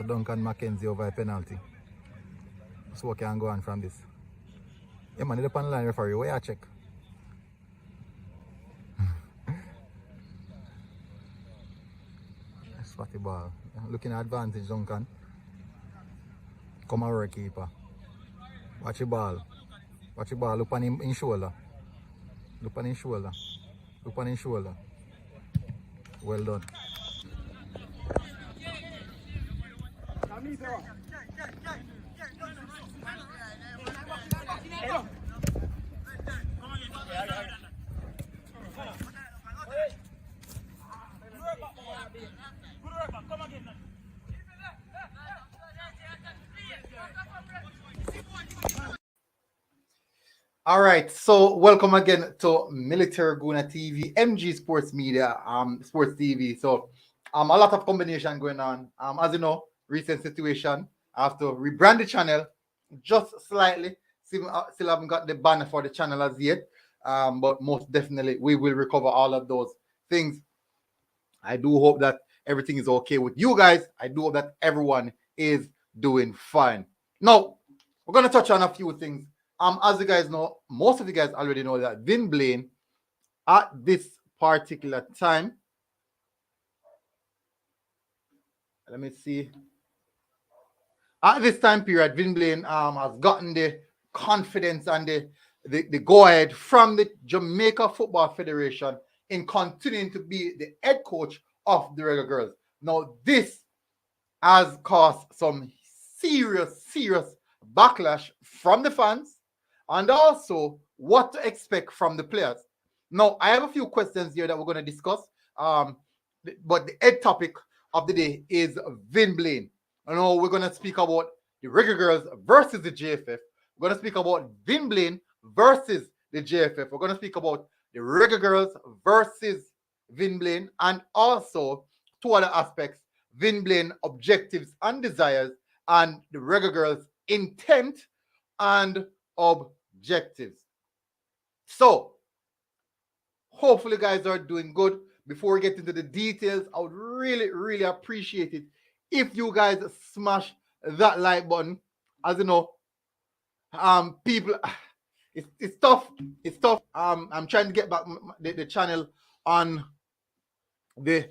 So Duncan Mackenzie over a penalty. So what can go on from this? Yeah man, the panel line referee, where you check? Spotty ball. Looking at advantage, Duncan. Come over, keeper. Watch the ball. Watch the ball. Look on him in shoulder. Look on his shoulder. Look on his shoulder. Well done. All right, so welcome again to Military Guna TV, MG Sports Media, Sports TV. So, a lot of combination going on. As you know, recent situation. I have to rebrand the channel just slightly. Still haven't got the banner for the channel as yet, but most definitely we will recover all of those things. I do hope that everything is okay with you guys. I do hope that everyone is doing fine. Now, we're gonna touch on a few things. As you guys know, most of you guys already know that Vin Blaine, at this particular time, let me see. At this time period, Vin Blaine has gotten the confidence and the go-ahead from the Jamaica Football Federation in continuing to be the head coach of the Reggae Girlz. Now, this has caused some serious backlash from the fans, and also what to expect from the players. Now, I have a few questions here that we're going to discuss. But the head topic of the day is Vin Blaine. I know we're going to speak about the Reggae Girlz versus the JFF. We're going to speak about Vin Blaine versus the JFF. We're going to speak about the Reggae Girlz versus Vin Blaine, and also two other aspects: Vin Blaine objectives and desires, and the Reggae Girlz intent and objectives. So, hopefully, guys are doing good. Before we get into the details, I would really appreciate it if you guys smash that like button. As you know, people, it's tough. It's tough. I'm trying to get back the channel on the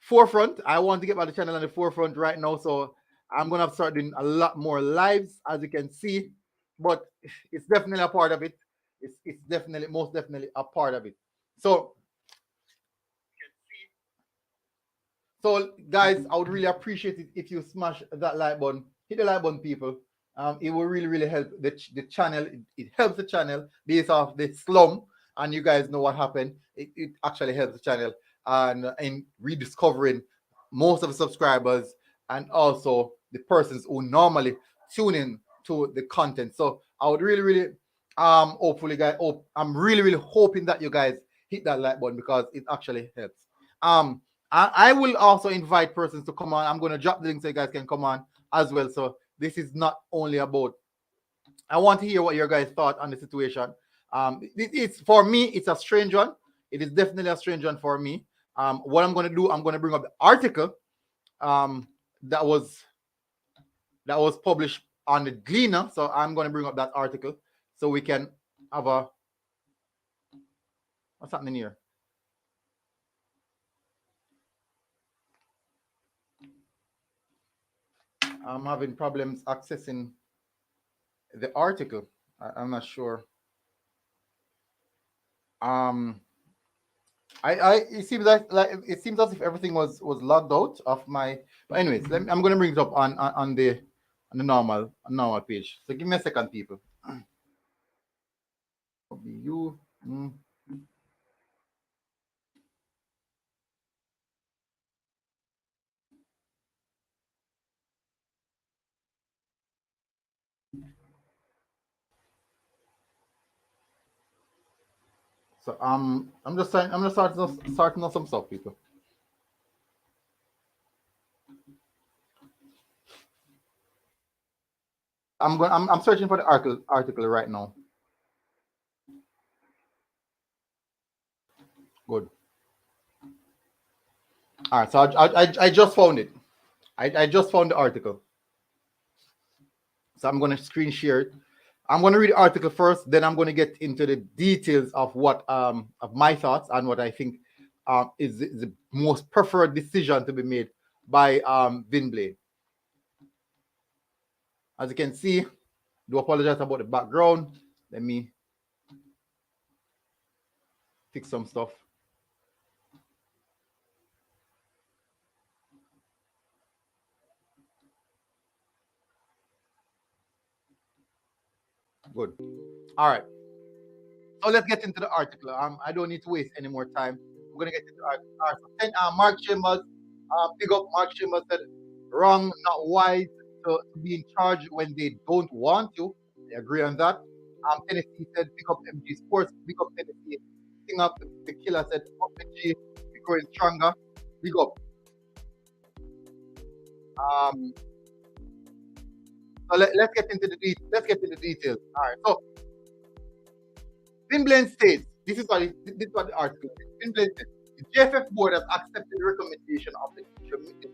forefront. I want to get back the channel on the forefront right now, so I'm gonna start doing a lot more lives, as you can see. But it's definitely a part of it. It's definitely, most definitely a part of it. So guys, I would really appreciate it if you smash that like button. Hit the like button, people. It will really help the channel. It helps the channel based off the slum, and you guys know what happened. It actually helps the channel and in rediscovering most of the subscribers and also the persons who normally tune in to the content. So I would really hopefully, guys, I'm really hoping that you guys hit that like button, because it actually helps. I will also invite persons to come on. I'm going to drop the link so you guys can come on as well. So this is not only about, I want to hear what your guys thought on the situation. It's for me, it's a strange one. It is definitely a strange one for me. What I'm going to do, I'm going to bring up the article that was published on the Gleaner. So I'm going to bring up that article so we can have a, what's happening here? I'm having problems accessing the article. I'm not sure. It seems like it seems as if everything was logged out of my. But anyways, I'm going to bring it up on the normal page. So give me a second, people. You. So I'm just saying, I'm just starting on some stuff, people. I'm searching for the article right now. Good. All right, so I just found it. I just found the article. So I'm going to screen share it. I'm going to read the article first, then I'm going to get into the details of what of my thoughts and what I think is the most preferred decision to be made by Vin Blaine. As you can see, do apologize about the background. Let me fix some stuff. Good. All right. So let's get into the article. I don't need to waste any more time. We're gonna get into the article. All right. So then, Mark Chambers, big up Mark Chambers said, wrong, not wise to be in charge when they don't want to. I agree on that. Tennessee said, pick up MG Sports, pick up Tennessee. King up the killer said, up the G, we growing stronger. Big up. So let's get into the details. All right. So Vin Blaine states, this is what the article says. Vin Blaine says, the JFF board has accepted the recommendation of the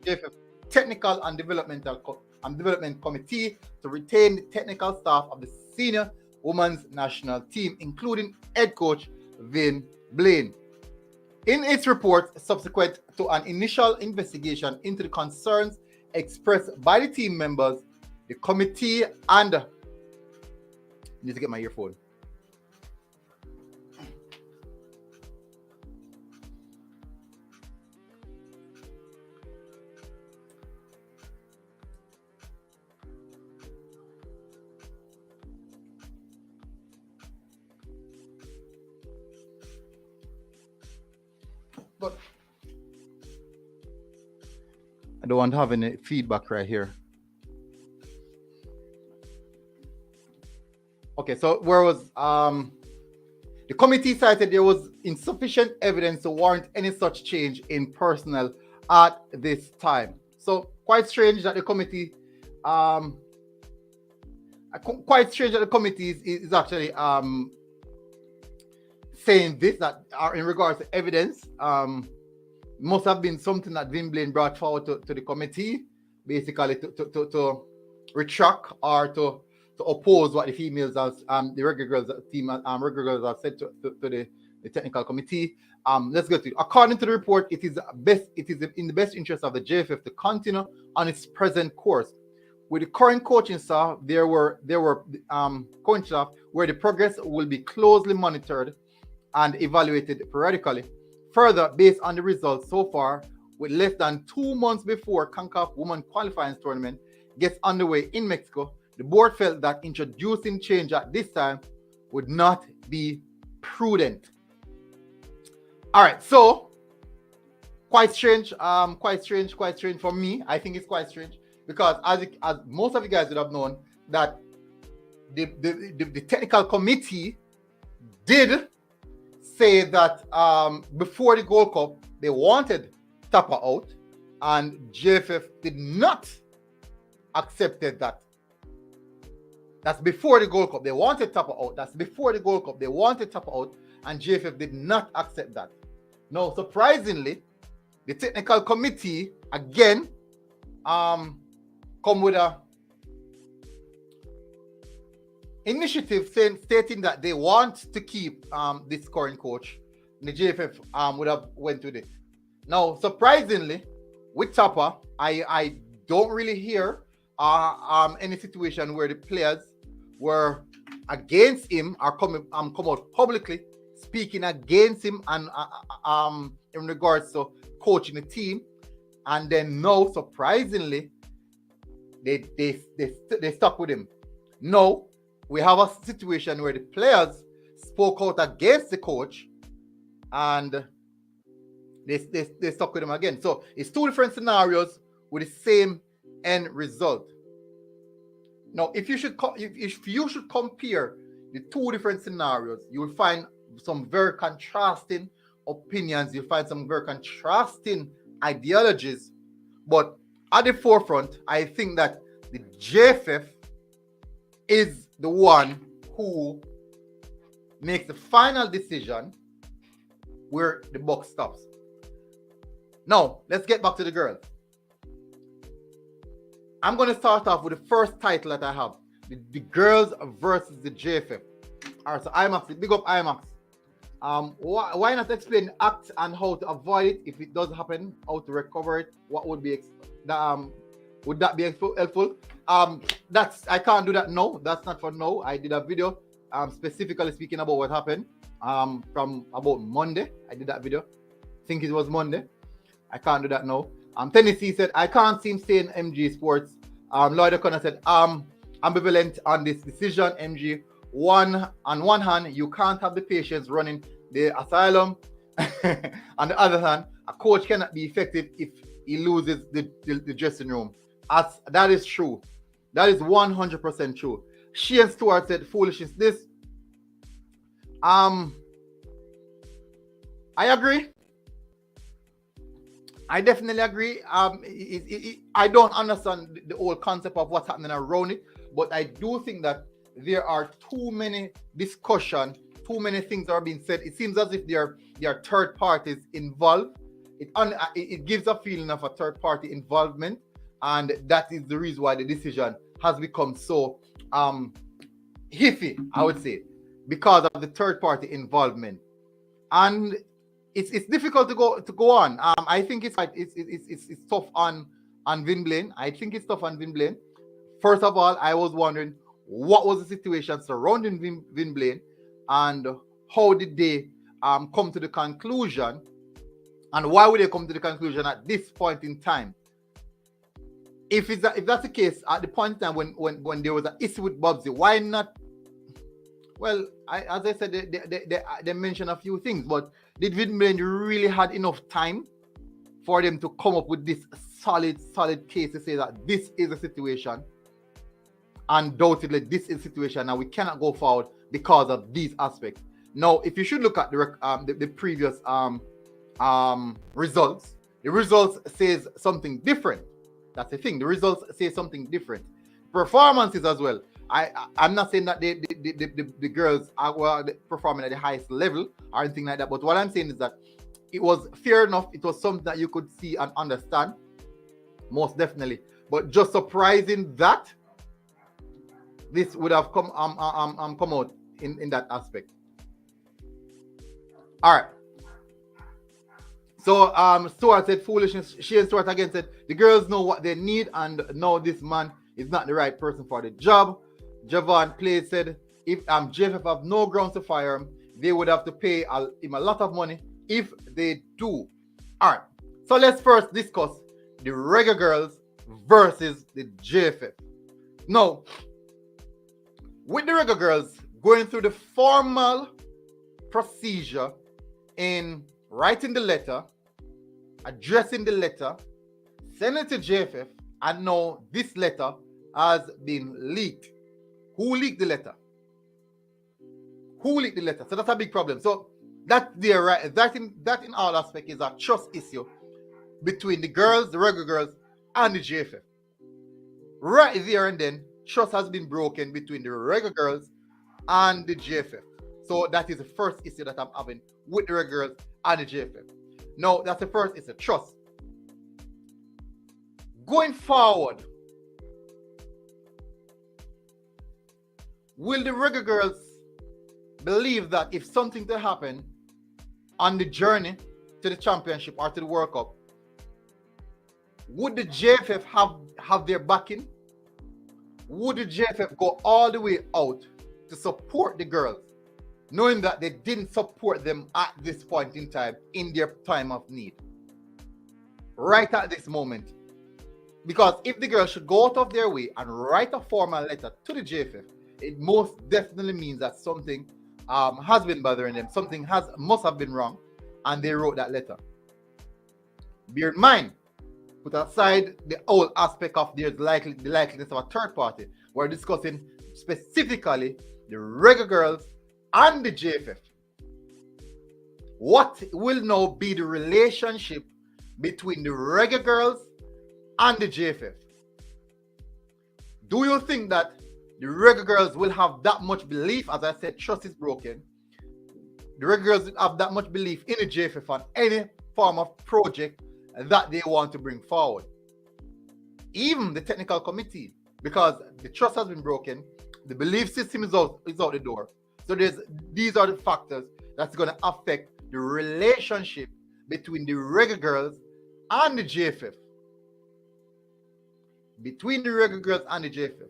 JFF Technical and Development Committee to retain the technical staff of the senior women's national team, including head coach Vin Blaine. In its report, subsequent to an initial investigation into the concerns expressed by the team members, the committee and I need to get my earphone. But I don't want to have any feedback right here. Okay, so where was the committee cited there was insufficient evidence to warrant any such change in personnel at this time. So quite strange that the committee is actually saying this, that are in regards to evidence. Must have been something that Vin Blaine brought forward to the committee, basically to retract or to oppose what the females as the Reggae Girlz team Reggae Girlz have said to the technical committee. Let's go to it. According to the report, it is in the best interest of the JFF to continue on its present course. With the current coaching staff, there were coaching staff where the progress will be closely monitored and evaluated periodically. Further, based on the results so far, with less than 2 months before CONCACAF Women Qualifying Tournament gets underway in Mexico, the board felt that introducing change at this time would not be prudent. All right, so quite strange for me. I think it's quite strange because as most of you guys would have known that the technical committee did say that before the Gold Cup they wanted Tapa out, and JFF did not accepted that. That's before the Gold Cup. They wanted Tapa out. That's before the Gold Cup. They wanted Tapa out, and JFF did not accept that. Now, surprisingly, the technical committee again come with a initiative stating that they want to keep this current coach. And the JFF would have went with it. Now, surprisingly, with Tapa, I don't really hear any situation where the players were against him or come out publicly speaking against him and in regards to coaching the team. And then now, surprisingly, they stuck with him. No, we have a situation where the players spoke out against the coach and they stuck with him again. So it's two different scenarios with the same end result. Now, if you should compare the two different scenarios, you will find some very contrasting opinions. You'll find some very contrasting ideologies. But at the forefront, I think that the JFF is the one who makes the final decision where the buck stops. Now, let's get back to the girls. I'm going to start off with the first title that I have. The Girls versus the JFF. All right, so IMAX, big up IMAX. Why not explain the act and how to avoid it if it does happen, how to recover it? What would be would that be helpful? That's I can't do that now. That's not for now. I did a video specifically speaking about what happened from about Monday. I did that video. I think it was Monday. I can't do that now. Tennessee said I can't see him staying MG Sports. Lloyd O'Connor said ambivalent on this decision. MG, on one hand, you can't have the patients running the asylum. On the other hand, a coach cannot be effective if he loses the dressing room. As that is true. That is 100% true. Shane Stewart said foolishness. This I agree. I definitely agree. I don't understand the whole concept of what's happening around it, but I do think that there are too many discussion, too many things are being said. It seems as if there are third parties involved. It gives a feeling of a third party involvement, and that is the reason why the decision has become so iffy, I would say, because of the third party involvement. And it's difficult to go on. I think it's tough on Vin Blaine. I think it's tough on Vin Blaine. First of all, I was wondering what was the situation surrounding Vin Blaine, and how did they come to the conclusion, and why would they come to the conclusion at this point in time? If that's the case, at the point in time when there was an issue with Bubsy, why not? Well, as I said, they mentioned a few things, but did Vin Blaine really had enough time for them to come up with this solid case to say that this is a situation? Undoubtedly, this is a situation, and we cannot go forward because of these aspects. Now, if you should look at the previous results, the results says something different. That's the thing. The results say something different. Performances as well. I'm not saying that the girls are performing at the highest level or anything like that, but what I'm saying is that it was fair enough. It was something that you could see and understand, most definitely. But just surprising that this would have come out in that aspect. All right. So Stuart said foolishness. Shane Stewart again said the girls know what they need, and know this man is not the right person for the job. Javon Clay said if JFF have no grounds to fire him, they would have to pay him a lot of money if they do. All right. So let's first discuss the Reggae Girlz versus the JFF. Now, with the Reggae Girlz going through the formal procedure in writing the letter, addressing the letter, sending it to JFF, and now this letter has been leaked. Who leaked the letter? Who leaked the letter? So that's a big problem. So that's there, right? That in all aspects is a trust issue between the girls, the Reggae Girlz, and the JFF. Right there and then, trust has been broken between the Reggae Girlz and the JFF. So that is the first issue that I'm having with the Reggae Girlz and the JFF. No, that's the first issue, trust. Going forward, will the Reggae Girlz believe that if something to happen on the journey to the championship or to the World Cup, would the JFF have their backing? Would the JFF go all the way out to support the girls, knowing that they didn't support them at this point in time, in their time of need? Right at this moment. Because if the girls should go out of their way and write a formal letter to the JFF, it most definitely means that something has been bothering them. Something must have been wrong, and they wrote that letter. Bear in mind, put aside the whole aspect of the likeliness of a third party. We're discussing specifically the Reggae Girlz and the JFF. What will now be the relationship between the Reggae Girlz and the JFF? Do you think that the Reggae Girlz will have that much belief? As I said, trust is broken. The Reggae Girlz will have that much belief in the JFF on any form of project that they want to bring forward. even the technical committee, because the trust has been broken, the belief system is out the door. So these are the factors that's going to affect the relationship between the Reggae Girlz and the JFF. Between the Reggae Girlz and the JFF.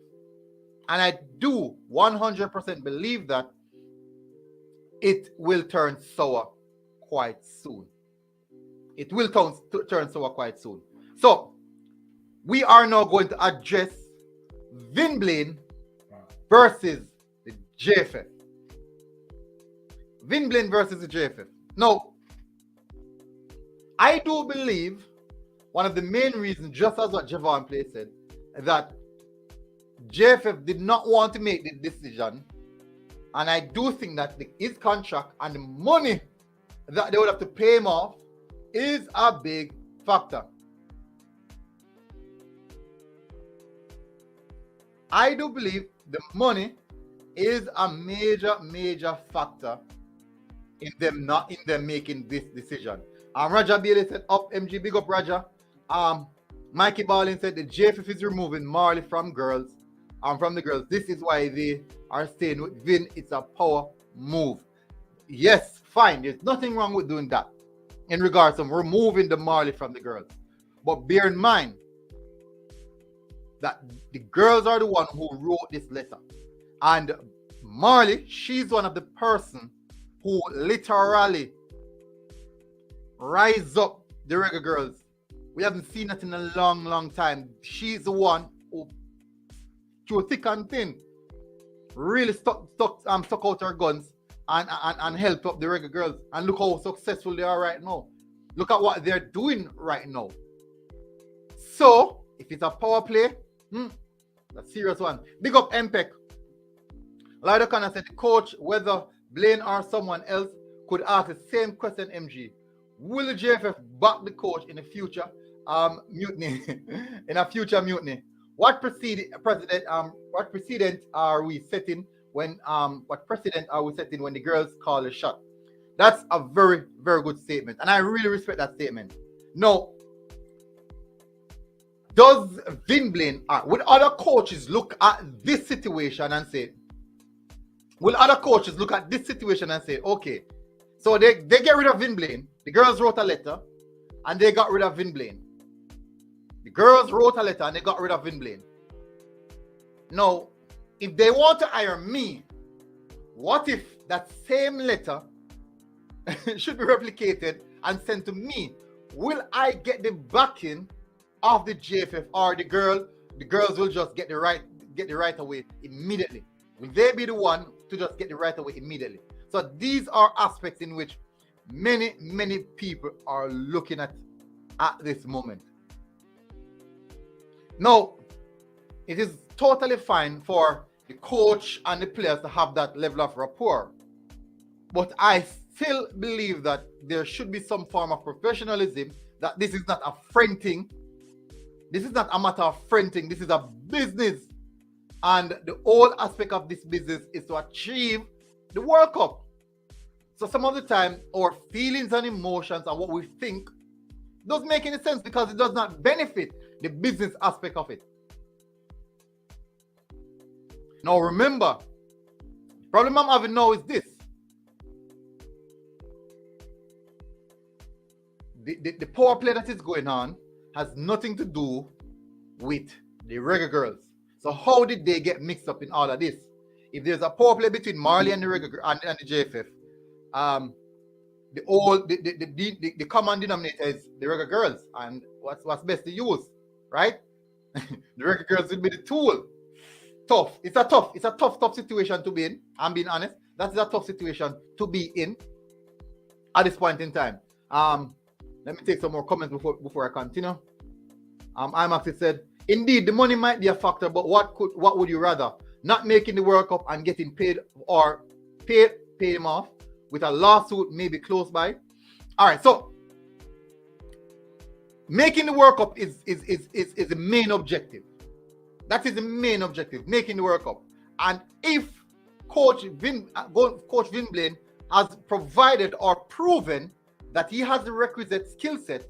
And I do 100% believe that it will turn sour quite soon. It will turn sour quite soon. So, we are now going to address Vin Blaine versus the JFF. Vin Blaine versus the JFF. Now, I do believe one of the main reasons, just as what Javon Play said, that JFF did not want to make the decision, and I do think that his contract and the money that they would have to pay him off is a big factor. I do believe the money is a major factor in them making this decision. Raja Bailey said, up MG, big up Raja. Mikey Ballin said the JFF is removing Marley from girls. From the girls. This is why they are staying with Vin. It's a power move. Yes, fine. There's nothing wrong with doing that in regards to removing the Marley from the girls. But bear in mind that the girls are the one who wrote this letter. And Marley, she's one of the person who literally rise up the Reggae Girlz. We haven't seen that in a long time. She's the one who, through thick and thin, really stuck out her guns and helped up the Reggae Girlz. And look how successful they are right now. Look at what they're doing right now. So, if it's a power play, that's a serious one. Big up MPEC. Lido Connor said, coach, whether Blaine or someone else could ask the same question, MG. Will the JFF back the coach in the future mutiny? In a future mutiny? What precedent are we setting when the girls call a shot? That's a very good statement, and I really respect that statement. Now, does Vin Blaine, would other coaches look at this situation and say, okay, so they get rid of Vin Blaine. The girls wrote a letter and they got rid of Vin Blaine. The girls wrote a letter and they got rid of Vin Blaine. Now, if they want to hire me, what if that same letter should be replicated and sent to me? Will I get the backing of the JFF, or the girls will just get the right away immediately? Will they be the one to just get the right away immediately? So these are aspects in which many people are looking at this moment. Now, it is totally fine for the coach and the players to have that level of rapport, but I still believe that there should be some form of professionalism, that this is not a friend thing. This is not a matter of friend thing. This is a business. And the whole aspect of this business is to achieve the World Cup. So some of the time, our feelings and emotions and what we think doesn't make any sense because it does not benefit the business aspect of it. Now remember, the problem I'm having now is this. The power play that is going on has nothing to do with the Reggae Girlz. So how did they get mixed up in all of this? If there's a power play between Marley and the Reggae and the JFF, the common denominator is the Reggae Girlz, and what's best to use, right? The Reggae Girlz will be the tool. Tough. It's a tough situation to be in. I'm being honest. That is a tough situation to be in at this point in time. Let me take some more comments before I continue. IMAX said, indeed, the money might be a factor, but what would you rather? Not making the World Cup and getting paid, or pay him off with a lawsuit maybe close by? All right, so making the World Cup is the main objective. That is the main objective, making the World Cup. And if Coach Vin Blaine has provided or proven that he has the requisite skill set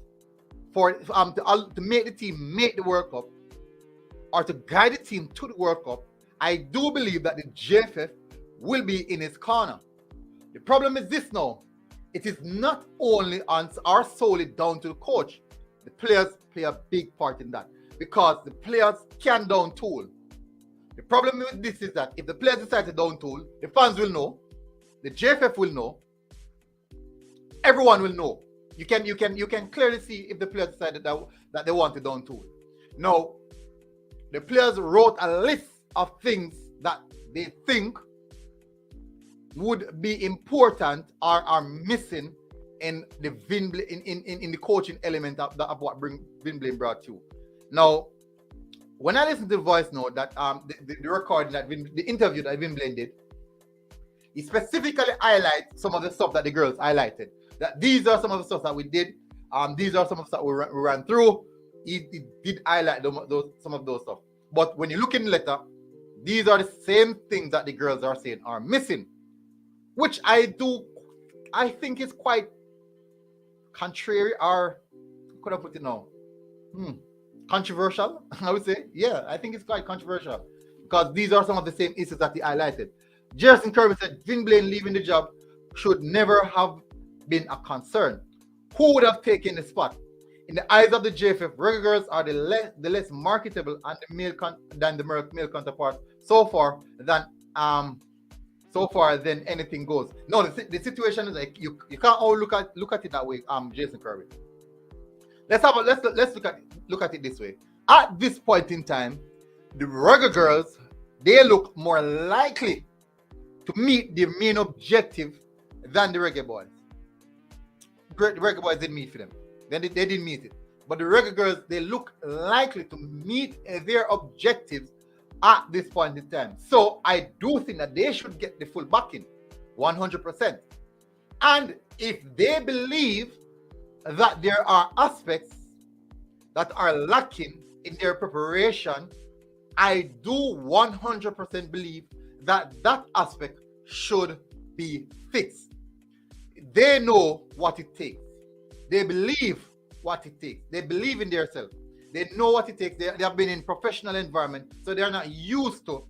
for to make the team make the World Cup, or to guide the team to the World Cup, I do believe that the JFF will be in his corner. The problem is this now. It is not only on or solely down to the coach. The players play a big part in that because the players can down tool. The problem with this is that if the players decide to down tool, the fans will know, the JFF will know, everyone will know. You can clearly see if the players decided that they want to down tool. Now, the players wrote a list of things that they think would be important or are missing in the in the coaching element of what Vin Blaine brought to. Now, when I listen to the voice note that the recording that the interview that Vin Blaine did, he specifically highlights some of the stuff that the girls highlighted. That these are some of the stuff that we did. These are some of the stuff we ran through. He did highlight some of those stuff. But when you look in the letter, these are the same things that the girls are saying are missing, which I think is quite contrary, or could I put it now? Controversial, I would say. Yeah, I think it's quite controversial because these are some of the same issues that he highlighted. Jason Kirby said Vin Blaine leaving the job should never have been a concern. Who would have taken the spot? In the eyes of the JFF, Reggae Girlz are the less marketable and than the male counterpart so far than anything goes. No, the situation is like you can't all look at it that way. Jason Kirby. Let's look at it this way. At this point in time, the Reggae Girlz, they look more likely to meet the main objective than the Reggae Boyz. The Reggae Boyz didn't meet for them. They didn't meet it. But the Reggae Girlz, they look likely to meet their objectives at this point in time. So I do think that they should get the full backing, 100%. And if they believe that there are aspects that are lacking in their preparation, I do 100% believe that aspect should be fixed. They know what it takes. They believe what it takes. They believe in themselves. They know what it takes. They have been in professional environment, so they're not used to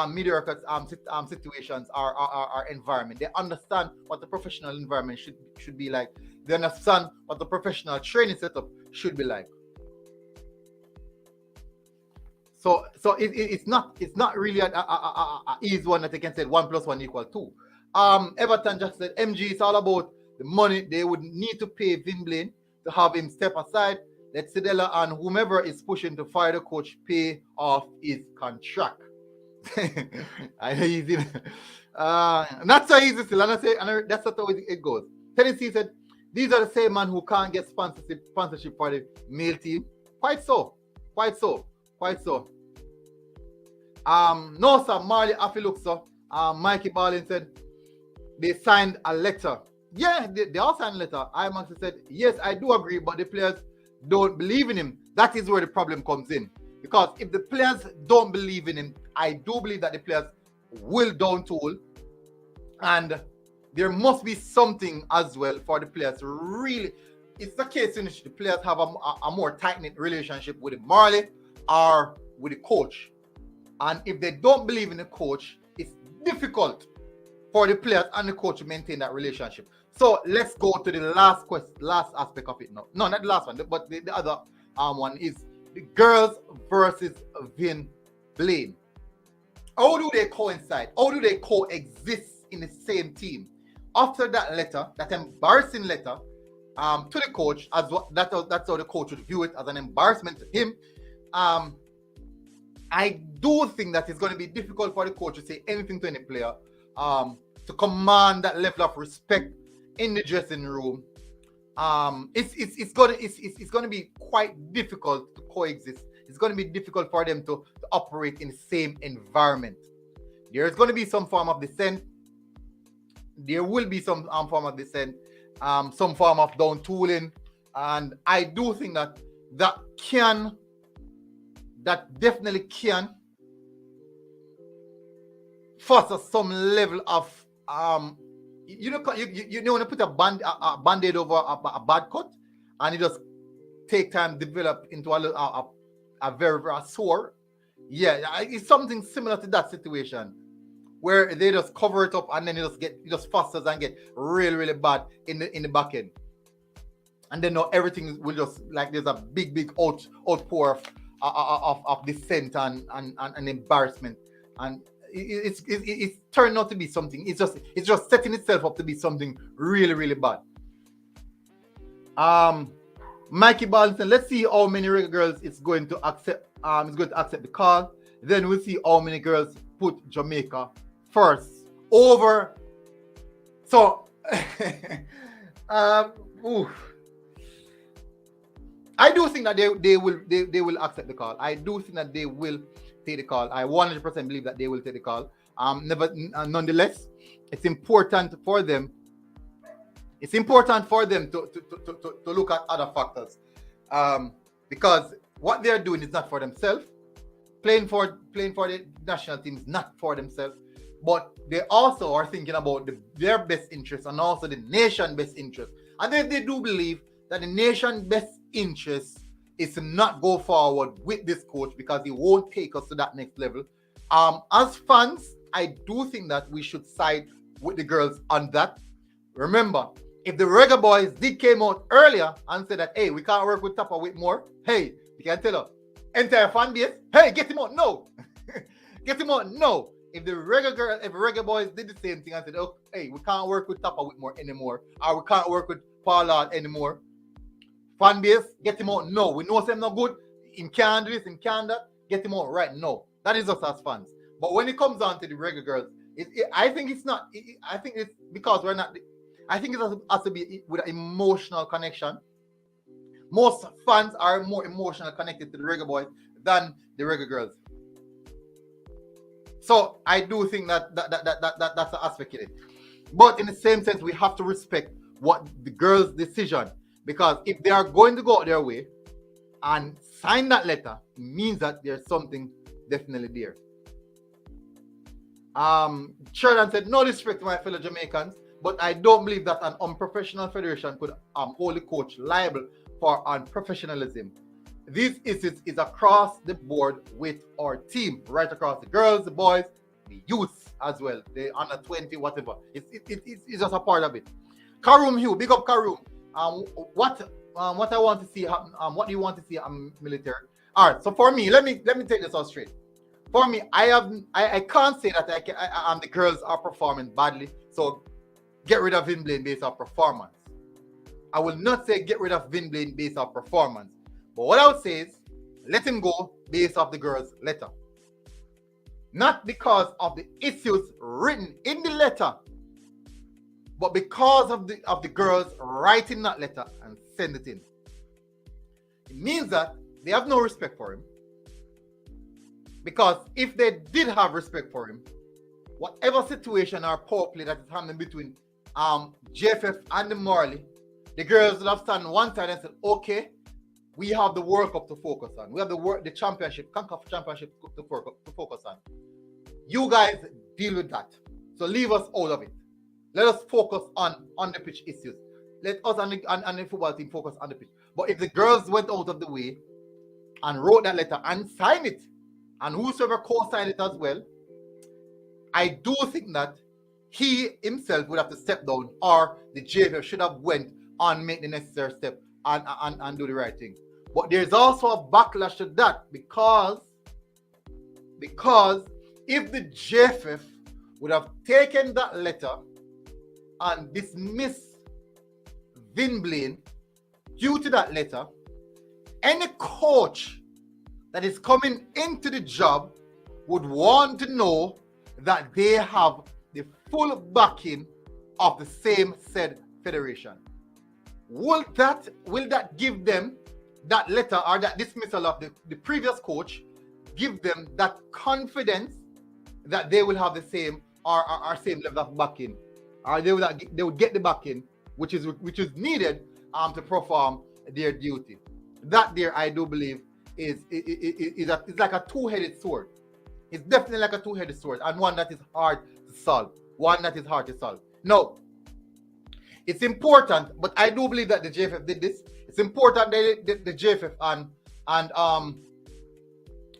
mediocre situations or environment. They understand what the professional environment should be like. They understand what the professional training setup should be like. So it's not really an easy one that they can say 1 + 1 = 2. Everton just said MG, it's all about the money. They would need to pay Vin Blaine to have him step aside. Let Sidela and whomever is pushing to fire the coach pay off his contract. I know easy. Not so easy still. And that's not how it goes. Tennessee said these are the same man who can't get sponsorship for the male team. Quite so. No, sir, Marley Afilukso, Mikey Ballin said they signed a letter. Yeah, they all signed a letter. I must have said, yes, I do agree, but the players don't believe in him. That is where the problem comes in. Because if the players don't believe in him, I do believe that the players will down tool. And there must be something as well for the players to really. It's the case in which the players have a more tight-knit relationship with Marley or with the coach. And if they don't believe in the coach, it's difficult for the players and the coach to maintain that relationship. So let's go to the last aspect of it now. No, not the last one, but the other one is the girls versus Vin Blaine. How do they coincide? How do they coexist in the same team? After that letter, that embarrassing letter to the coach, that's how the coach would view it, as an embarrassment to him. I do think that it's going to be difficult for the coach to say anything to any player, to command that level of respect in the dressing room. It's going to be quite difficult to coexist. It's going to be difficult for them to operate in the same environment. There's going to be some form of dissent. There will be some form of dissent, some form of down tooling, and I do think that definitely can foster some level of you know when you put a band-aid over a bad cut, and it just take time to develop into a are very, very sore. Yeah, it's something similar to that situation where they just cover it up and then it just fosters and get really, really bad in the back end. And then now everything will just like there's a big outpour of dissent and embarrassment, and it's turned out to be something. It's just setting itself up to be something really, really bad. Mikey Ballison, let's see how many Reggae Girlz it's going to accept. It's going to accept the call. Then we'll see how many girls put Jamaica first over. So, I do think that they will accept the call. I do think that they will take the call. I 100% believe that they will take the call. Nonetheless, it's important for them. It's important for them to look at other factors, because what they're doing is not for themselves. Playing for the national team is not for themselves, but they also are thinking about their best interest and also the nation's best interest. And they do believe that the nation's best interest is to not go forward with this coach because he won't take us to that next level. As fans, I do think that we should side with the girls on that. Remember, if the Reggae Boyz did came out earlier and said that, hey, we can't work with Tapper Whitmore, hey, you can tell her, entire fan base, hey, get him out, no. Get him out, no. If the Reggae Boyz did the same thing and said, oh, hey, we can't work with Tapper Whitmore anymore, or we can't work with Pollard anymore, fan base, get him out, no. We know him not good, him can't do this, him can't that, get him out right now. That is us as fans. But when it comes down to the Reggae Girlz, I think it's not, I think it's because we're not, I think it has to be with an emotional connection. Most fans are more emotionally connected to the Reggae Boyz than the Reggae Girlz. So I do think that's an aspect of it. But in the same sense, we have to respect what the girls' decision, because if they are going to go out their way and sign that letter, it means that there's something definitely there. Sheridan said, no disrespect to my fellow Jamaicans, but I don't believe that an unprofessional federation could hold the coach liable for unprofessionalism. This is across the board with our team, right across the girls, the boys, the youth as well, the under 20, whatever. It's just a part of it. Karoom Hugh, big up Karoom. What I want to see happen, what do you want to see military? All right, so for me, let me take this out straight. For me, I can't say that the girls are performing badly, so get rid of Vin Blaine based on performance. I will not say get rid of Vin Blaine based on performance. But what I would say is let him go based off the girl's letter. Not because of the issues written in the letter, but because of the girls writing that letter and send it in. It means that they have no respect for him. Because if they did have respect for him, whatever situation or power play that is happening between JFF and the Marley, the girls will have stand on one side and said, okay, we have the World Cup to focus on. We have the championship, CONCACAF championship to focus on. You guys deal with that. So leave us out of it. Let us focus on the pitch issues. Let us and the football team focus on the pitch. But if the girls went out of the way and wrote that letter and signed it, and whosoever co-signed it as well, I do think that he himself would have to step down, or the JFF should have went and make the necessary step and do the right thing. But there's also a backlash to that because if the JFF would have taken that letter and dismissed Vin Blaine due to that letter, any coach that is coming into the job would want to know that they have the full backing of the same said federation. Will that give them that letter or that dismissal of the previous coach, give them that confidence that they will have the same or same level of backing, or they would get the backing which is needed to perform their duty. That there, I do believe, is like a two-headed sword. It's definitely like a two-headed sword, and one that is hard to solve. No, it's important, but I do believe that the JFF did this. It's important that the JFF and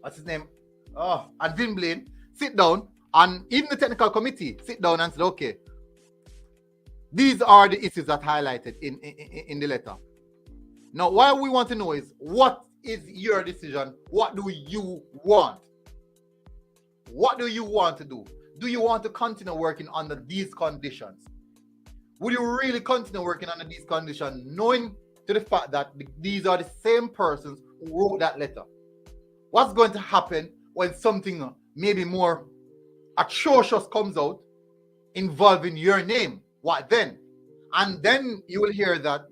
what's his name? Oh, and Vin Blaine sit down, and even the technical committee sit down and say, okay, these are the issues that highlighted in the letter. Now, what we want to know is, what is your decision? What do you want? What do you want to do? Do you want to continue working under these conditions? Would you really continue working under these conditions, knowing to the fact that these are the same persons who wrote that letter? What's going to happen when something maybe more atrocious comes out involving your name? What then? And then you will hear that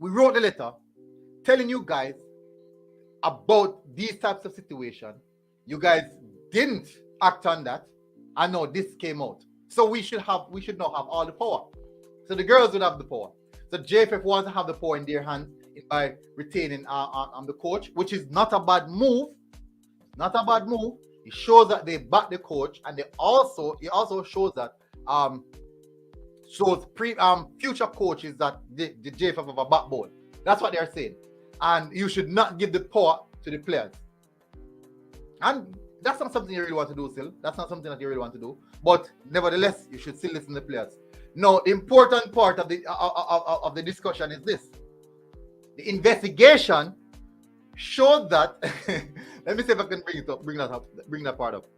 we wrote the letter telling you guys about these types of situations. You guys didn't act on that, and now this came out. So we should now have all the power. So the girls would have the power. So JFF wants to have the power in their hands by retaining the coach, which is not a bad move. Not a bad move. It shows that they back the coach, and it also shows that future coaches that the JFF have a backbone. That's what they're saying. And you should not give the power to the players. And that's not something you really want to do, still. That's not something that you really want to do. But nevertheless, you should still listen to the players. Now, the important part of the discussion is this. The investigation showed that let me see if I can bring that part up.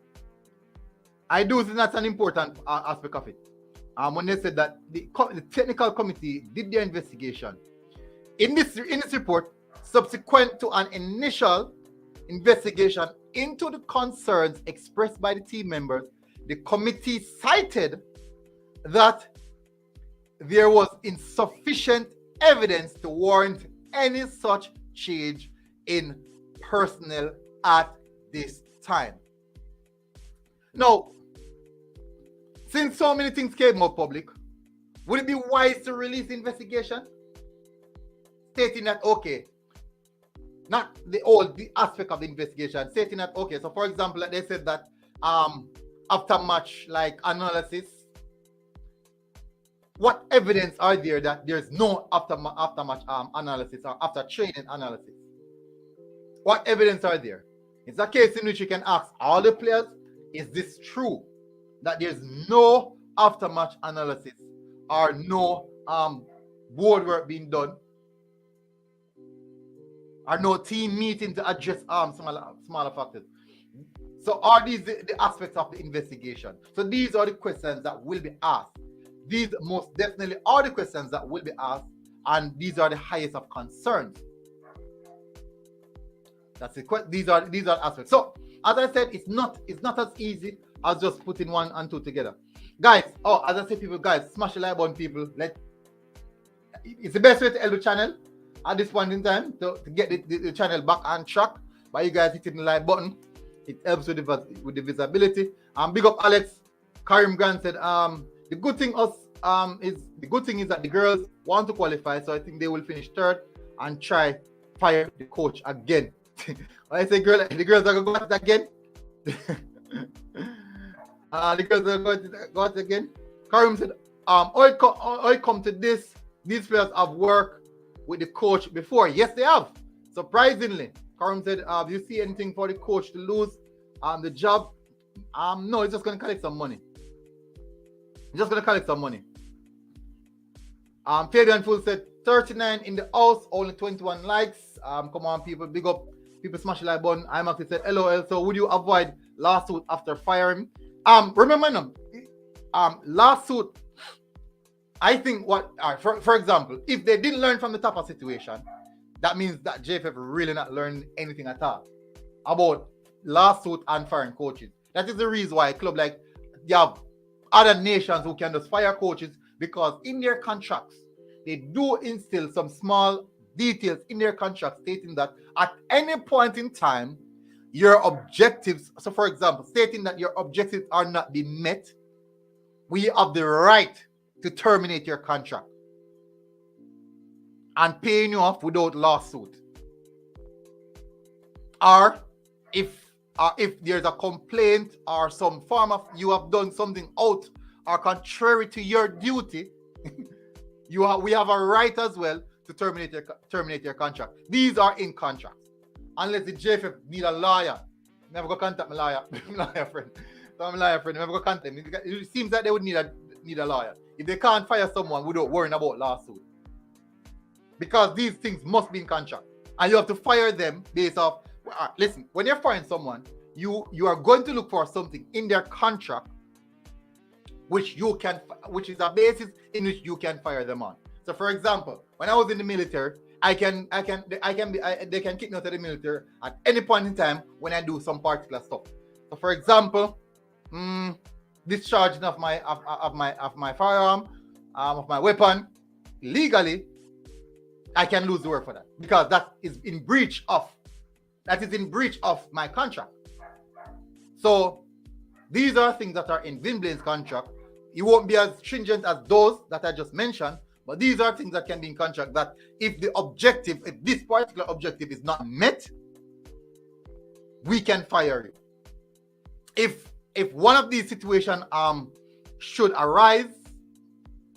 I do think that's an important aspect of it. When they said that the technical committee did their investigation. In this report, subsequent to an initial investigation into the concerns expressed by the team members, the committee cited that there was insufficient evidence to warrant any such change in personnel at this time. Now, since so many things came out public, would it be wise to release the investigation? Stating that, okay, not the aspect of the investigation, stating that, okay, so for example, like they said that after match analysis, what evidence are there that there's no after match analysis or after training analysis? What evidence are there? It's a case in which you can ask all the players, is this true that there's no after match analysis or no board work being done, or no team meeting to address smaller factors? So are these the aspects of the investigation? So these are the questions that will be asked. These most definitely are the questions that will be asked, and these are the highest of concerns. That's it. These are aspects. So as I said, it's not as easy as just putting one and two together, guys. Oh, as I said, people, guys, smash the like button, people. It's the best way to help the channel at this point in time to get the channel back on track by you guys hitting the like button. It helps with the visibility. Big up Alex. Karim Grant said the good thing is that the girls want to qualify, so I think they will finish third and try fire the coach again. I say the girls are going to go at it again. The girls are going to go at it again. Karim said I come to this. These players have worked with the coach before. Yes, they have. Surprisingly, Karim said, do you see anything for the coach to lose the job? No, he's just going to collect some money. Fabian Full said 39 in the house, only 21 likes. Come on, people, big up. People smash the like button. I'm actually said LOL. So would you avoid lawsuit after firing? Remember now, lawsuit. I think for example, if they didn't learn from the type of situation, that means that JFF really not learned anything at all about lawsuit and firing coaches. That is the reason why a club like you have other nations who can just fire coaches, because in their contracts they do instill some small details in their contract stating that at any point in time your objectives, so for example, stating that your objectives are not being met, we have the right to terminate your contract and paying you off without lawsuit. Or if there's a complaint or some form of you have done something out or contrary to your duty, we have a right as well to terminate your contract. These are in contracts. unless the JFF need a lawyer. Never go contact my lawyer, my lawyer friend. So my lawyer friend, never go contact him. It seems that they would need a lawyer. If they can't fire someone without worrying about lawsuit. Because these things must be in contract. And you have to fire them based off. Listen, when you're firing someone, you are going to look for something in their contract which is a basis in which you can fire them on. So for example, when I was in the military, they can kick me out of the military at any point in time when I do some particular stuff. So for example, discharging of my firearm, of my weapon legally, I can lose the work for that because that is in breach of my contract. So these are things that are in Vin Blaine's contract. It won't be as stringent as those that I just mentioned, but these are things that can be in contract that if this particular objective is not met, we can fire you. If one of these situations should arise,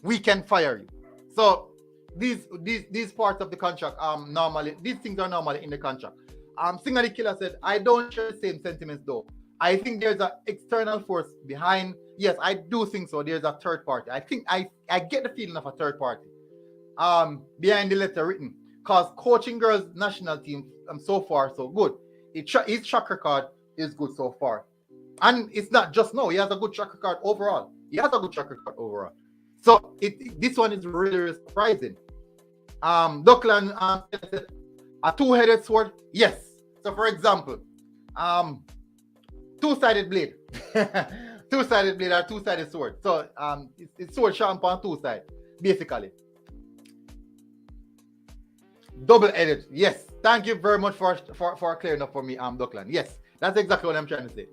we can fire you. So these parts of the contract normally, these things are normally in the contract. Singer the Killer said, I don't share the same sentiments though. I think there's an external force behind. Yes, I do think so. There's a third party. I think I get the feeling of a third party behind the letter written. Because coaching girls national team so far so good. His track record is good so far. And it's not just now. He has a good track record overall. So this one is really surprising. Duckland said, a two-headed sword? Yes. So for example, two-sided blade. Two-sided blade or two-sided sword. So it's sword sharp on two sides, basically. Double-headed. Yes. Thank you very much for clearing up for me, Duckland. Yes, that's exactly what I'm trying to say.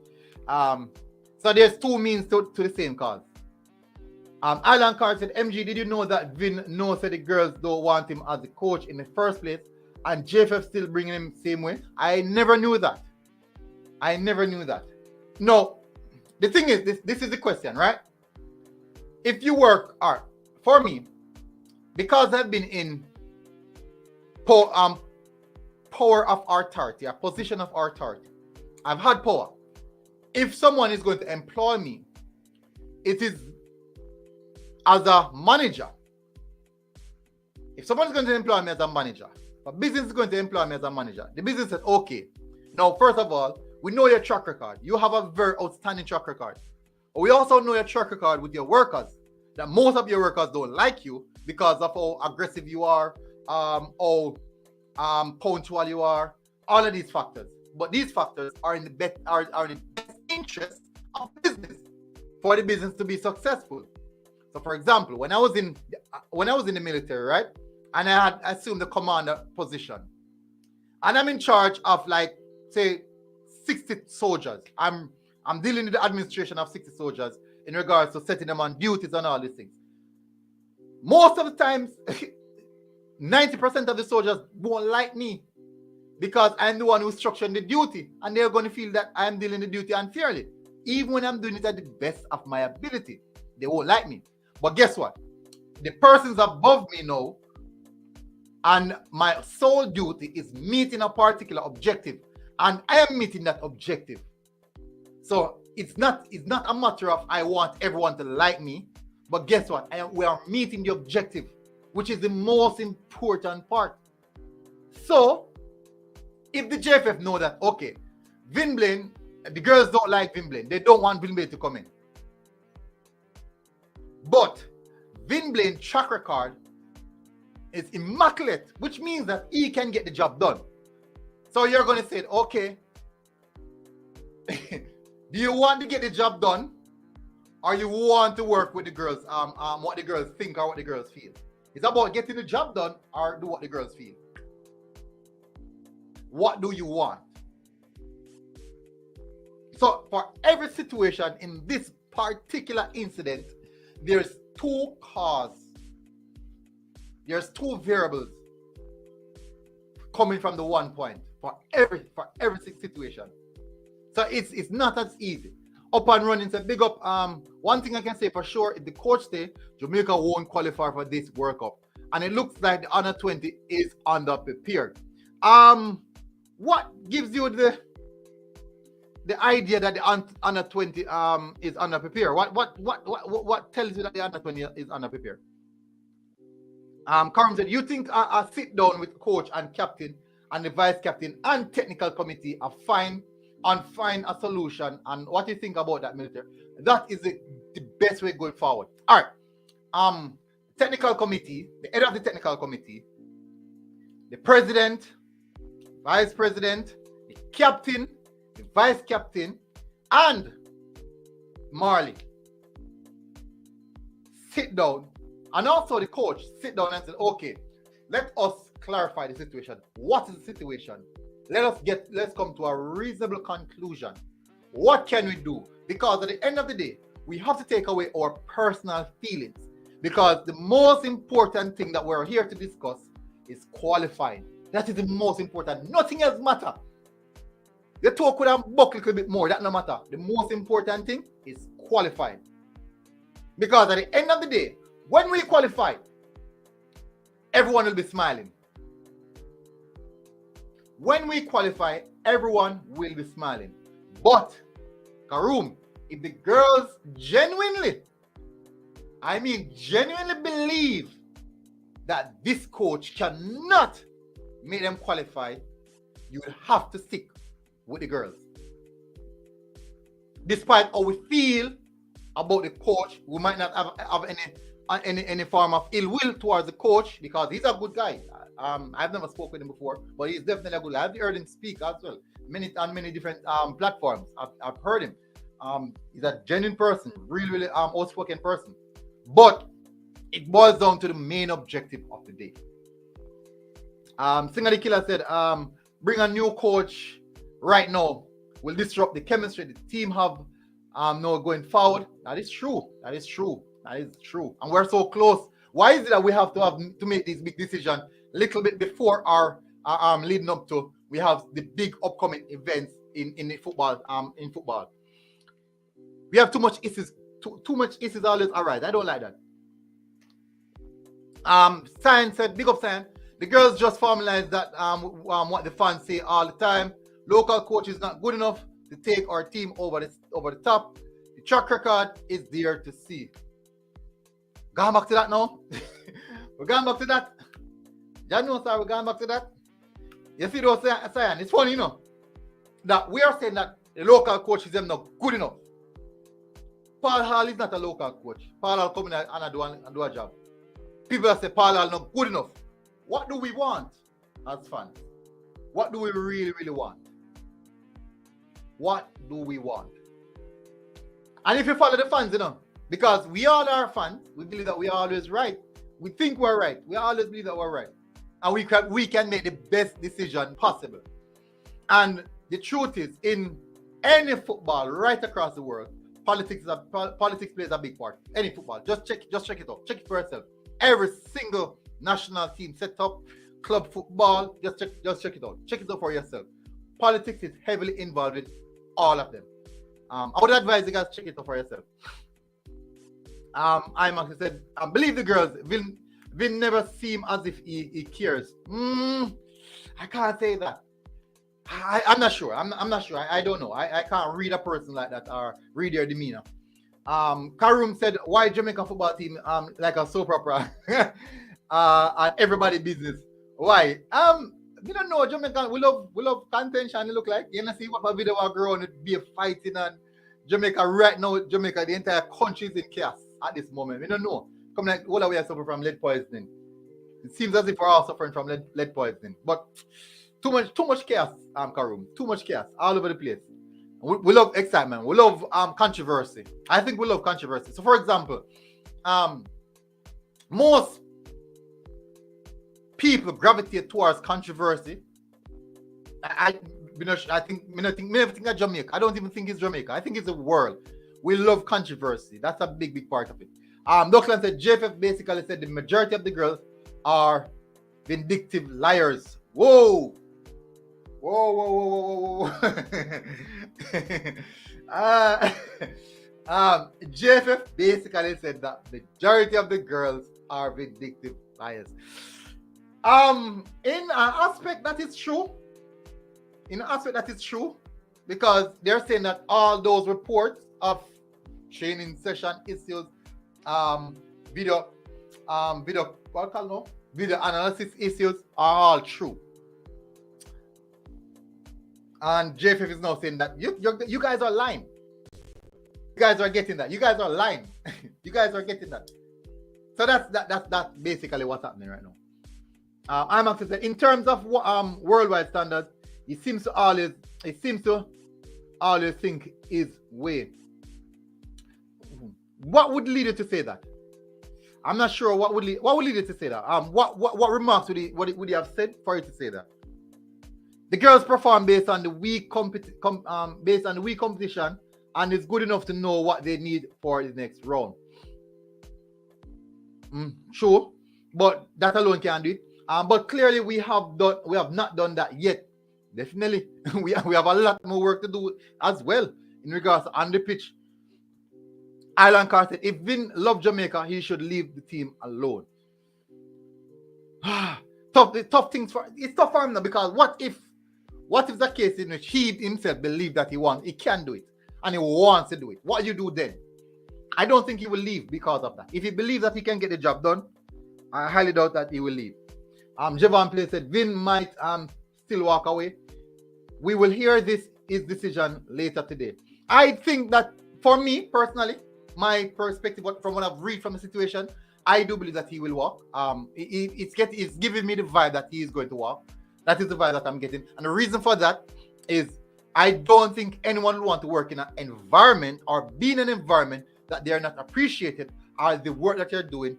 So there's two means to the same cause. Alan Carr said, MG, did you know that Vin knows that the girls don't want him as a coach in the first place and JFF still bringing him same way? I never knew that. No, the thing is, this is the question, right? If you work, for me, because I've been in power of authority, a position of authority, I've had power. If someone is going to employ me, it is as a manager. If someone is going to employ me as a manager, a business is going to employ me as a manager, the business said, okay, now first of all, we know your track record. You have a very outstanding track record. But we also know your track record with your workers, that most of your workers don't like you because of how aggressive you are, how punctual you are, all of these factors. But these factors are in the best interest of business for the business to be successful. So for example, when I was in the military, right, and I had assumed the commander position, and I'm in charge of, like, say 60 soldiers. I'm dealing with the administration of 60 soldiers in regards to setting them on duties and all these things. Most of the times 90% of the soldiers won't like me because I'm the one who's structuring the duty, and they're going to feel that I'm dealing the duty unfairly. Even when I'm doing it at the best of my ability, they won't like me. But guess what? The persons above me know, and my sole duty is meeting a particular objective, and I am meeting that objective. So it's not a matter of I want everyone to like me, but guess what? We are meeting the objective, which is the most important part. So if the JFF know that, okay, Vin Blaine, the girls don't like Vin Blaine, they don't want Vin Blaine to come in. But Vin Blaine's track record is immaculate, which means that he can get the job done. So you're going to say, okay, do you want to get the job done, or you want to work with the girls, what the girls think or what the girls feel? It's about getting the job done or do what the girls feel. What do you want? So for every situation in this particular incident, there's two causes. There's two variables coming from the one point for every situation. So it's not as easy. Up and running, so big up. One thing I can say for sure, if the coach say Jamaica won't qualify for this World Cup, and it looks like the under 20 is underprepared. What gives you the idea that the under 20 is underprepared? What tells you that the under 20 is underprepared? Karim said, you think a sit down with coach and captain and the vice captain and technical committee find a solution? And what do you think about that, military? That is the best way going forward. All right. Technical committee, the head of the technical committee, the president, vice president, the captain, the vice captain, and Marley sit down, and also the coach sit down and say, okay, let us clarify the situation. What is the situation? Let's come to a reasonable conclusion. What can we do? Because at the end of the day, we have to take away our personal feelings, because the most important thing that we're here to discuss is qualifying. That is the most important. Nothing else matter. The talk could have bucked a little bit more. That no matter. The most important thing is qualifying. Because at the end of the day, when we qualify, everyone will be smiling. When we qualify, everyone will be smiling. But, Karoom, if the girls genuinely believe that this coach cannot make them qualify, you will have to stick with the girls. Despite how we feel about the coach, we might not have any form of ill will towards the coach, because he's a good guy. I've never spoken with him before, but he's definitely a good guy. I've heard him speak as well, on many different platforms. I've heard him. He's a genuine person, really outspoken person. But it boils down to the main objective of the day. Singer the Killer said, bring a new coach right now will disrupt the chemistry the team have now going forward. That is true. And we're so close. Why is it that we have to make these big decisions a little bit before our leading up to we have the big upcoming events in the football in football? We have too much issues. Too much issues always alright. I don't like that. Science said, big up Science. The girls just formalized that what the fans say all the time. Local coach is not good enough to take our team over the top. The track record is there to see. Going back to that now. We're going back to that. You know, sir, we're going back to that. You see those saying, it's funny, you know, that we are saying that the local coach is not good enough. Paul Hall is not a local coach. Paul Hall come in and do a job. People say Paul Hall not good enough. What do we want as fans? What do we really, really want? What do we want? And if you follow the fans, you know, because we all are fans, we believe that we are always right. We think we're right. We always believe that we're right. And we can make the best decision possible. And the truth is, in any football right across the world, politics plays a big part. Any football. Just check it out. Check it for yourself. Every single national team set up, club football, just check it out. Check it out for yourself. Politics is heavily involved with all of them. I would advise you guys check it out for yourself. I actually said, believe the girls. Vin never seem as if he cares. I can't say that. I'm not sure. I'm not sure. I don't know. I can't read a person like that or read their demeanor. Karoom said, why Jamaica football team like a soap opera and everybody business? Why? We don't know. Jamaica, we love contention. It look like you know see what my video will grow on it be a fighting and Jamaica right now. Jamaica, the entire country is in chaos at this moment. We don't know. Come like all the way suffer from lead poisoning. It seems as if we're all suffering from lead poisoning. But too much chaos, Karoom. Too much chaos all over the place. We love excitement. We love controversy. I think we love controversy. So, for example, most people gravitate towards controversy. I think of Jamaica. I don't even think it's Jamaica. I think it's the world. We love controversy. That's a big part of it. Dockland said JFF basically said the majority of the girls are vindictive liars. Whoa. JFF basically said that the majority of the girls are vindictive liars. In an aspect that is true, in an aspect that is true, because they're saying that all those reports of training session issues, video, what call no? Video analysis issues are all true. And JFF is now saying that you guys are lying. You guys are getting that. You guys are lying. You guys are getting that. So that's basically what's happening right now. I'm actually saying, in terms of worldwide standards, he seems to always think his way. What would lead you to say that? I'm not sure what would lead you to say that. What remarks would he have said for you to say that? The girls perform based on the weak competition, and it's good enough to know what they need for the next round. Sure, but that alone can't do it. But clearly we have not done that yet. Definitely, we have a lot more work to do as well in regards to on the pitch. Island Car said, if Vin loves Jamaica, he should leave the team alone. Tough things it's tough for him now, because what if the case in which he himself believes that he can do it and he wants to do it? What do you do then? I don't think he will leave because of that. If he believes that he can get the job done, I highly doubt that he will leave. Javon Play said Vin might still walk away. We will hear his decision later today. I think that for me personally, my perspective from what I've read from the situation, I do believe that he will walk. It's giving me the vibe that he is going to walk. That is the vibe that I'm getting. And the reason for that is I don't think anyone will want to work in an environment or be in an environment that they are not appreciated, or the work that you're doing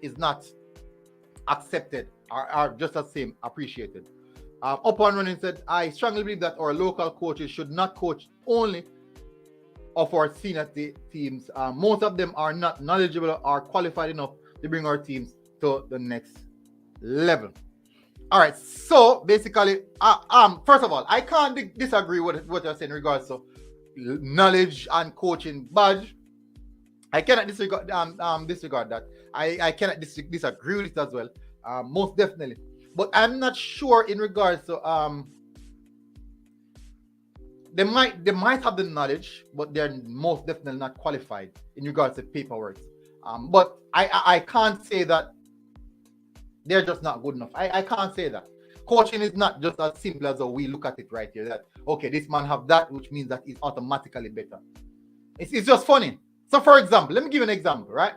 is not accepted or just the same appreciated. Upon Running said, I strongly believe that our local coaches should not coach only of our senior teams. Most of them are not knowledgeable or qualified enough to bring our teams to the next level. All right, so basically, first of all, I can't disagree with what you're saying in regards to knowledge and coaching badge. I cannot disregard that. I cannot disagree with it as well. Most definitely. But I'm not sure in regards to they might have the knowledge, but they're most definitely not qualified in regards to paperwork. But I can't say that they're just not good enough. I can't say that. Coaching is not just as simple as we look at it right here. That okay, this man have that, which means that he's automatically better. It's just funny. So for example, let me give you an example, right?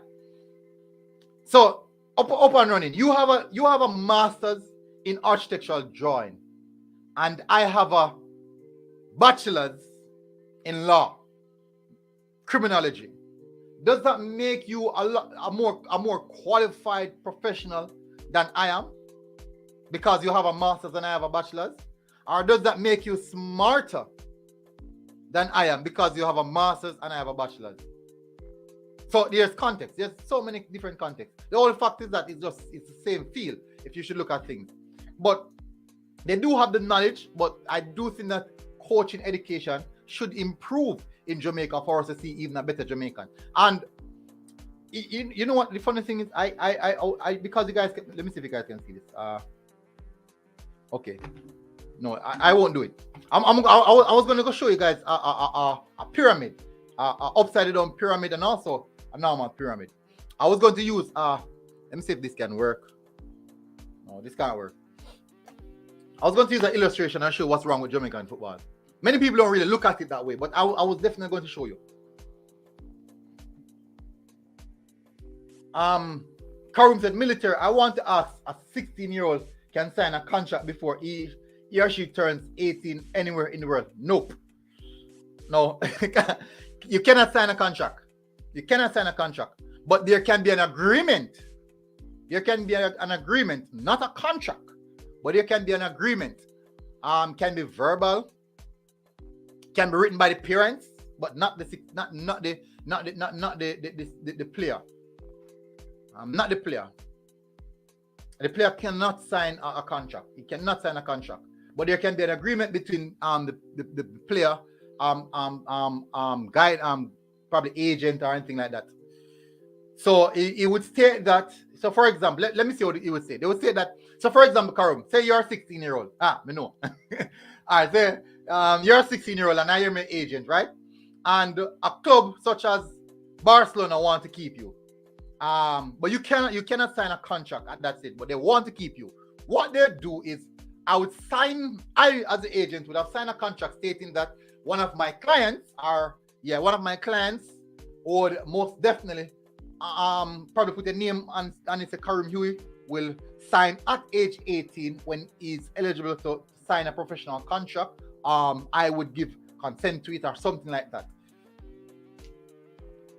So up and running, you have a master's in architectural drawing, and I have a bachelor's in law, criminology. Does that make you a more qualified professional than I am because you have a master's and I have a bachelor's? Or does that make you smarter than I am because you have a master's and I have a bachelor's? So there's context. There's so many different contexts. The whole fact is that it's the same field if you should look at things. But they do have the knowledge, but I do think that coaching education should improve in Jamaica for us to see even a better Jamaican. And you know what the funny thing is, I because you guys let me see if you guys can see this. Okay, no, I won't do it. I was going to go show you guys a pyramid, upside down pyramid, and also a normal pyramid. I was going to use let me see if this can work. No, this can't work. I was going to use an illustration and show what's wrong with Jamaican football. Many people don't really look at it that way, but I was definitely going to show you. Karim said, military, I want to ask, a 16-year-old can sign a contract before he or she turns 18 anywhere in the world? Nope. No. You cannot sign a contract. You cannot sign a contract. But there can be an agreement. There can be an agreement, not a contract, but there can be an agreement. Can be verbal, can be written by the parents, but not the player. Not the player. The player cannot sign a contract. He cannot sign a contract. But there can be an agreement between the player, guide, probably agent or anything like that. So it would state that. So for example, let me see what it would say. They would say that. So for example, Karum, say you're a 16-year-old. Me know. All right, so, you're a 16-year-old and I am an agent, right? And a club such as Barcelona want to keep you. But you cannot sign a contract and that's it. But they want to keep you. What they do is I as the agent would have signed a contract stating that one of my clients would most definitely probably put a name and it's a Karim Huey will sign at age 18 when he's eligible to sign a professional contract. I would give consent to it or something like that.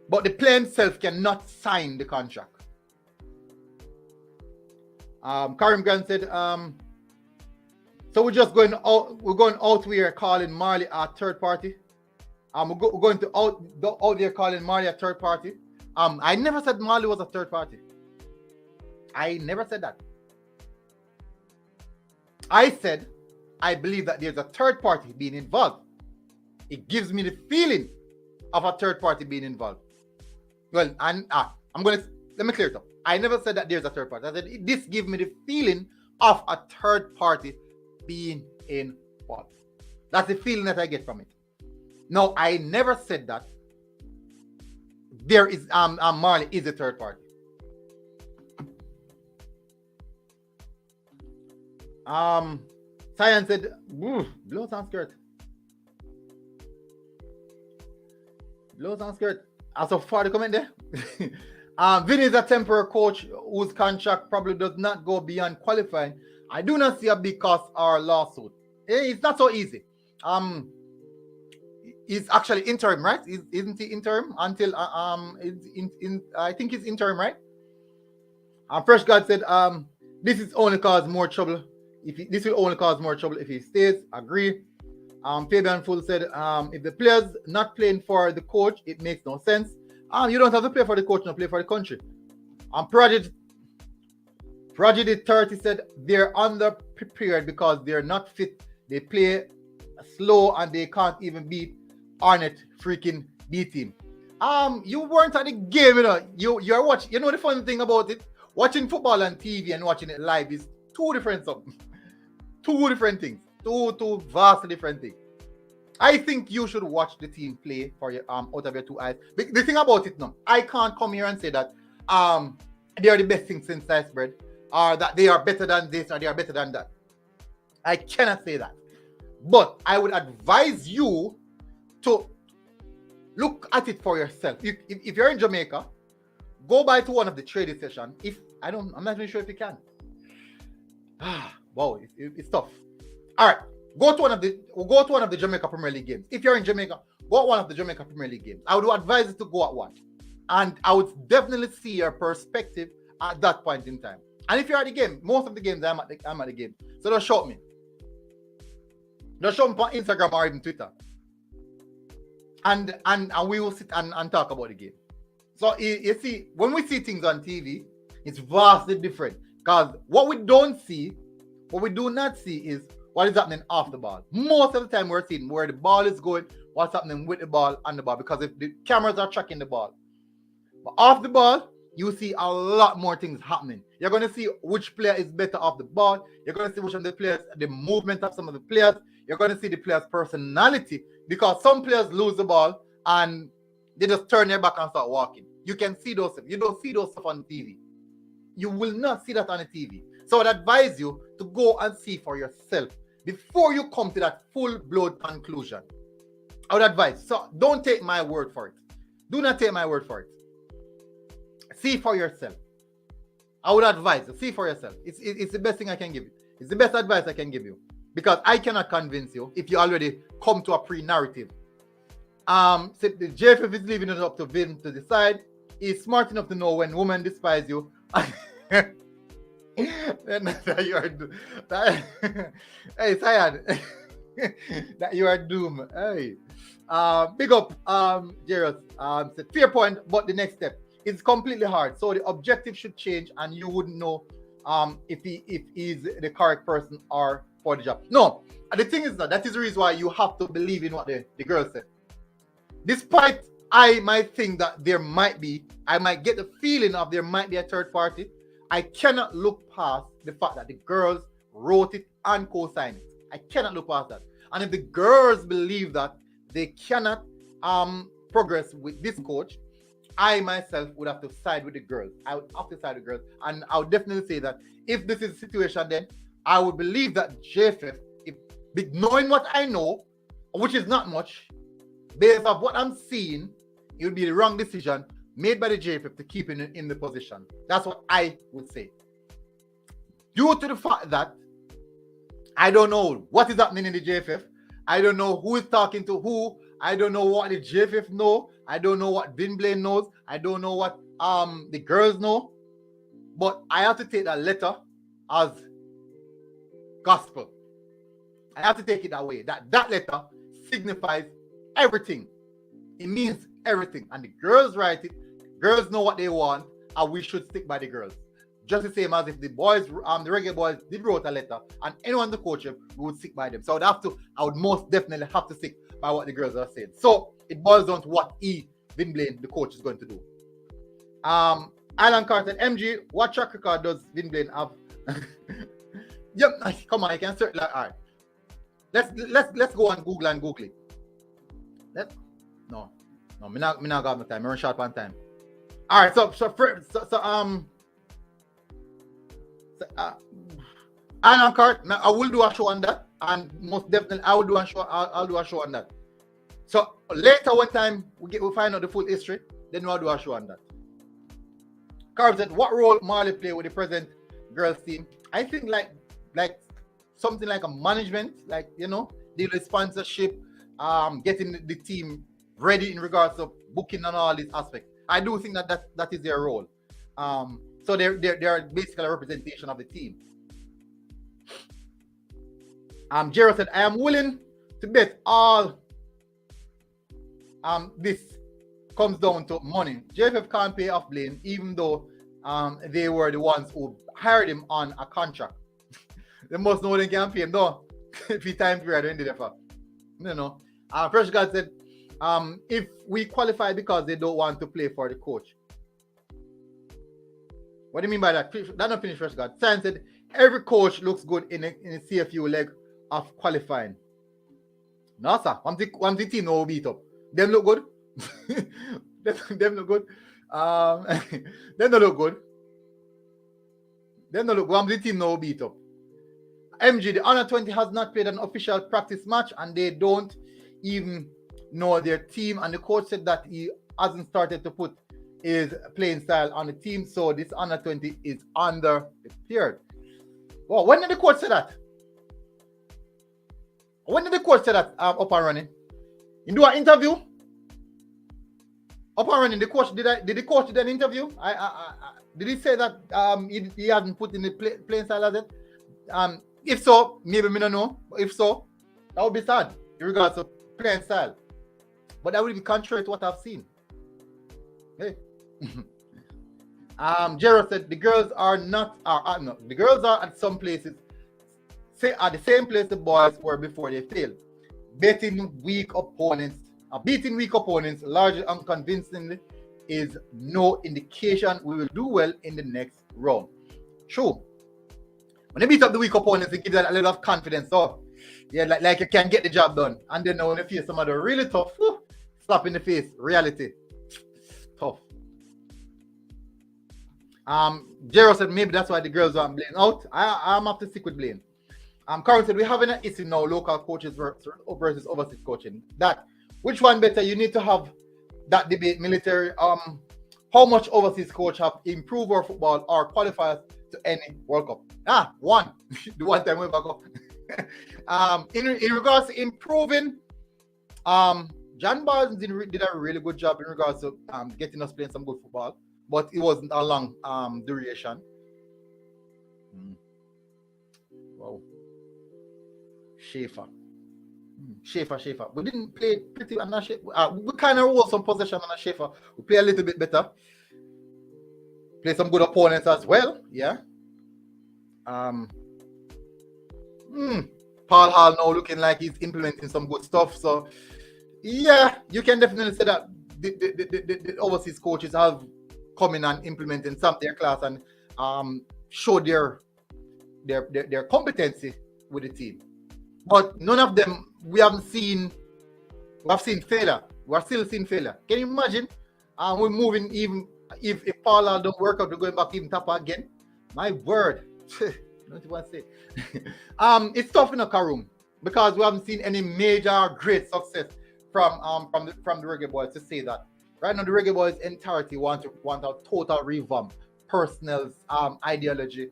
But the player himself cannot sign the contract. Karim Grant said, so we're just going out. We're going out. We are calling Marley a third party. We're going to out there calling Marley a third party. I never said Marley was a third party. I never said that. I said I believe that there's a third party being involved. It gives me the feeling of a third party being involved. Well, and let me clear it up. I never said that there's a third party. I said this gives me the feeling of a third party being involved. That's the feeling that I get from it. No, I never said that there is Marley is a third party. Cyan said, blows and skirt. Blows and skirt. As of far the comment there. Vin is a temporary coach whose contract probably does not go beyond qualifying. I do not see a big cost or lawsuit. It's not so easy. He's actually interim, right? Isn't he interim until I think he's interim, right? Fresh God said, this is only cause more trouble. This will only cause more trouble if he stays. Agree. Fabian Full said, if the player's not playing for the coach, it makes no sense. You don't have to play for the coach, no play for the country. Project 30 said they're underprepared because they're not fit. They play slow and they can't even beat Arnett freaking B team. You weren't at the game, you know. You're watching. You know the funny thing about it? Watching football on TV and watching it live is two different something. Two different things. Two vastly different things. I think you should watch the team play for your out of your two eyes. The thing about it now, I can't come here and say that they are the best thing since sliced bread, or that they are better than this or they are better than that. I cannot say that. But I would advise you to look at it for yourself. If you're in Jamaica, go by to one of the trading sessions. I'm not even sure if you can. Wow, it's tough. All right, go to one of the Jamaica Premier League games. If you're in Jamaica, go to one of the Jamaica Premier League games. I would advise you to go at one, and I would definitely see your perspective at that point in time. And if you're at the game, most of the games I'm at the game. So just show me. Just show me on Instagram or even Twitter. And we will sit and talk about the game. So you see, when we see things on TV, it's vastly different. Because what we do not see is what is happening off the ball. Most of the time we're seeing where the ball is going, what's happening with the ball and the ball. Because if the cameras are tracking the ball. But off the ball, you see a lot more things happening. You're going to see which player is better off the ball. You're going to see which of the players, the movement of some of the players. You're going to see the player's personality. Because some players lose the ball and they just turn their back and start walking. You can see those stuff. You don't see those stuff on TV. You will not see that on the TV. So I'd advise you to go and see for yourself before you come to that full-blown conclusion. I would advise. So don't take my word for it. Do not take my word for it. See for yourself. I would advise you. See for yourself. It's the best thing I can give you. It's the best advice I can give you. Because I cannot convince you if you already come to a pre-narrative. So the JFF is leaving it up to Vin to decide. He's smart enough to know when women despise you. Hey, Sayad. That you are doomed. Hey. Big up Jairus. Fair point, but the next step. It's completely hard. So the objective should change and you wouldn't know if he's the correct person or for the job. No, the thing is that is the reason why you have to believe in what the girl said. Despite I might think that I might get the feeling of there might be a third party, I cannot look past the fact that the girls wrote it and co-signed it. I cannot look past that. And if the girls believe that they cannot progress with this coach, I myself would have to side with the girls. I would have to side with the girls. And I would definitely say that if this is the situation, then I would believe that JFF, if knowing what I know, which is not much, based on what I'm seeing, it would be the wrong decision made by the JFF to keep him in the position. That's what I would say. Due to the fact that I don't know what is happening in the JFF, I don't know who is talking to who, I don't know what the JFF know, I don't know what Vin Blaine knows, I don't know what the girls know, but I have to take that letter as gospel. I have to take it that way. That letter signifies everything. It means everything. And the girls write it. Girls know what they want, and we should stick by the girls. Just the same as if the boys, the Reggae Boyz did wrote a letter, and anyone to coach them, we would stick by them. So I would most definitely have to stick by what the girls are saying. So it boils down to what Vin Blaine, the coach, is going to do. Alan Carter, MG, what track record does Vin Blaine have? Yep, come on, I can search. Like, all right, let's go on Google and Google it. No, me not got no time. I run short on time. All right, so Alan Cart, I will do a show on that, and most definitely I will do a show. I'll do a show on that. So later, one time we find out the full history, then we'll do a show on that. Carl said, "What role Marley play with the present girls team?" I think like something like a management, like deal with sponsorship, getting the team ready in regards to booking and all these aspects. I do think that is their role. So they're basically a representation of the team. Gerald said, I am willing to bet all this comes down to money. JFF can't pay off Blaine, even though they were the ones who hired him on a contract. They must know they can pay him, though. If he time period ended there for. Fresh God said, if we qualify because they don't want to play for the coach. What do you mean by that? That not finish, Fresh God. Science said, every coach looks good in a CFU leg of qualifying. No, sir. One the team no beat up. Them look good. them look good. Them don't look good. Them don't look good. One the team no beat up. MG, the Under 20 has not played an official practice match, and they don't even know their team. And the coach said that he hasn't started to put his playing style on the team, so this Under 20 is under the period. Well, when did the coach say that? When did the coach say that up and running? You do an interview? Up and running, the coach did the coach do an interview? Did he say that he hasn't put in the playing style as it? If so, maybe me don't know. If so, that would be sad in regards to playing style. But that would be contrary to what I've seen. Hey. Gerald said the girls are no, the girls are at some places at the same place the boys were before they failed. Beating weak opponents largely unconvincingly is no indication we will do well in the next round. True. When they beat up the weak opponents, it gives them a little of confidence. So, yeah, like you can get the job done. And then when you face some of the really tough, slap in the face, reality. Tough. Jero said maybe that's why the girls aren't Blaine out. I'm have to stick with Blaine. Carl said we're having an issue now, local coaches versus overseas coaching. That which one better? You need to have that debate, military. How much overseas coach have improved our football or qualified to any World Cup? One. The one time we back up. In regards to improving, John Barnes did a really good job in regards to getting us playing some good football, but it wasn't a long duration. Wow. Schaefer. We didn't play pretty on a Schaefer. We kind of hold some possession on a Schaefer. We play a little bit better. Play some good opponents as well. Yeah. Paul Hall now looking like he's implementing some good stuff. So yeah, you can definitely say that the overseas coaches have come in and implemented some of their class and show their competency with the team. But none of them we haven't seen. We have seen failure. We are still seeing failure. Can you imagine? We're moving even if Paula don't work out, we're going back even tougher again. My word. Don't you want to say? It's tough in a room because we haven't seen any major great success from the Reggae Boyz to say that. Right now, the Reggae Boyz entirety want a total revamp, personal ideology,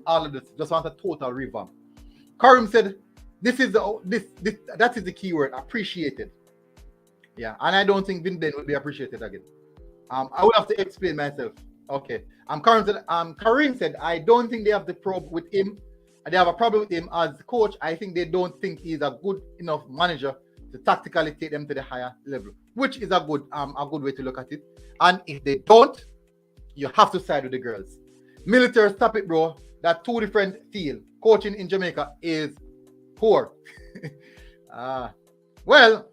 all of this. Just want a total revamp. Karim said, "This is that is the key word, appreciated." Yeah, and I don't think Vin Blaine will be appreciated again. I will have to explain myself. Okay. Karim said, I don't think they have the problem with him. They have a problem with him as coach. I think they don't think he's a good enough manager to tactically take them to the higher level, which is a good way to look at it. And if they don't, you have to side with the girls. Military, stop it, bro. That two different field. Coaching in Jamaica is poor. Well,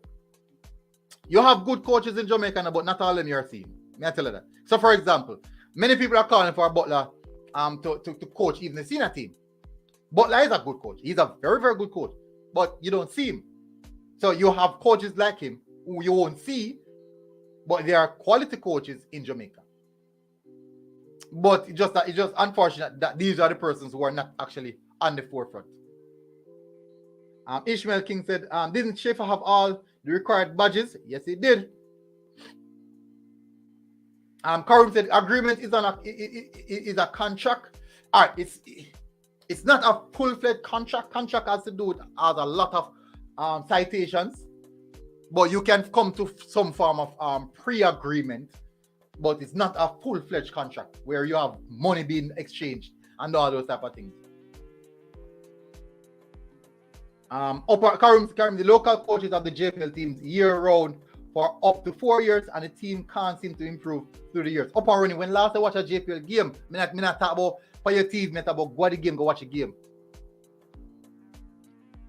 you have good coaches in Jamaica, but not all of them you're seeing. May I tell you that? So, for example, many people are calling for Butler to coach even the senior team. Butler is a good coach. He's a very, very good coach, but you don't see him. So you have coaches like him who you won't see, but they are quality coaches in Jamaica. But it's just unfortunate that these are the persons who are not actually on the forefront. Ishmael King said, didn't Schaefer have all the required badges? Yes, he did. Karim said, agreement is is a contract. All right, it's not a full-fledged contract. Contract has to do with a lot of citations, but you can come to some form of pre-agreement, but it's not a full-fledged contract where you have money being exchanged and all those type of things. Karim, the local coaches of the JFL teams year-round for up to 4 years, and the team can't seem to improve through the years. Up and running. When last I watched a JPL game, I not talk about for your team, I talk about go the game, go watch a game.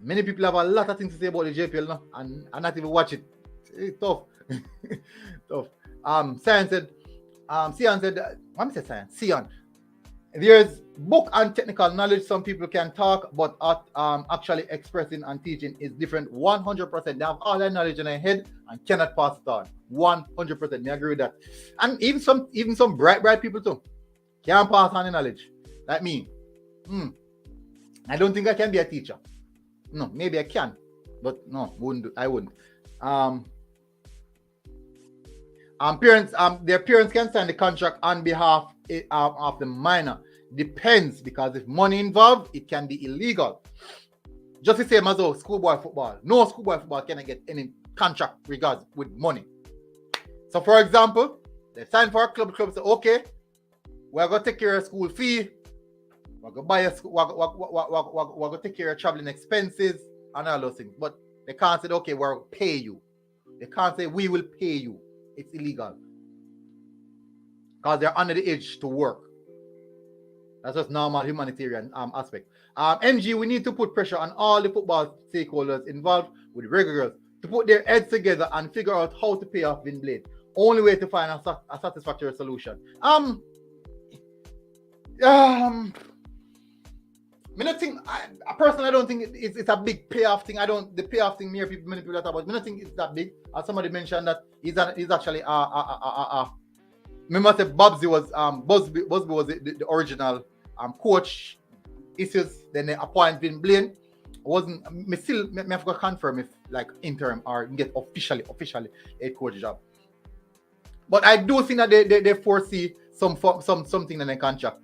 Many people have a lot of things to say about the JPL now, and not even watch it. It's tough. Tough. Sion said, what say Sion? Sion. There's book and technical knowledge. Some people can talk, but actually expressing and teaching is different. 100%. They have all that knowledge in their head and cannot pass it on. 100%. I agree with that. And even some bright people too can't pass on the knowledge. Like me. I don't think I can be a teacher. No, maybe I can, but no, I wouldn't. Their parents can sign the contract on behalf of the minor. Depends, because if money involved, it can be illegal. Just the same as schoolboy football. No schoolboy football can get any contract regards with money. So, for example, they sign for a club say, okay, we're gonna take care of school fee. We're gonna buy a school. We're gonna take care of traveling expenses and all those things. But they can't say, okay, we'll pay you. They can't say we will pay you. It's illegal because they're under the age to work. That's just normal humanitarian aspect. NG, we need to put pressure on all the football stakeholders involved with Reggae Girlz to put their heads together and figure out how to pay off Vin Blaine. Only way to find a satisfactory solution. I don't think personally, I don't think it's a big payoff thing. The payoff thing many people talk about. I don't think it's that big. As somebody mentioned that he's actually remember I said Busby was the original coach. Issues then they appoint Vin Blaine. Wasn't me still me have to confirm if like interim or get officially a coach job. But I do think that they foresee something in the contract.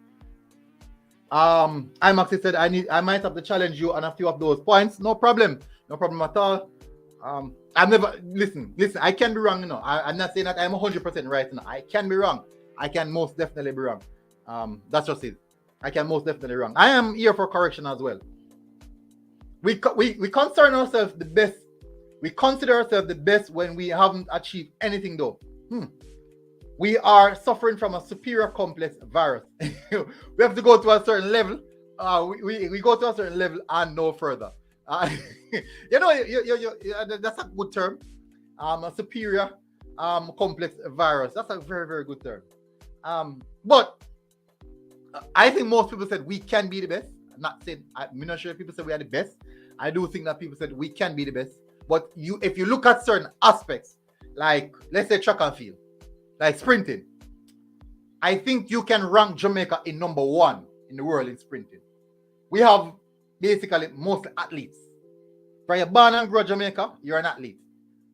IMAX said I might have to challenge you on a few of those points. No problem at all. I've never listen. I can be wrong, I'm not saying that I'm 100% right now. I can be wrong. I can most definitely be wrong. That's just it. I can most definitely be wrong. I am here for correction as well. We concern ourselves the best. We consider ourselves the best when we haven't achieved anything though. We are suffering from a superior complex virus. We have to go to a certain level. We go to a certain level and no further. That's a good term. A superior complex virus. That's a very, very good term. But I think most people said we can be the best. I'm not saying, I'm not sure if people say we are the best. I do think that people said we can be the best. But if you look at certain aspects, like let's say track and field, like sprinting, I think you can rank Jamaica in number 1 in the world in sprinting. We have basically most athletes. From your born and grow Jamaica, you're an athlete.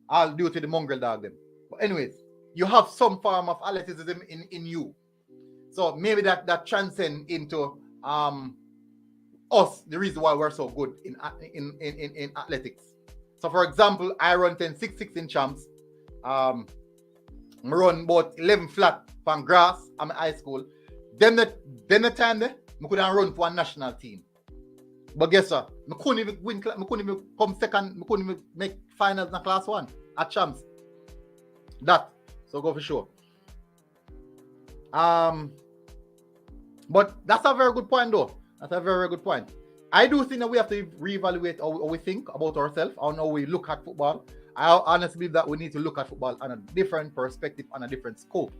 All due to the mongrel dog them. But anyways, you have some form of athleticism in you. So maybe that transcends into us, the reason why we're so good in athletics. So for example, I run 10.66 in champs. I run about 11 flat from grass. I'm in high school. Then the time there, I couldn't run for a national team. But guess what? I couldn't even win. I couldn't even come second. I couldn't even make finals in class 1 at champs. That. So go for sure. But that's a very good point though. That's a very, very good point. I do think that we have to reevaluate how we think about ourselves, how we look at football. I honestly believe that we need to look at football on a different perspective, on a different scope.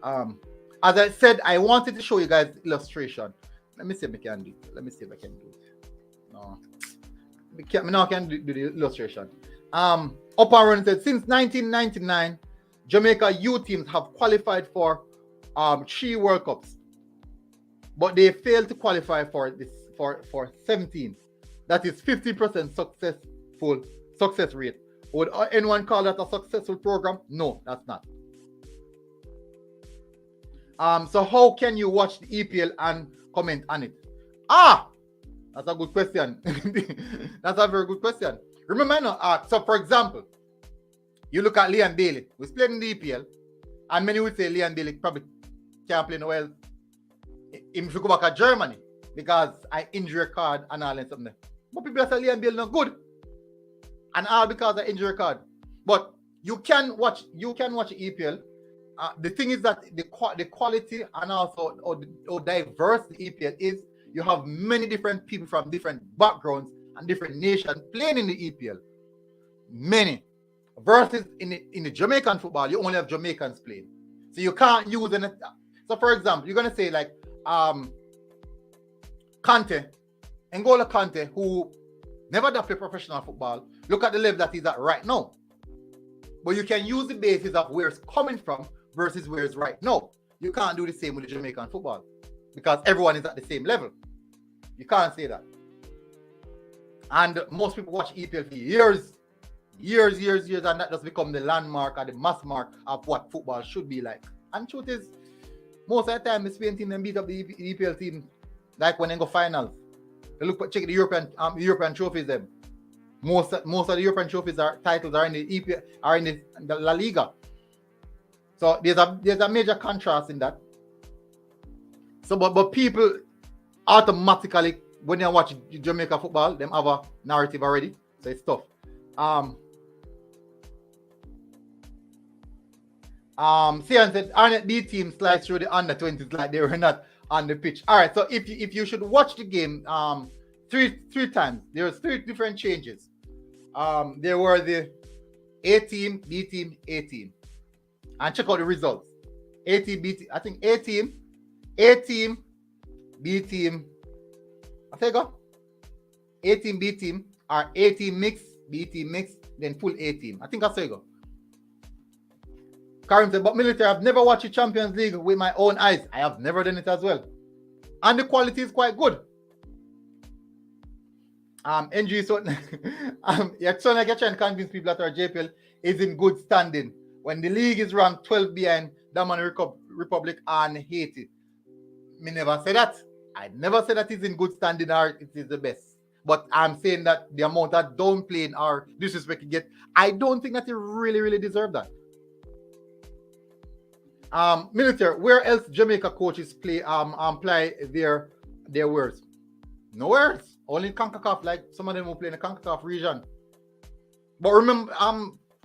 As I said, I wanted to show you guys illustration. Let me see if I can do it. Let me see if I can do it. No. I can't do the illustration. Up and running said, since 1999, Jamaica youth teams have qualified for 3 World Cups. But they failed to qualify for 17. That is 50% success rate. Would anyone call that a successful program? No, that's not. So how can you watch the EPL and comment on it? That's a good question. That's a very good question. Remember, so for example, you look at Leon Bailey, who's playing in the EPL, and many would say Leon Bailey probably can't play no well if you go back to Germany because I injury card and all and something. But people say Leon Bailey not good, and all because of injury card. But you can watch EPL. The thing is that the quality and also how diverse the EPL is. You have many different people from different backgrounds and different nations playing in the EPL. Many. Versus in the Jamaican football, you only have Jamaicans playing. So you can't use any. So for example, you're gonna say like Kante, N'Golo Kante, who never did play professional football. Look at the level that he's at right now. But you can use the basis of where it's coming from versus where it's right now. You can't do the same with the Jamaican football because everyone is at the same level. You can't say that. And most people watch EPL for years, and that just become the landmark or the mass mark of what football should be like. And truth is, most of the time, the Spain team then beat up the EPL team like when they go finals. They check the European trophies. Them most of the European trophies titles are in the EPL, are in the La Liga. So there's a major contrast in that. So but people automatically when they watch Jamaica football, them have a narrative already. So it's tough. Sian said Arnett B team slides through the under 20s like they were not on the pitch. All right, so if you should watch the game three times, there's 3 different changes. There were the A team, B team, A team, and check out the results. A team, B team. I think A team, B team. I think go. A team, B team, or A team mix, B team mix, then full A team. I think that's how you go. Karim said, but military, I've never watched the Champions League with my own eyes. I have never done it as well. And the quality is quite good. NG, so yeah, so like you're trying to convince people that our JPL is in good standing when the league is ranked 12 behind Dominican Republic and Haiti. Me never say that. I never said that it's in good standing or it is the best. But I'm saying that the amount that downplaying or disrespect you get, I don't think that you really, really deserve that. Military, where else Jamaica coaches play their words? Nowhere else. Only in CONCACAF, like some of them will play in the CONCACAF region. But remember,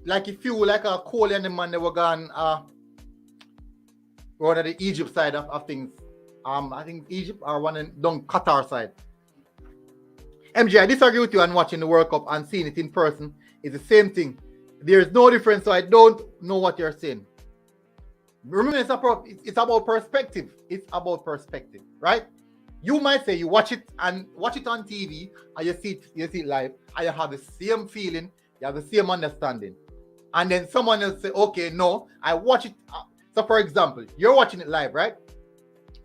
like if you like a Coley and the man, they were gone on the Egypt side of things. I think Egypt are one down Qatar side. MJ, I disagree with you on watching the World Cup and seeing it in person. It's the same thing. There's no difference, so I don't know what you're saying. Remember, it's about perspective. It's about perspective, right? You might say you watch it on TV, and you see it live, and you have the same feeling, you have the same understanding. And then someone else say, okay, no, I watch it. So for example, you're watching it live, right?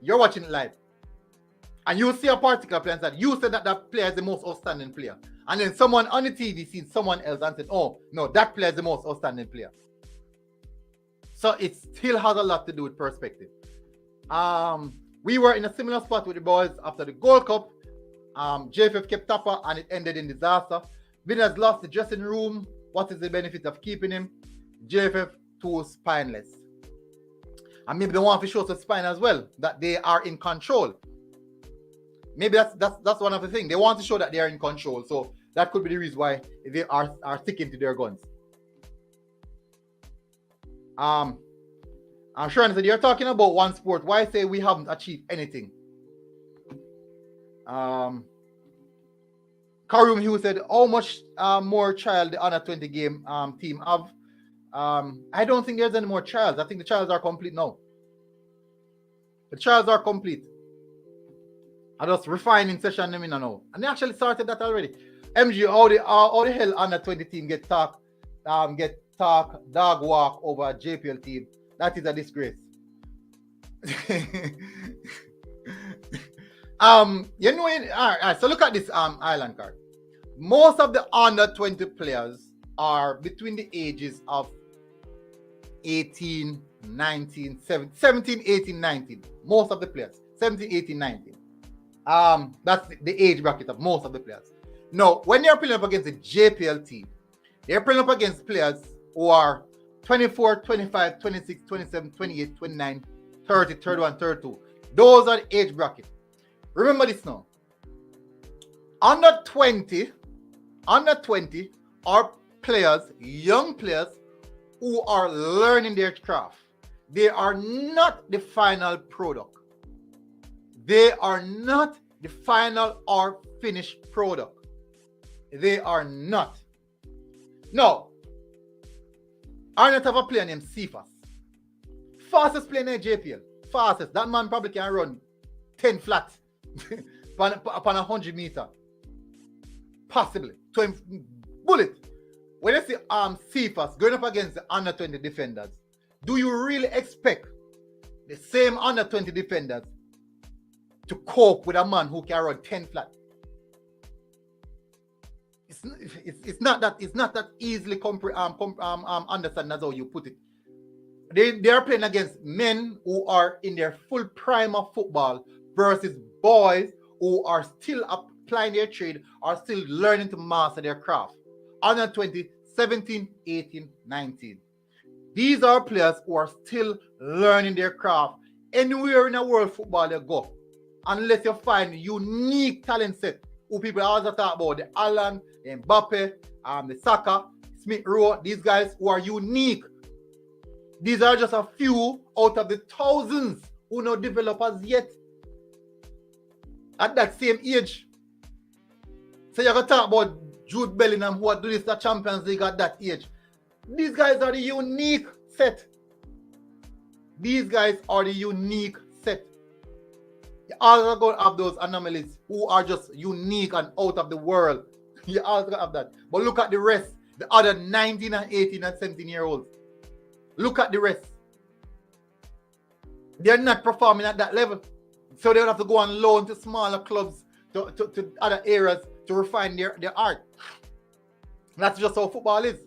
You're watching it live. And you see a particular player and said, you said that player is the most outstanding player. And then someone on the TV sees someone else and said, oh, no, that player is the most outstanding player. So it still has a lot to do with perspective. We were in a similar spot with the boys after the Gold Cup. JFF kept Tapper and it ended in disaster. Vin has lost the dressing room. What is the benefit of keeping him? JFF too spineless. And maybe they want to show some spine as well, that they are in control. Maybe that's one of the things. They want to show that they are in control. So that could be the reason why they are sticking to their guns. I'm sure said you're talking about one sport. Why say we haven't achieved anything? Karim Hughes said, how much more trial the under 20 game team have? I don't think there's any more trials. I think the trials are complete now. The trials are complete. I just refining session them in now. And they actually started that already. MG, how the hell under 20 team get talk dog walk over a JPL team? That is a disgrace. All right, so look at this island card. Most of the under 20 players are between the ages of 18, 19, 17, 18, 19. Most of the players, 17, 18, 19. That's the age bracket of most of the players. Now, when they're playing up against the JPL team, they're playing up against players who are 24, 25, 26, 27, 28, 29, 30, 31, 32. Those are the age bracket. Remember this now. Under 20 are players, young players, who are learning their craft. They are not the final product. They are not the final or finished product. They are not. No. Arnott have a player named Cephas. Fastest player in JPL. Fastest. That man probably can run 10 flat upon 100 meter. Possibly. Bullet. When you see Cephas going up against the under 20 defenders, do you really expect the same under 20 defenders to cope with a man who can run 10 flat? It's not that easily understand as how you put it. They are playing against men who are in their full prime of football versus boys who are still applying their trade, are still learning to master their craft. Under 20, 17, 18, 19. These are players who are still learning their craft. Anywhere in the world football they go, unless you find unique talent set, who people always talk about, the Allen, the Mbappe, the Saka, Smith Rowe, these guys who are unique. These are just a few out of the thousands who not developers yet at that same age. So you're going to talk about Jude Bellingham who do this at Champions League at that age. These guys are the unique set. These guys are the unique set. You also going to have those anomalies who are just unique and out of the world. You also going to have that. But look at the rest. The other 19 and 18 and 17 year olds. Look at the rest. They're not performing at that level. So they would have to go on loan to smaller clubs, to other areas to refine their art. That's just how football is.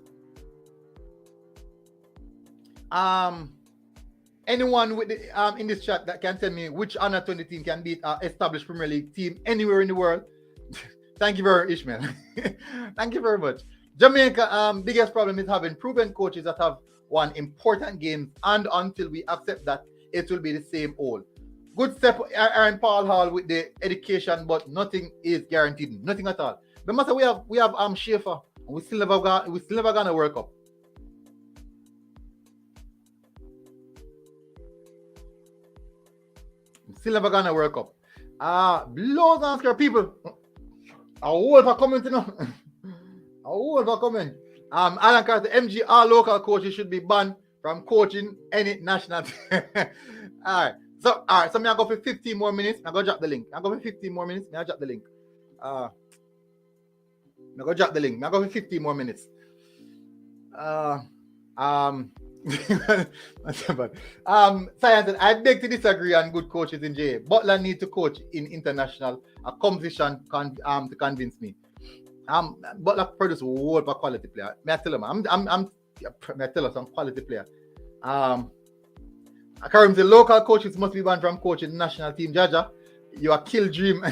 Anyone with the, in this chat that can tell me which under 20 team can beat an established Premier League team anywhere in the world? Thank you very much, Ishmael. Thank you very much. Jamaica, biggest problem is having proven coaches that have won important games, and until we accept that, it will be the same old. Good step, Aaron Paul Hall with the education, but nothing is guaranteed. Nothing at all. But matter we have Schaefer, and we still never gonna work up. Still never gonna work up. Blows and scare people. A whole for comment, you know. A whole for comment. Alan Carter, MG, all local coaches should be banned from coaching any national team. All right. So, all right, so me I go for 15 more minutes. I go drop the link. I go for 15 more minutes. Me I drop the link. Uh, me go drop the link. Me I go for 15 more minutes. Uh, um, Science, I beg to disagree on good coaches in JA. Butler need to coach in international a competition to convince me. Butler produce world of quality player. May I tell him? May I tell you some quality player. Currently, local coaches must be banned from coaching the national team. Jaja, you are kill dream.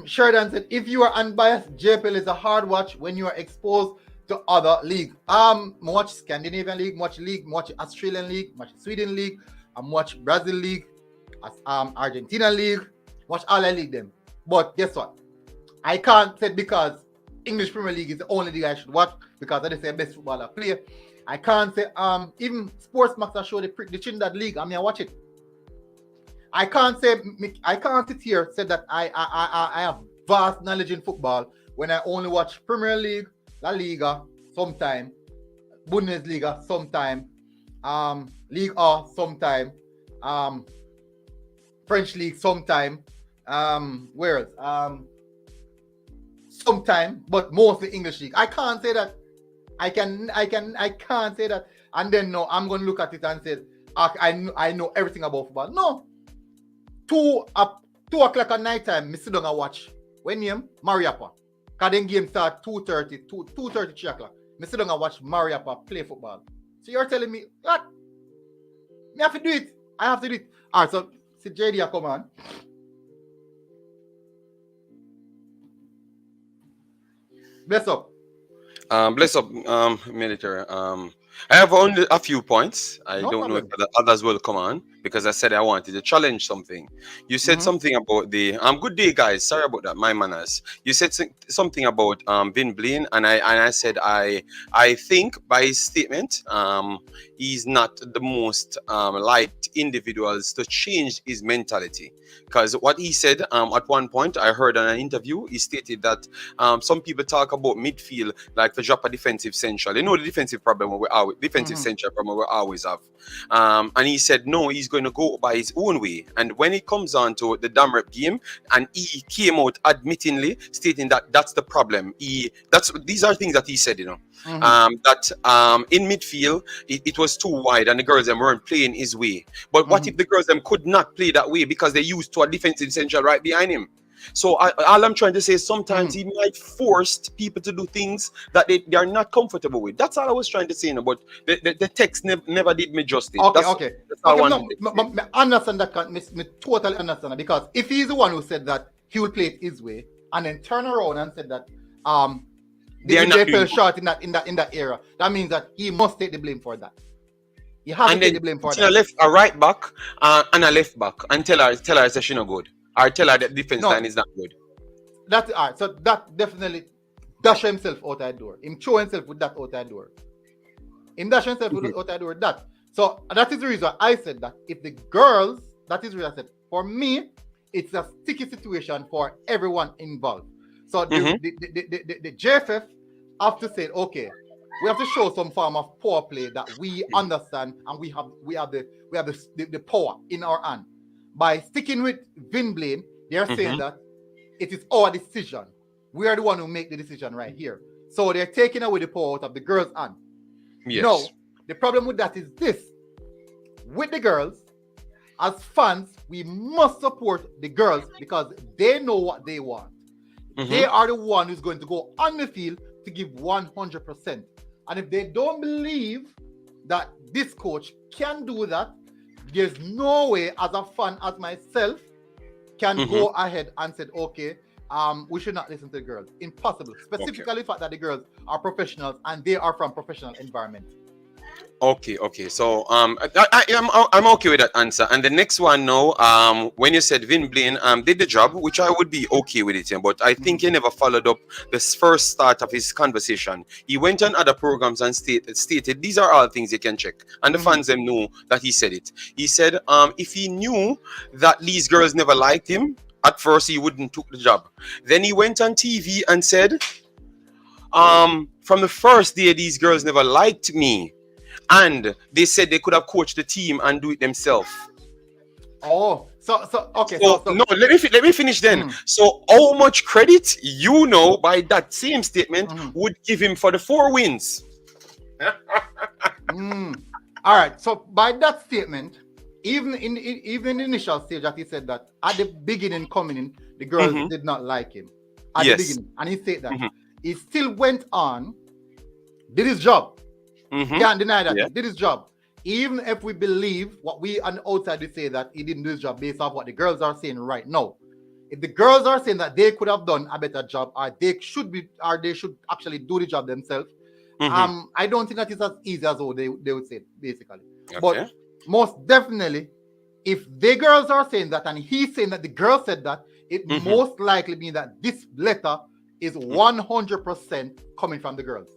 Sheridan said, if you are unbiased, JPL is a hard watch when you are exposed to other league. Watch Scandinavian league, watch Australian league, watch Sweden league, watch Brazil league, Argentina league, watch all the league them. But guess what? I can't say because English Premier League is the only league I should watch because that is the best footballer player. I can't say even Sportsmax I show the Trinidad league. I mean I watch it. I can't sit here say that I have vast knowledge in football when I only watch Premier League, La Liga, sometime, Bundesliga, sometime, Ligue A, sometime, French League, sometime, where else? Sometime, but mostly English League. I can't say that. I can't say that. And then no, I'm gonna look at it and say I know everything about football. No. 2 o'clock at night time, I sit down and watch. When name? Mariapa. Because then game start 2:30, 3 o'clock. I sit down and watch Mariapa play football. So you're telling me, what? I have to do it. I have to do it. Alright, so see JD come on. Bless up. Bless up, military. I have only a few points. I don't know if the others will come on because I said I wanted to challenge something. You said something about the good day, guys. Sorry about that, my manners. You said something about Vin Blaine, and I said I think by his statement he's not the most liked individuals to change his mentality. Because what he said at one point, I heard in an interview, he stated that some people talk about midfield like to drop a defensive central. You know the defensive problem central problem we always have. And he said no, he's going to go by his own way. And when it comes on to the damn rep game, and he came out admittingly stating that that's the problem. These are things that he said, you know. That in midfield it was too wide and the girls them weren't playing his way. But what if the girls them could not play that way because they used to a defensive central right behind him? So all I'm trying to say is sometimes he might force people to do things that they are not comfortable with. That's all I was trying to say, you know, but the text never did me justice. Okay. I understand that. Me totally understand that, because if he's the one who said that he will play it his way and then turn around and said that they fell short in that era, that means that he must take the blame for that. He has to take the blame for that. A right back and a left back and tell her that she's not good. Or tell her that defense line is not good. That's all right. So that definitely dash himself out that door. Him throw himself with that out that door. Him dash himself with out that door. That. So that is the reason I said that if the girls, that is the reason I said, for me, it's a sticky situation for everyone involved. So the JFF have to say, okay, we have to show some form of power play that we understand and we have the power in our hand. By sticking with Vin Blaine, they are saying that it is our decision. We are the one who make the decision right here. So they're taking away the power out of the girls' hand. Yes. Now, the problem with that is this. With the girls, as fans, we must support the girls because they know what they want. They are the one who's going to go on the field to give 100%. And if they don't believe that this coach can do that, there's no way as a fan as myself can go ahead and say, okay, we should not listen to the girls. Impossible. Specifically the fact that the girls are professionals and they are from professional environments. Okay. So I'm okay with that answer. And the next one now, when you said Vin Blaine did the job, which I would be okay with it, but I think he never followed up this first start of his conversation. He went on other programs and stated these are all things you can check, and the fans them know that he said it. He said if he knew that these girls never liked him at first, he wouldn't took the job. Then he went on TV and said from the first day, these girls never liked me, and they said they could have coached the team and do it themselves. Oh, okay. So no, let me finish then. So how much credit by that same statement would give him for the 4 wins? All right. So by that statement, even in the initial stage that he said that at the beginning coming in, the girls did not like him at the beginning, and he said that he still went on, did his job. Can't deny that. He did his job. Even if we believe what we on the outside we say that he didn't do his job based off what the girls are saying right now. If the girls are saying that they could have done a better job, or they should actually do the job themselves, I don't think that is as easy as how they would say it, basically. Okay. But most definitely, if the girls are saying that and he's saying that the girl said that, it most likely means that this letter is 100% coming from the girls.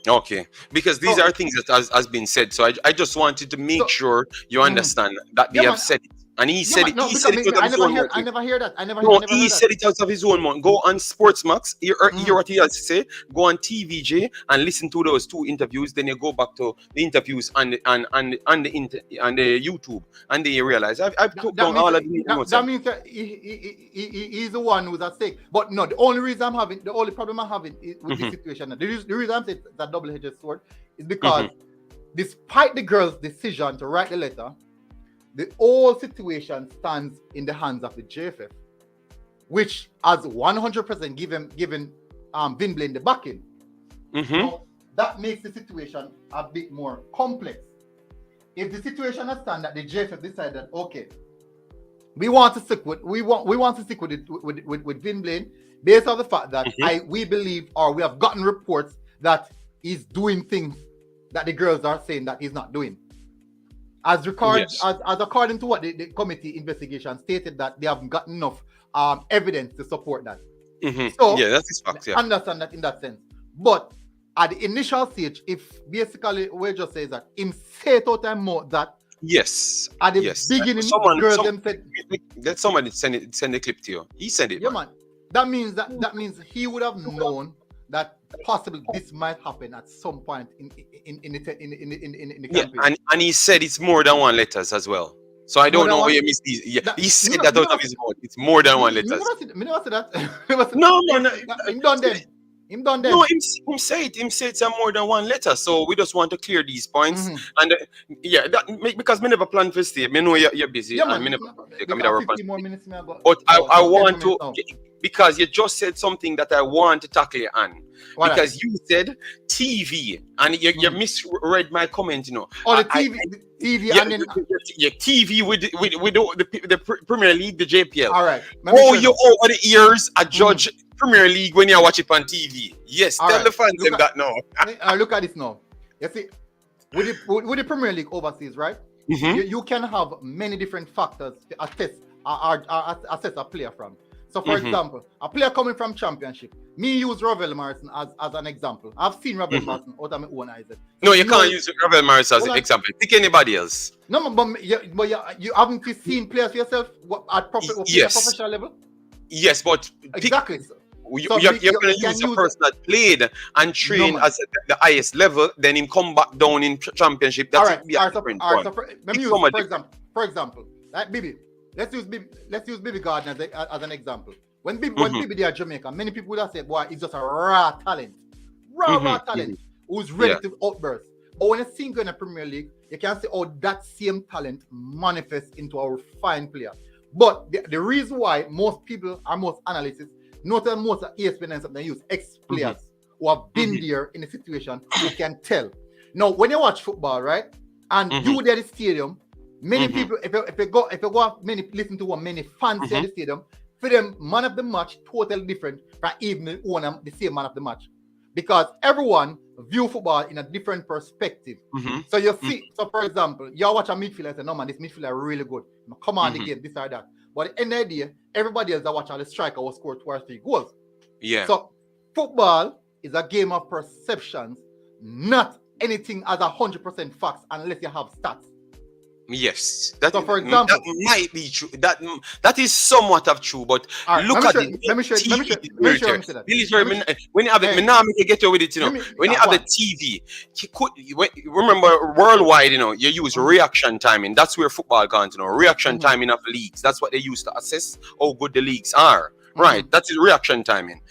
Okay, because these are things that has been said. So I just wanted to make sure you understand that they have said it. And he said it. He said it out of his own mouth. I never hear that. He said it out of his own mouth. Go on Sportsmax. Hear what he has to say. Go on TVJ and listen to those 2 interviews. Then you go back to the interviews on the YouTube, and then you realize I've took down all of the notes. That means that he's the one who's at stake. But no, the only problem I'm having with this situation, the reason I'm saying it's a double-edged sword, is because despite the girl's decision to write the letter, the whole situation stands in the hands of the JFF, which has 100% given Vin Blaine the backing. So that makes the situation a bit more complex. If the situation is stand that the JFF decided that okay, we want to stick with Vin Blaine based on the fact that we believe or we have gotten reports that he's doing things that the girls are saying that he's not doing. As according to what the committee investigation stated, that they haven't got enough evidence to support that. So that's his fact. Yeah, understand that in that sense. But at the initial stage, if basically we just say that him say it out and more that at the beginning, let somebody send the clip to you. He said it. Yeah, man. That means he would have known that possibly this might happen at some point in the campaign. And he said it's more than 1 letters as well. So I don't know where you missed these. Yeah, he said that out of his mouth. It's more than 1 letters. Me never said that. No. Him done then. No, him say it's a more than 1 letter. So we just want to clear these points. And because me never plan for stay. Me know you're busy. Yeah, and me never more minutes. But I want to, because you just said something that I want to tackle you on. Because you said TV, and you misread my comment. Oh, the TV, and then your TV with the Premier League, the JPL. All right. You over the years a judge Premier League when you watch it on TV. Yes, tell the fans them that now. Look at this now. You see, with the Premier League overseas, right? You can have many different factors to assess a player from. So, for example, a player coming from Championship, me use Ravel Morrison as an example. I've seen Ravel Morrison out of my own eyes. No, you can't use Ravel Morrison as an example. Pick anybody else. No, but you haven't seen players for yourself at professional level? Yes, but exactly. You're going to use a person that played and trained at the highest level, then him come back down in Championship. That's for example, like Bibi. Let's use Bibi Gardner as an example. When Bibi there at Jamaica, many people would have said, boy, he's just a raw talent. Raw talent who's ready to outburst. But when you see him in the Premier League, you can see how that same talent manifests into a refined player. But the reason why most people and most analysts, not most ESPN and something, use ex-players who have been there in a situation, you can tell. Now, when you watch football, right, and you there at the stadium, many people, if you go listen to what many fans say at the stadium, for them, man of the match totally different from even the same man of the match, because everyone view football in a different perspective. So you see, so for example, you watch a midfielder and say, no man, this midfielder really good. Come on, the game, this or that. But at the end of the day, everybody else that watch the striker will score 2 or 3 goals. Yeah. So football is a game of perceptions, not anything as 100% facts unless you have stats. Yes, that, So, for example, that might be true. That is somewhat of true, but all right, look at it. let me show you. TV is Let me show you. military. Let me say that. Military. Let me When you have it, hey, now me can get you with it. let me. When you Yeah, have go the on. TV, remember worldwide. You use reaction timing. That's where football gone. Reaction timing of leagues. That's what they use to assess how good the leagues are. Right. That is reaction timing.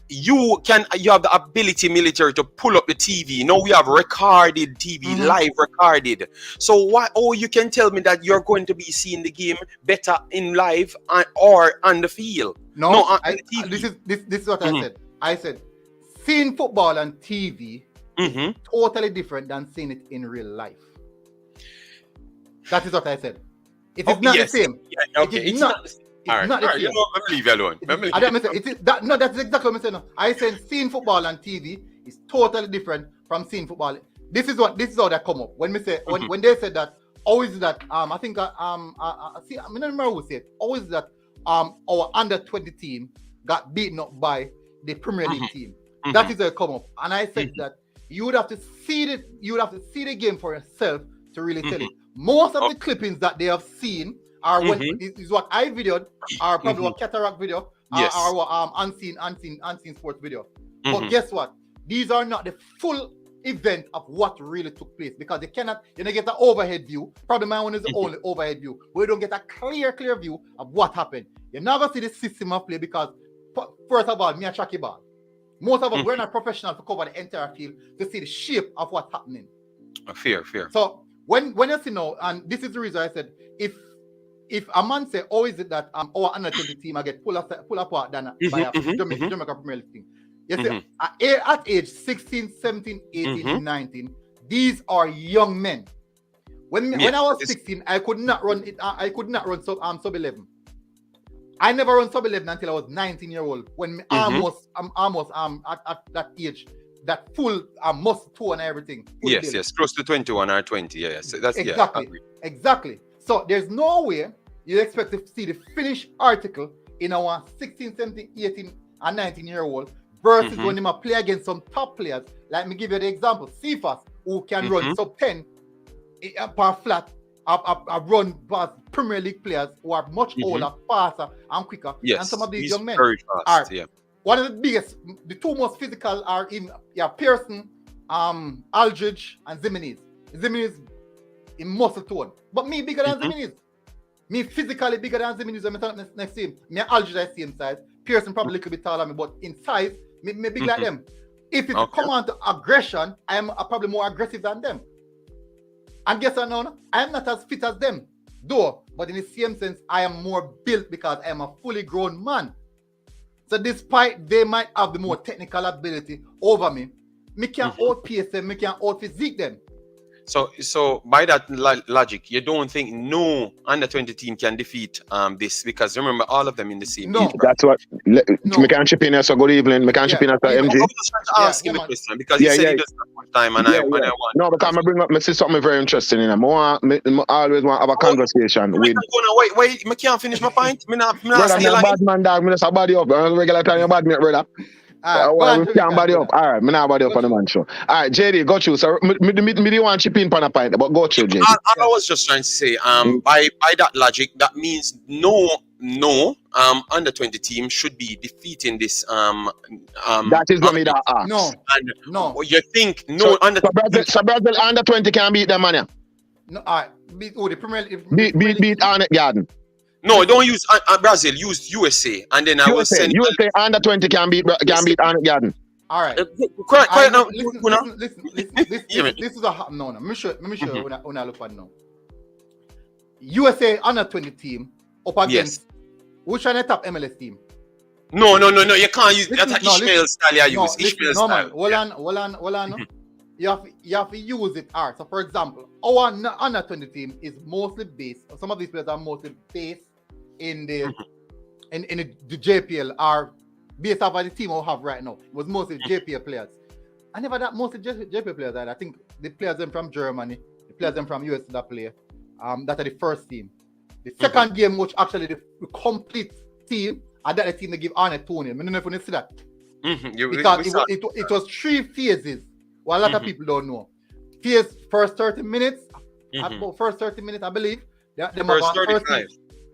You have the ability, military, to pull up the TV. Now we have recorded TV, live recorded. So why? Oh, you can tell me that you're going to be seeing the game better in live or on the field? No, on the TV. This is what I said. I said seeing football on TV is totally different than seeing it in real life. That is what I said. It is not the same. Yeah, okay, it's not the same. All right, let me leave you alone. That's exactly what I'm saying. I said seeing football on TV is totally different from seeing football. This is how that come up. When me say when they said that, always that I think I don't remember who said. Always that our under 20 team got beaten up by the Premier League team. That is how it come up. And I said that you would have to see the game for yourself to really tell it. Most of the clippings that they have seen are when is what I videoed, are probably what Cataract video, or what unseen sports video. But guess what? These are not the full event of what really took place, because you don't get an overhead view. Probably my one is the only overhead view, but you don't get a clear view of what happened. You never see the system of play, because first of all, me a tracky ball. Most of us, we're not professional to cover the entire field to see the shape of what's happening. Fair. So when you see now, and this is the reason I said, if a man say, oh, is it that our under 20 team I get pull apart than by a Jamaica Premier League team? You see, at age 16, 17, 18, 19, these are young men. When I was 16, I could not run it. I could not run sub 11. I never run sub 11 until I was 19 years old. When I'm almost at that age, that full muscle tone and everything. Yes, close to 21 or 20. Yes, that's exactly. So there's no way you expect to see the finished article in our 16, 17, 18, and 19-year-old versus when they play against some top players. Like me give you the example, Cephas, who can run sub 10 per flat, run past Premier League players who are much older, faster, and quicker. Yes, and some of these young men very fast, are one of the biggest. The two most physical are Pearson, Aldridge, and Zimenez. Zimenez in muscle tone, but me bigger than Zimenez. Me physically bigger than Zimenez. I'm next to him. Me and Aldridge I same size. Pearson probably a little bit taller than me, but in size, me big like them. If it come on to aggression, I am probably more aggressive than them. And guess what now? I am not as fit as them, though, but in the same sense, I am more built because I am a fully grown man. So despite they might have the more technical ability over me, me can outpace them, me can out-physique them. So by that logic, you don't think no under 20 team can defeat this, because remember all of them in the same. No, that's what. Me can chip in here. So good evening. Me can chip in here. MG. I was just trying to ask him a question because he said he doesn't have much time, and I want. No, because I bring up. Me see something very interesting in him. I always want to have a conversation with. Wait, me can't finish my point. Me not brother, me a bad man, dog. Me just a body up. Regular time, you bad me, brother. We can't body up. All right, me not body up on the man show. All right, JD, go through. So me didn't want to chip in on a point, but go through, JD. I was just trying to say, by that logic, that means no under 20 team should be defeating this that is what me that ask. No. You think no under so Brazil under 20 can beat them, man. Yeah? No, all right. Beat the Premier League. Beat Arnett Garden. No, don't use Brazil. Use USA, and then I will send. USA under 20 can beat Arnett Garden. All right. Quiet now. Listen. This is a no. Let me show you when I look at now. USA under 20 team up against which one the top MLS team? No. You can't use that. Ishmael style. Ishmael style. Hold on. You have to use it. All right. So for example, our under 20 team is mostly based. Some of these players are mostly based in the the JPL, are based off of the team we have right now. It was mostly JPL players. I never that mostly JPL players. I think the players them from Germany, the players them from US that play. That are the first team. The second game, which actually the complete team, and that the team they give Arnett Tony. I don't know if you see that. Because it was 3 phases. What a lot of people don't know. First 30 minutes, About first 30 minutes, I believe. First 35.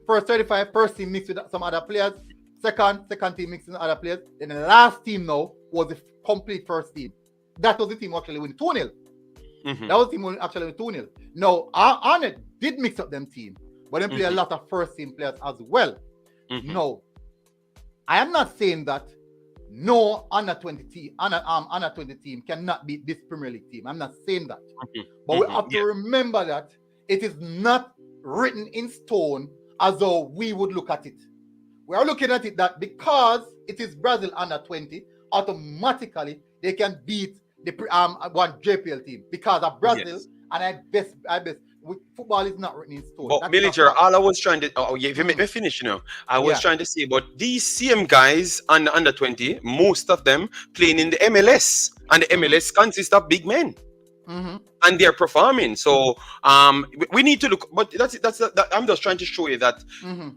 First 35, first team mixed with some other players. Second team mixed with other players. Then the last team now was the complete first team. That was the team actually winning 2-0. That was the team actually winning 2-0. Now, Arnett did mix up them team, but then play a lot of first team players as well. No, I am not saying that no under 20 team cannot beat this Premier League team. I'm not saying that. But we have to remember that it is not written in stone as though we would look at it. We are looking at it that because it is Brazil under 20, automatically they can beat the one JPL team because of Brazil. And I best football is not written in stone. But Military, all I was trying to if you make me finish, I was trying to say, but these same guys under 20, most of them playing in the MLS, and the MLS consists of big men. And they're performing. So we need to look, but that's I'm just trying to show you that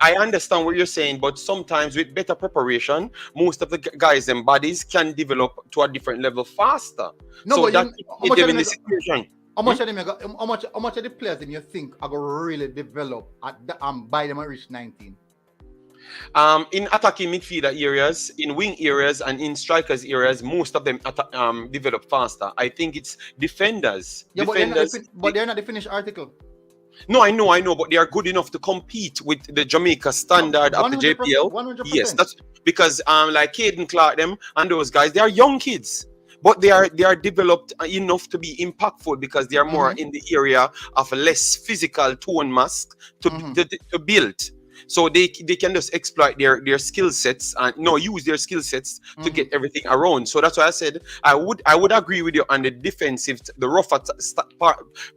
I understand what you're saying, but sometimes with better preparation, most of the guys and bodies can develop to a different level faster. No, so but that in the situation. How much of the players do you think are going to really develop at by them reach 19? In attacking midfielder areas, in wing areas, and in strikers areas, most of them develop faster. I think it's defenders. Yeah, defenders, but they're not the finished article. No, I know, but they are good enough to compete with the Jamaica standard of the JPL. 100%. Yes, that's because like Caden Clark, them and those guys, they are young kids. But they are developed enough to be impactful because they are more in the area of a less physical tone mask to build. So they can just exploit their skill sets and use their skill sets to get everything around. So that's why I said I would agree with you on the defensive, the rougher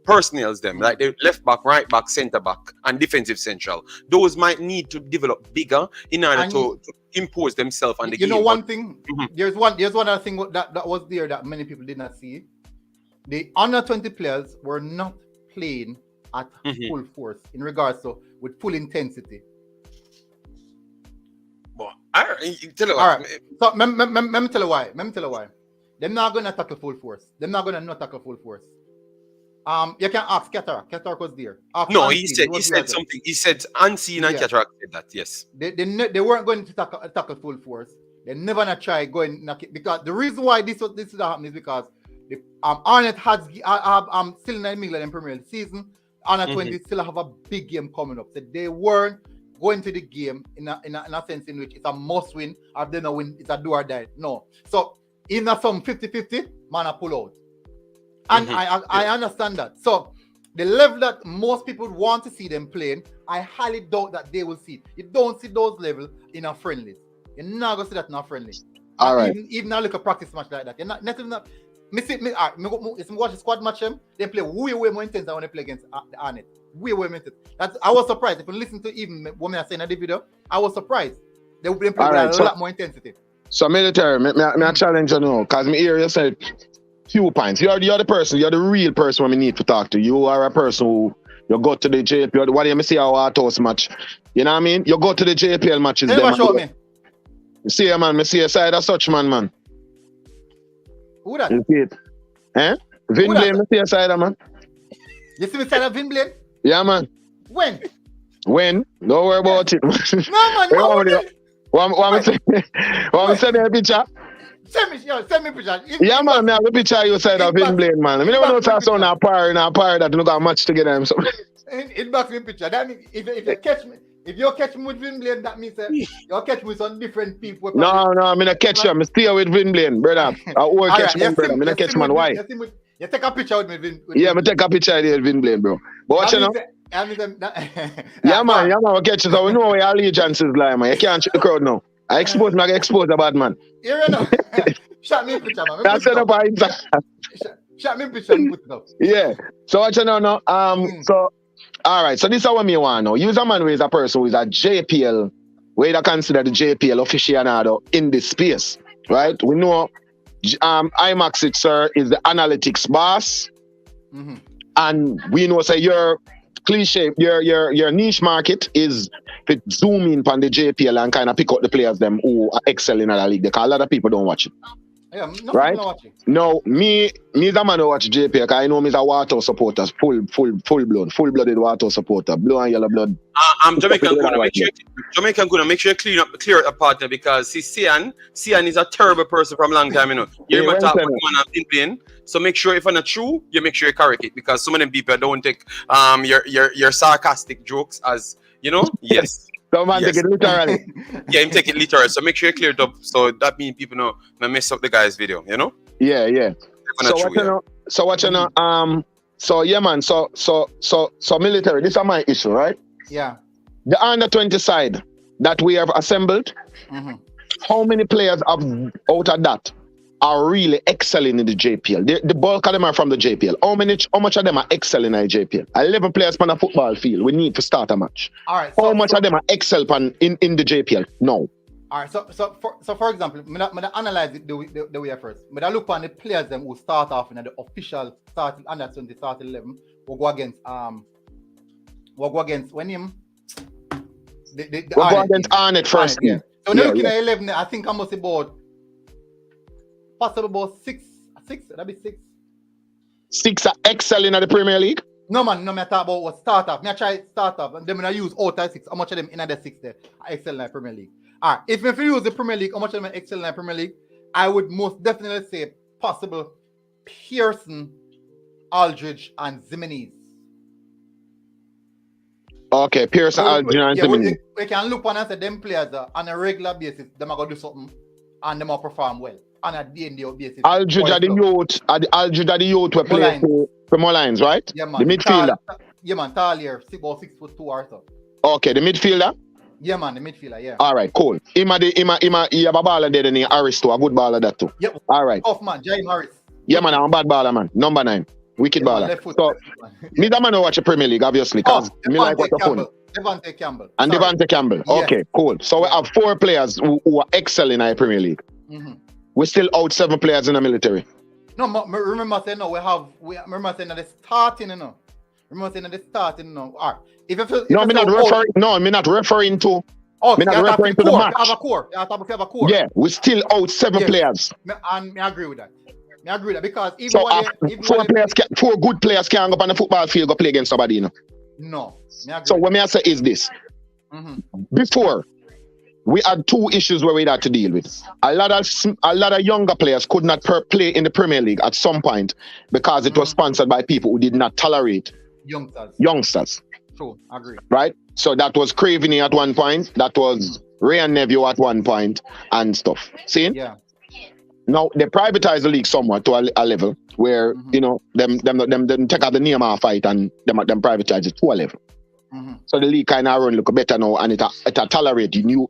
personnels, them like the left back, right back, centre back, and defensive central. Those might need to develop bigger in order to impose themselves on the game. You know one thing, there's one other thing that was there that many people did not see. The under 20 players were not playing at full force in regards to with full intensity. Well, tell you all right. So let me tell you why. They're not gonna tackle full force. They're not gonna not tackle full force. You can ask Cataract. Cataract was there. No, he said something. He said Unseen and Cataract said that. Yes. They weren't going to tackle full force. They never gonna try going because the reason why this is happening is because the Arnett has still in the middle of the Premier League season. Under 20 still have a big game coming up. So they weren't going to the game in a sense in which it's a must win, or if they don't win, it's a do or die. No. So in some 50-50, man, I pull out. And I understand that. So the level that most people want to see them playing, I highly doubt that they will see. You don't see those levels in a friendly. You're not going to see that in a friendly. All right. Even a little practice match like that. You're not if you watch the squad match, they play way more intense than when they play against the Arnett. Way more intense. I was surprised. If you listen to even what I say in the video, I was surprised. They play with a lot more intensity. So Military, I challenge you now, because me hear you said few points. You're the person, you're the real person when we need to talk to. You are a person who you go to the JPL. What do you see our toast match? You know what I mean? You go to the JPL matches. Never show me. You see a man, me see a side of such man. Who that? You see it? Vin Blaine, me see a side of man. You see me side of Vin Blaine? Yeah, man. When? Don't worry about it. No, man. Want me send a picture? Send me picture. Yeah, man, I have a picture of you side of Vin Blaine, man. I never know if I saw a pair that you got a match together. Inbox me picture. That means if you catch me with Vin Blaine, that means you'll catch me with some different people. No, I'm gonna catch you. I'm stay with Vin Blaine, brother. I will catch him, brother. I'm gonna catch man. Why? You take a picture with me, Vin. Yeah, I take a picture with Vin Blaine, bro. But watch you know. Yeah, man, we'll catch you. So we know where your allegiances lie, man. You can't check the crowd now. I expose a bad man. Here you know. Shot me a picture, man. That's set up by Shot me a picture and put it up. Yeah. So what you know now? So all right. So this is what me want now. Use a man who is a person who is a JPL, where you consider the JPL aficionado in this space, right? We know IMAX sir is the analytics boss, and we know say your cliche, your niche market is to zoom in on the JPL and kind of pick out the players them who are excelling in the league. Because a lot of people don't watch it. Yeah, no right? watching. No, me is a man who watch JPL because I know me is a Water supporter, full-blooded Water supporter, blue and yellow blood. I'm Jamaican gonna make sure you clear up a partner because see Sian is a terrible person from a long time, you know. You remember talk about man I've been playing. So make sure if it's not true, you make sure you correct it because some of them people don't take your sarcastic jokes as you know, yes. Some man take it literally. Yeah, him take it literally. So make sure you clear it up. So that means people know not mess up the guy's video, you know? Yeah. So what you know, so yeah man, so military, this is my issue, right? Yeah. The under 20 side that we have assembled, how many players out of that are really excelling in the JPL? The bulk of them are from the JPL. How much of them are excelling in the JPL? 11 players on a football field. We need to start a match. All right. How much of them are excel in the JPL? No. All right. So for example, I'm gonna analyze it the way first. I'm gonna look on the players them who start off in the official starting under 20 start 11. We'll go against when him. We'll go against Arnett first. Yeah. So when you're looking at 11, I think I must about possible about six. That'd be six. 6 are excelling in the Premier League? No man, no matter about what start off. I try start off and then when I use out of 6, how much of them in the 6 there are excel in the Premier League? Alright, if you use the Premier League, how much of them are excel in the Premier League? I would most definitely say possible Pearson, Aldridge, and Zimenez. Okay, Pearson, Aldridge, and Zimenez. We can look on and say them players on a regular basis, them are gonna do something and them are perform well. On a day-in-day basis. Aldridge are the youth we play for Mullines, right? Yeah, man. The midfielder. Tall here, about 6'2" or so. Okay, the midfielder? Yeah, man, the midfielder, yeah. All right, cool. He have a baller there, then Harris too, a good baller that too. Yep. All right. Tough man, James Harris. Yeah, man, I'm a bad baller, man. Number 9. Wicked baller. So, me that man don't watch the Premier League, obviously, because me like what the fun. Devontae Campbell. And Devontae Campbell. Yes. Okay, cool. So we have 4 players who are excelling in the Premier League. We're still out 7 players in the military. No, remember saying no. Remember saying that the starting, you know. Remember saying that the starting, you know. All right. If I'm not referring to. Oh, I'm not referring to the match. You have a core. Yeah, we're still out 7 players. And I agree with that. I agree with that because even so 4 good players can't go on the football field go play against somebody, you know. No. So what I say is this: before we had 2 issues where we had to deal with. A lot of younger players could not play in the Premier League at some point because it was sponsored by people who did not tolerate youngsters. True, I agree. Right? So that was Craveny at one point. That was Ray and Neville at one point and stuff. See? Yeah. Now they privatize the league somewhat to a level where you know them take out the name of a fight and them privatize it to a level. So the league kind of run look better now, and it tolerate new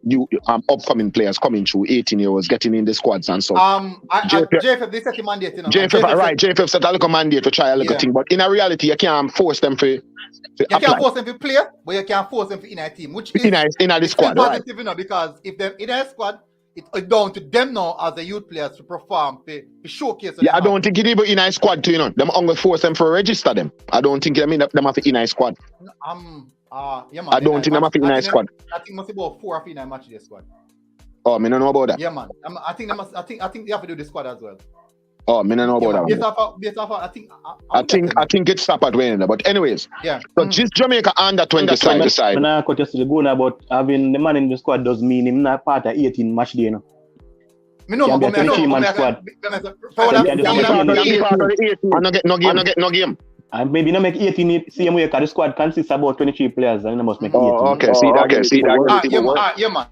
upcoming players coming through, 18-year-olds getting in the squads and so. JFF they set a mandate, you know. JFF set a little mandate to try a little thing, but in a reality, you can't force them to. You can't force them to play, but you can force them to in a team, which is in the squad, right? Positive, you know, because if they're in a squad, it's down to them now as the youth players to perform, to showcase. Yeah, I don't think it even in a squad too, you know. Them only force them to register them. I don't think them have to in a squad. Yeah, man, I don't think them have to in a squad. I think must be about 4 or 5 matches this squad. Oh, me don't know about that. Yeah, man. I think they have to do the squad as well. Oh, me don't know about that. I think it's stopped at Wayne, but anyways. Yeah. So just Jamaica under 20 side. When I cut you going about having the man in the squad does mean him not part of 18 match day, you know. Me know, but me squad. No game. And maybe not make 18 same way because the squad consists of about 23 players and you must make 18. Okay, see that. Yeah, man.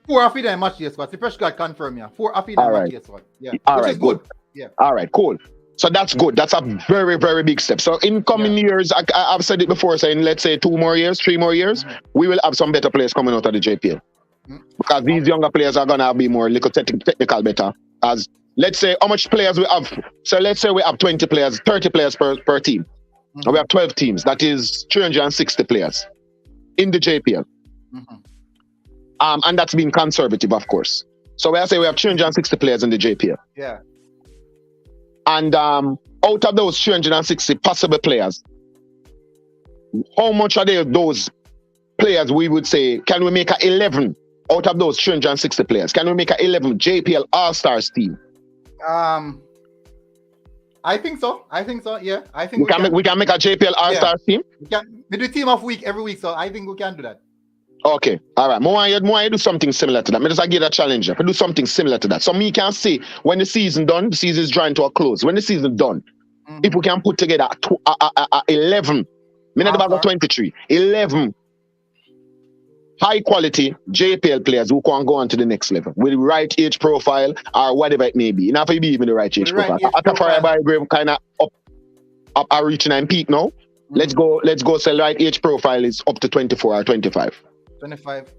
4 of them match this squad. The fresh guy confirm ya. 4 of them match this squad. Yeah. All right, good. Yeah. All right, cool. So that's good. That's a very, very big step. So in coming years, I've said it before, saying let's say 2 more years, 3 more years, we will have some better players coming out of the JPL. Because these younger players are gonna be more little technical better. As let's say how much players we have. So let's say we have 20 players, 30 players per team. And we have 12 teams. That is 360 players in the JPL. And that's been conservative, of course. So I say we have 360 players in the JPL. Yeah. And out of those 360 possible players, how much are those players we would say, can we make a 11 out of those 360 players? Can we make a 11 JPL All-Stars team? I think so. Yeah, I think we can make a JPL All-Star team. We do team of week every week, so I think we can do that. Okay, all right. More you do something similar to that. Me just give a challenge. I do something similar to that. So me can say when the season done, the season is drawing to a close. When the season done, if we can put together 11, me not about 23, 11 high quality JPL players who can go on to the next level with the right age profile or whatever it may be. Not for be even the right age profile. After Forever kind of up reaching and peak now. Let's go say right age profile is up to 24 or 25. 25.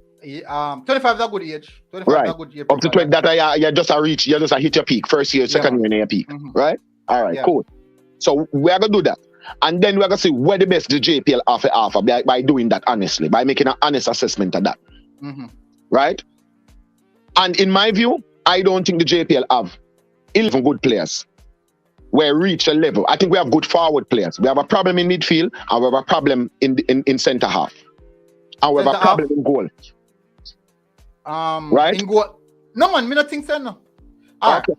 25 is a good age. 25 right. is a good age. Up to 20 that you just reach, you just hit your peak. First year, second year, your peak. Right? All right, cool. So we are gonna do that. And then we're gonna see where the best the JPL offer by doing that honestly, by making an honest assessment of that. Right? And in my view, I don't think the JPL have 11 good players where reach a level. I think we have good forward players. We have a problem in midfield and we have a problem in center half. And we have a problem in goal. Right? In goal. No man, me not think so no. Okay.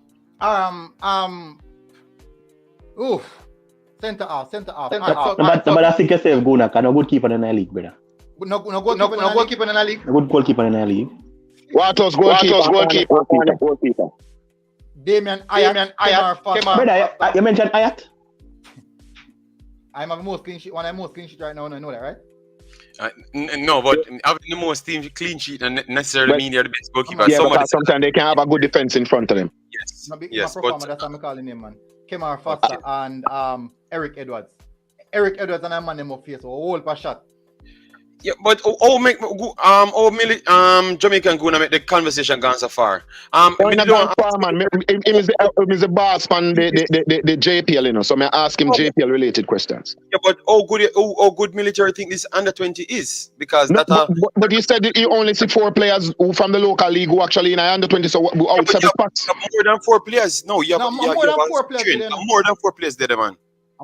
Center half. But I think yourself go now, no good keeper in the league, brother. No goalkeeper in the league. No good goalkeeper in the league. What was goalkeeper? Damien Ayat. Brother, you mentioned Ayat? I'm the most clean sheet. One of the most clean sheet right now. I know that, right? No, but having the most clean sheet and necessarily mean they're the best goalkeeper. Yeah, because sometimes they can have a good defense in front of them. Yes. But that's what I'm calling him, man. Kemar Foster and Eric Edwards. Eric Edwards and I'm man them up here, so a whole per shot. Yeah, but Jamaican gonna make the conversation gone so far. Man. Him is the boss man the JPL, you know. So I ask him JPL related questions. Yeah, but how good military think this under 20 is? Because but you said that you only see 4 players who from the local league who actually in under 20. So outside the spots. More than 4 players. No, you have more than 4 players. More than 4 players there, man.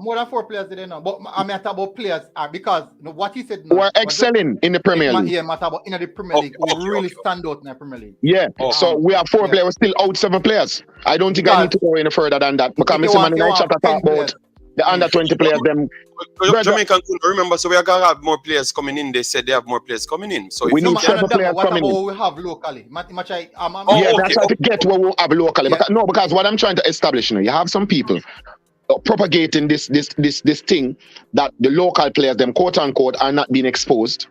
More than 4 players today now, but I mean, I talk about players because what he said. We're excelling in the Premier League. Yeah, matter about in the Premier League, we really stand out in the Premier League. Yeah, so we have 4 players, we're still out 7 players. I don't think I need to go any further than that because Mr. Man in the chat talk about the under 20 players. Them Jamaican, remember, so we are gonna have more players coming in. They said they have more players coming in. So we need 7 players coming in. What we have locally? That's how to get what we have locally. Yeah. Because what I'm trying to establish, you have some people propagating this thing that the local players, them quote unquote, are not being exposed.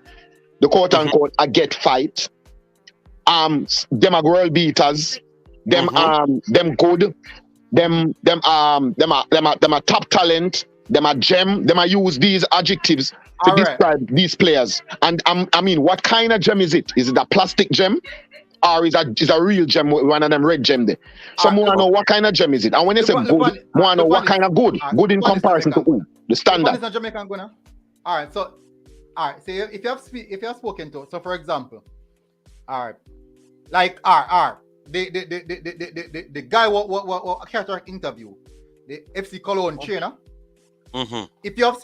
The quote unquote are get fight. Them are world beaters. Them good. Them are top talent. Them are gem. Them are use these adjectives to describe these players. And I mean, what kind of gem is it? Is it a plastic gem? Or is a real gem, one of them red gem there? So I want to know what kind of gem is it. And when they say good, I want to know what kind of good. Good in comparison to who? The standard. Is not Jamaican gonna? Alright, so if you have spoken to, so for example, alright, like the guy what character interview, the FC Cologne trainer. If you have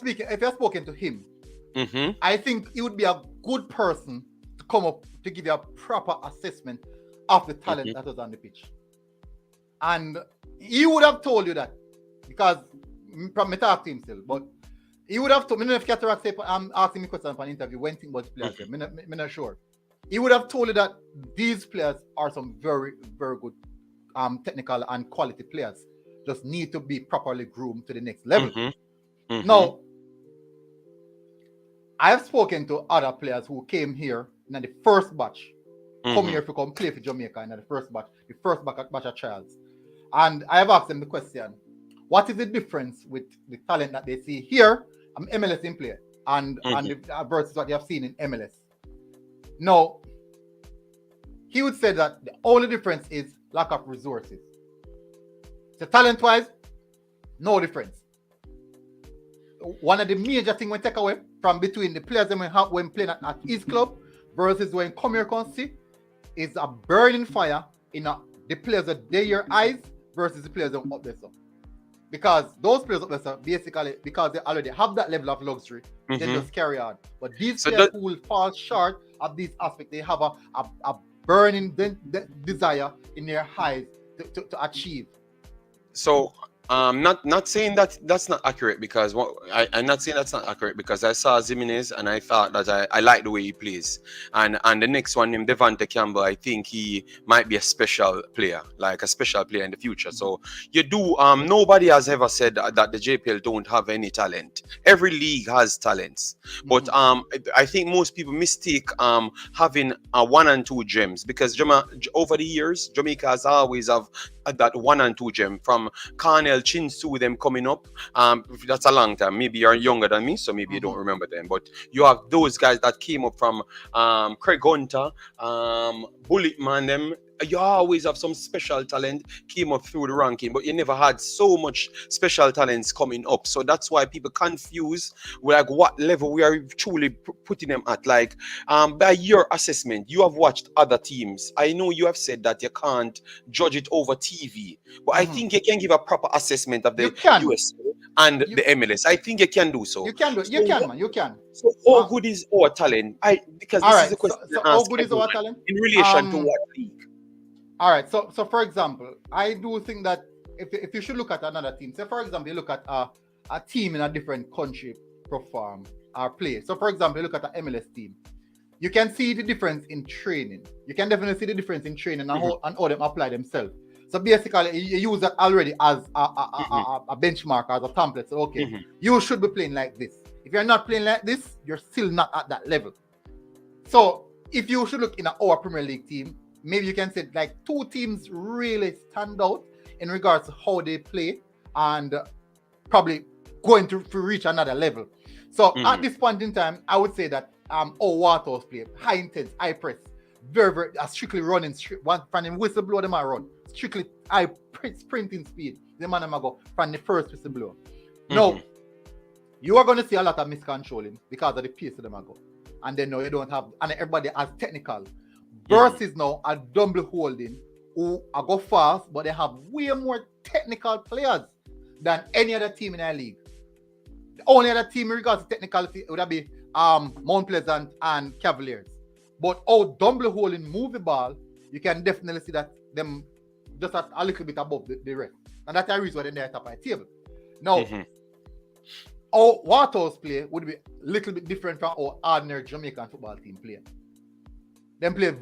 spoken to him, I think he would be a good person to come up to give you a proper assessment of the talent that was on the pitch. And he would have told you that because from me talk to him still, but he would have told me if Cataract say I'm asking me questions on an interview when think about players. I'm not sure. He would have told you that these players are some very, very good technical and quality players. Just need to be properly groomed to the next level. Now, I have spoken to other players who came here in the first batch, come here to come play for Jamaica in the first batch of trials. And I have asked them the question, what is the difference with the talent that they see here, MLS in play, and versus what they have seen in MLS? Now, he would say that the only difference is lack of resources. So talent-wise, no difference. One of the major things we take away from between the players that we have when playing at his club versus when come here can see is a burning fire in the players that they your eyes versus the players that up there. So. Because those players up there, so basically, because they already have that level of luxury, they just carry on. But these players who will fall short of this aspect, they have a burning desire in their eyes to achieve. So not saying that that's not accurate, because I'm not saying that's not accurate, because I saw Jimenez and I thought that I like the way he plays, and the next one named Devante Campbell, I think he might be a special player, like a special player in the future. So you do nobody has ever said that the JPL don't have any talent. Every league has talents, but I think most people mistake having one and two gems, because over the years Jamaica has always have that one and two gem, from Carnell, Chinsu, them coming up. That's a long time. Maybe you're younger than me, so maybe you don't remember them. But you have those guys that came up from Craig Hunter, Bulletman, them. You always have some special talent came up through the ranking, but you never had so much special talents coming up. So that's why people confuse with like what level we are truly putting them at. Like by your assessment, you have watched other teams. I know you have said that you can't judge it over TV, but I think you can give a proper assessment of the US and the MLS. I think you can do so. You can do it. You can, man. You can. So how good is our talent? Because this is a question. So how good is our talent in relation to what league? All right. So for example, I do think that if you should look at another team, say for example, you look at a team in a different country perform or play. So for example, you look at an MLS team, you can see the difference in training. You can definitely see the difference in training and how them apply themselves. So basically, you use that already as a benchmark, as a template. So okay, you should be playing like this. If you're not playing like this, you're still not at that level. So if you should look in our Premier League team, maybe you can say like two teams really stand out in regards to how they play and probably going to reach another level. So at this point in time, I would say that Waterhouse play high intense, high press, very strictly running. One from the whistle blow them are run strictly high sprinting speed. The man go from the first whistle blow. Now you are going to see a lot of miscontrolling because of the pace of them go, and then now you don't have, and everybody has technical. Versus now a double holding who are go fast, but they have way more technical players than any other team in our league. The only other team in regards to technicality would be Mount Pleasant and Cavaliers. But how double holding move the ball, you can definitely see that them just a little bit above the rest. And that's the reason why they're at the table. Now, our Waterhouse play would be a little bit different from our ordinary Jamaican football team play. Them play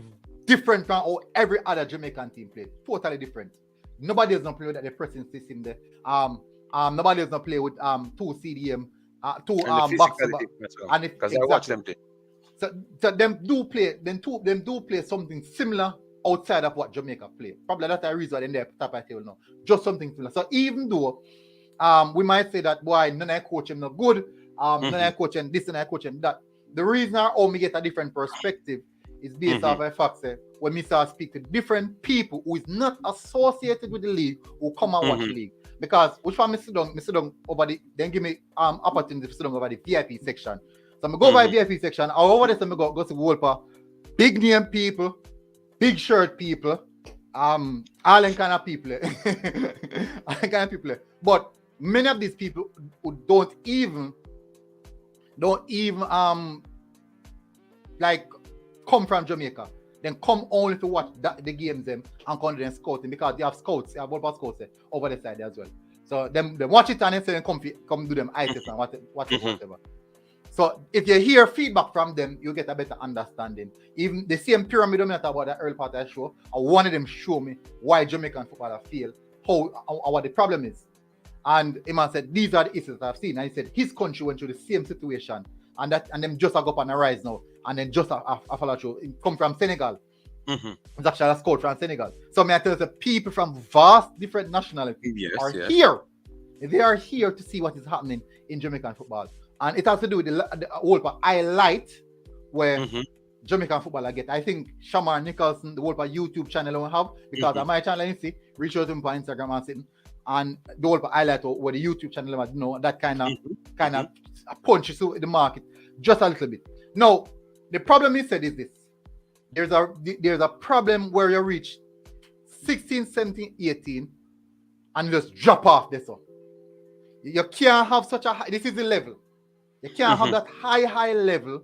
different from how every other Jamaican team play. Totally different. Nobody does not play with that pressing system there. Nobody does not play with two CDM, two box to box. And because I watch them play. So them do play something similar outside of what Jamaica play. Probably that's the reason why they're top of the table now. Just something similar. So even though we might say that boy, none of coach him not good, none of coach him this and I coach him that. The reason how we get a different perspective is based off the fact that when we start speak to different people who is not associated with the league who come and watch the league. Because which one Mr. Dung over the then give me opportunity to sit down over the VIP section. So I go over the VIP section, over there, so I go to Wolper, big name people, big shirt people, all them kind of people. All them kind of people. But many of these people who don't even like come from Jamaica, then come only to watch the games them and come to them scouting, because they have scouts, they have Wolper scouts over the side as well. So them watch it and then come do them eye test and whatever. So if you hear feedback from them, you get a better understanding. Even the same pyramid I talk about the early part of the show, I wanted them show me why Jamaican football feel, what the problem is. And the man said, these are the issues I've seen. And he said his country went through the same situation. And them just go up on the rise now. And then just a follow through. It come from Senegal. It's actually a scout from Senegal. So may I tell you, people from vast different nationalities here. They are here to see what is happening in Jamaican football. And it has to do with the whole highlight where Jamaican football I get. I think Shamar Nicholson, the whole YouTube channel I don't have, because on my channel you see, reach out to him on Instagram and sitting. And the whole highlight where the YouTube channel, you know, that kind of punches through the market just a little bit. Now, the problem he said is this. There's a problem where you reach 16, 17, 18 and just drop off this one. You can't have such a high, this is the level. You can't have that high level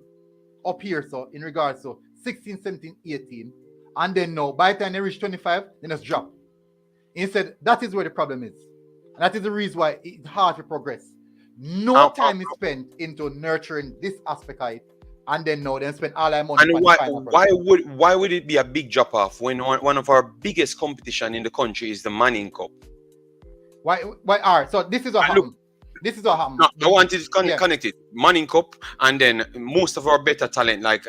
up here, so in regards to 16, 17, 18, and then no, by the time they reach 25, then just drop. He said that is where the problem is. And that is the reason why it's hard to progress. No time is spent into nurturing this aspect of it, and then spend all our money. And why would it be a big drop off when one of our biggest competition in the country is the Manning Cup? Why? All right. So this is what happened. This is what happened. No, I wanted to connect it. Manning Cup, and then most of our better talent, like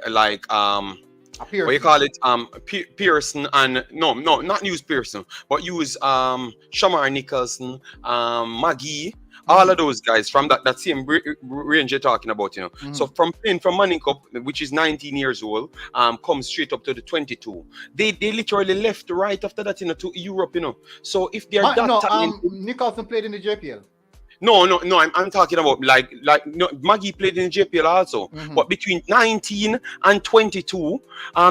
what you call it, Pearson, and no, not use Pearson, but use Shamar Nicholson, Maggie. All of those guys from that same range you're talking about, you know. So from playing from Manning Cup, which is 19 years old, comes straight up to the 22. They literally left right after that, you know, to Europe, you know. So if they're Nicholson played in the JPL. No, I'm talking about like Maggie played in the JPL also, but between 19 and 22,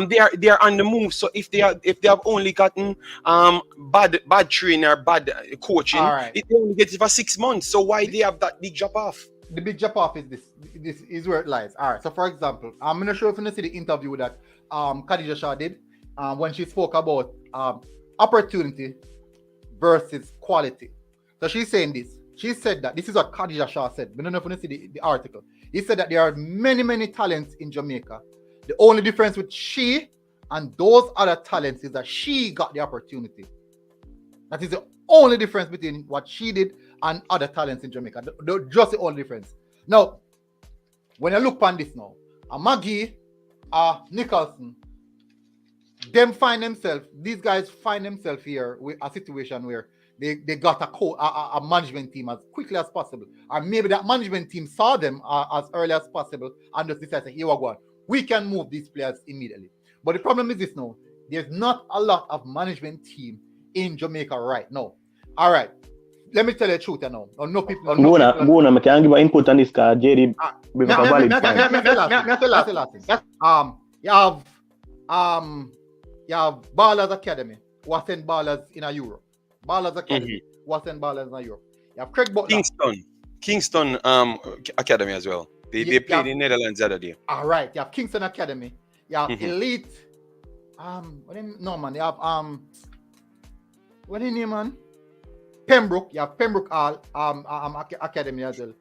they are on the move. So if they have only gotten bad training or bad coaching, they only get it for 6 months. So why they have that big drop off? The big drop off is this is where it lies. All right. So for example, I'm gonna show you see the interview that Khadija Shah did when she spoke about opportunity versus quality. So she's saying this. She said that, this is what Khadija Shah said. We don't know if you see the article. He said that there are many, many talents in Jamaica. The only difference with she and those other talents is that she got the opportunity. That is the only difference between what she did and other talents in Jamaica. Just the only difference. Now, when I look on this now, Maggie, Nicholson, these guys find themselves here with a situation where they got a management team as quickly as possible. Or maybe that management team saw them as early as possible and just decided, here we go. We can move these players immediately. But the problem is this now. There's not a lot of management team in Jamaica right now. All right. Let me tell you the truth now. No people. I can give an input on this because JD with a valid point. You have Ballers Academy who are sent ballers in Europe. Ballers Academy who are sent ballers in Europe. You have Craig Butler. Kingston Academy as well. They played in Netherlands the other day. All right. You have Kingston Academy. You have Elite. You have what is name, man? Pembroke. You have Pembroke Academy as well.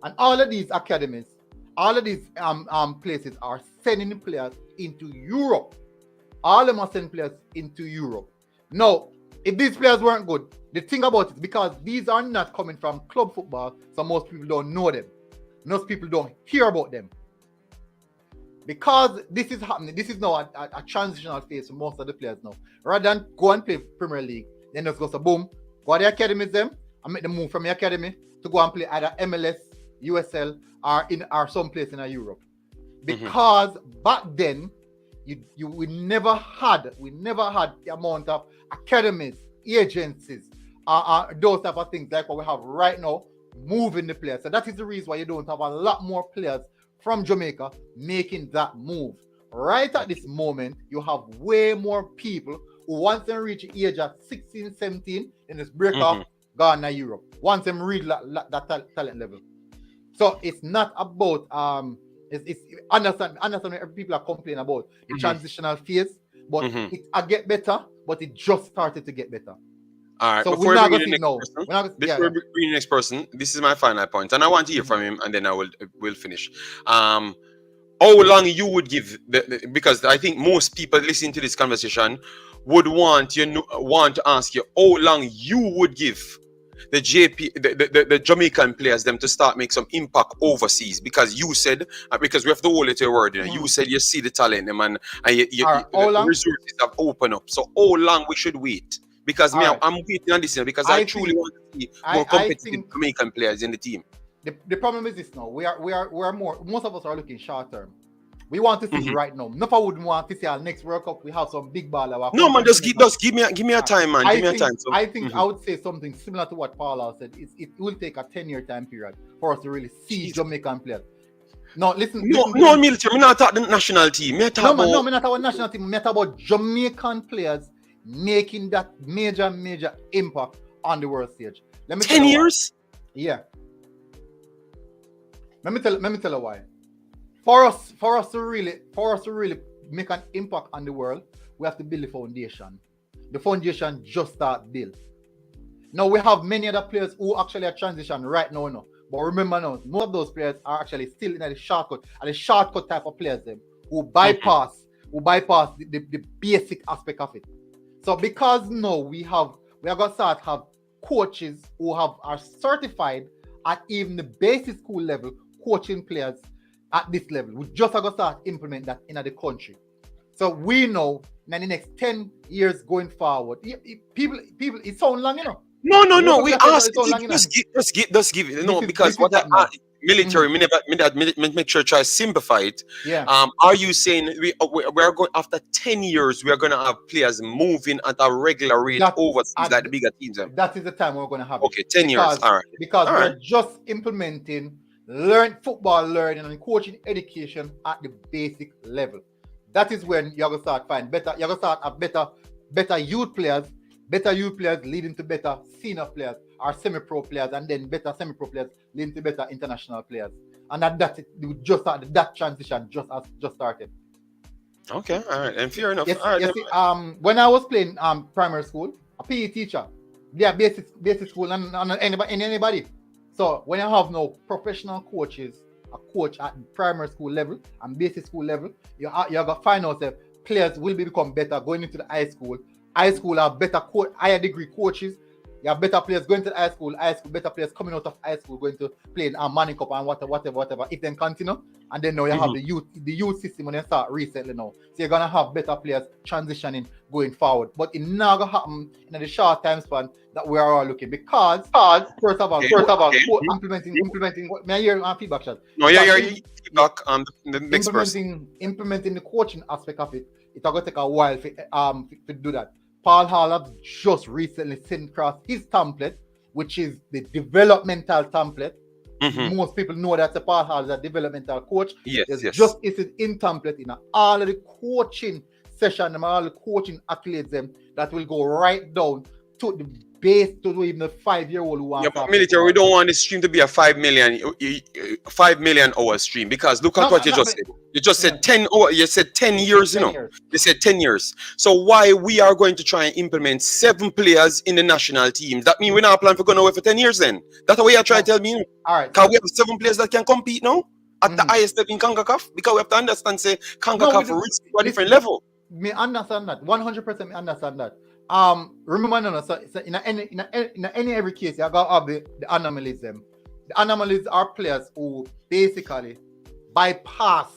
And all of these academies, all of these places are sending players into Europe. All of them are sending players into Europe. Now, if these players weren't good, the thing about it, because these are not coming from club football, so most people don't know them. Most people don't hear about them. Because this is happening, this is now a transitional phase for most of the players now. Rather than go and play Premier League, then just go, so boom, go to the academies them, and make them move from the academy to go and play either MLS, USL, or someplace in Europe. Because back then, we never had the amount of academies, agencies, those type of things like what we have right now, moving the players. So that is the reason why you don't have a lot more players from Jamaica making that move. Right at this moment, you have way more people who once they reach the age of 16, 17, then just break off, gone to Europe. Once them reach that talent level. So it's not about it's understand what people are complaining about the transitional phase, but it get better, but it just started to get better. All right, so before we bring the next person, this is my final point, and I want to hear from him, and then I will finish. How long you would give because I think most people listening to this conversation would want to ask you how long you would give the Jamaican players them to start make some impact overseas, because you said because we have to hold it to your word, you know, you said you see the talent them and the resources have opened up. So how long we should wait? Because I'm waiting on this because I truly want to see more competitive Jamaican players in the team. The problem is this now. We are more. Most of us are looking short term. We want to see right now. Nobody would want to see our next World Cup. We have some big baller. No man, just give me a time, man. Give me a time. So. I think I would say something similar to what Paula said. It will take a 10-year time period for us to really see Jamaican players. No, listen. No, military. Me not talk the national team. Me not talk about national team. Me talk about Jamaican players making that major impact on the world stage. Let me 10 years? Yeah. Let me tell you why. For us to really make an impact on the world, we have to build the foundation. The foundation just start build. Now we have many other players who actually are transition right now. No. But remember now, most of those players are actually still in the shortcut, and the shortcut type of players them who bypass the basic aspect of it. So because now we are gonna start have coaches who are certified at even the basic school level, coaching players at this level. We just are gonna start implement that in the country. So we know in the next 10 years going forward, people it sounds long, you know. No. We ask just give it. No, because what military, make sure try to simplify it. Yeah. Are you saying we are going after 10 years? We are going to have players moving at a regular rate overseas like the bigger teams? That is the time we're going to have. Okay, 10 years. All right. Because we're just implementing football learning and coaching education at the basic level. That is when you're going to start find better. You're going to start have better youth players. Better youth players leading to better senior players or semi-pro players, and then better semi-pro players leading to better international players. And that transition just started. Okay, all right, and fair enough. Yes, all right, yes, when I was playing primary school, a PE teacher, they are basic school and anybody. So when you have no professional coaches, a coach at primary school level and basic school level, you got to find out that players will become better going into the high school. High school have better higher degree coaches. You have better players going to the high school better players coming out of high school going to play in Manning Cup and whatever. If then continue, and then now you have the youth system when they start recently now. So you're gonna have better players transitioning going forward. But it not gonna happen in the short time span that we are all looking, because first of all, implementing. May I hear feedback, Chad? No, yeah, feedback. The next person. Implementing the coaching aspect of it. It's gonna take a while to do that. Paul Hall has just recently sent across his template, which is the developmental template. Most people know that Paul Hall is a developmental coach. Yes. Just it's in template in all of the coaching session, all the coaching accolades that will go right down to the base to even the 5-year-old who wants. Yeah, but military, we don't want the stream to be a 5 million hour stream, because look at what you just said. You just said 10 hours. You said 10 years. You said 10 years. So why we are going to try and implement 7 players in the national team? That means we're not planning for going away for 10 years. Then that's what you are trying to tell me. All right. Because we have 7 players that can compete now at the highest level in CONCACAF. Because we have to understand, say CONCACAF reach to a different level. Me understand that 100%. Me understand that. Remember, so in every case, you got the anomalies. The anomalies are players who basically bypass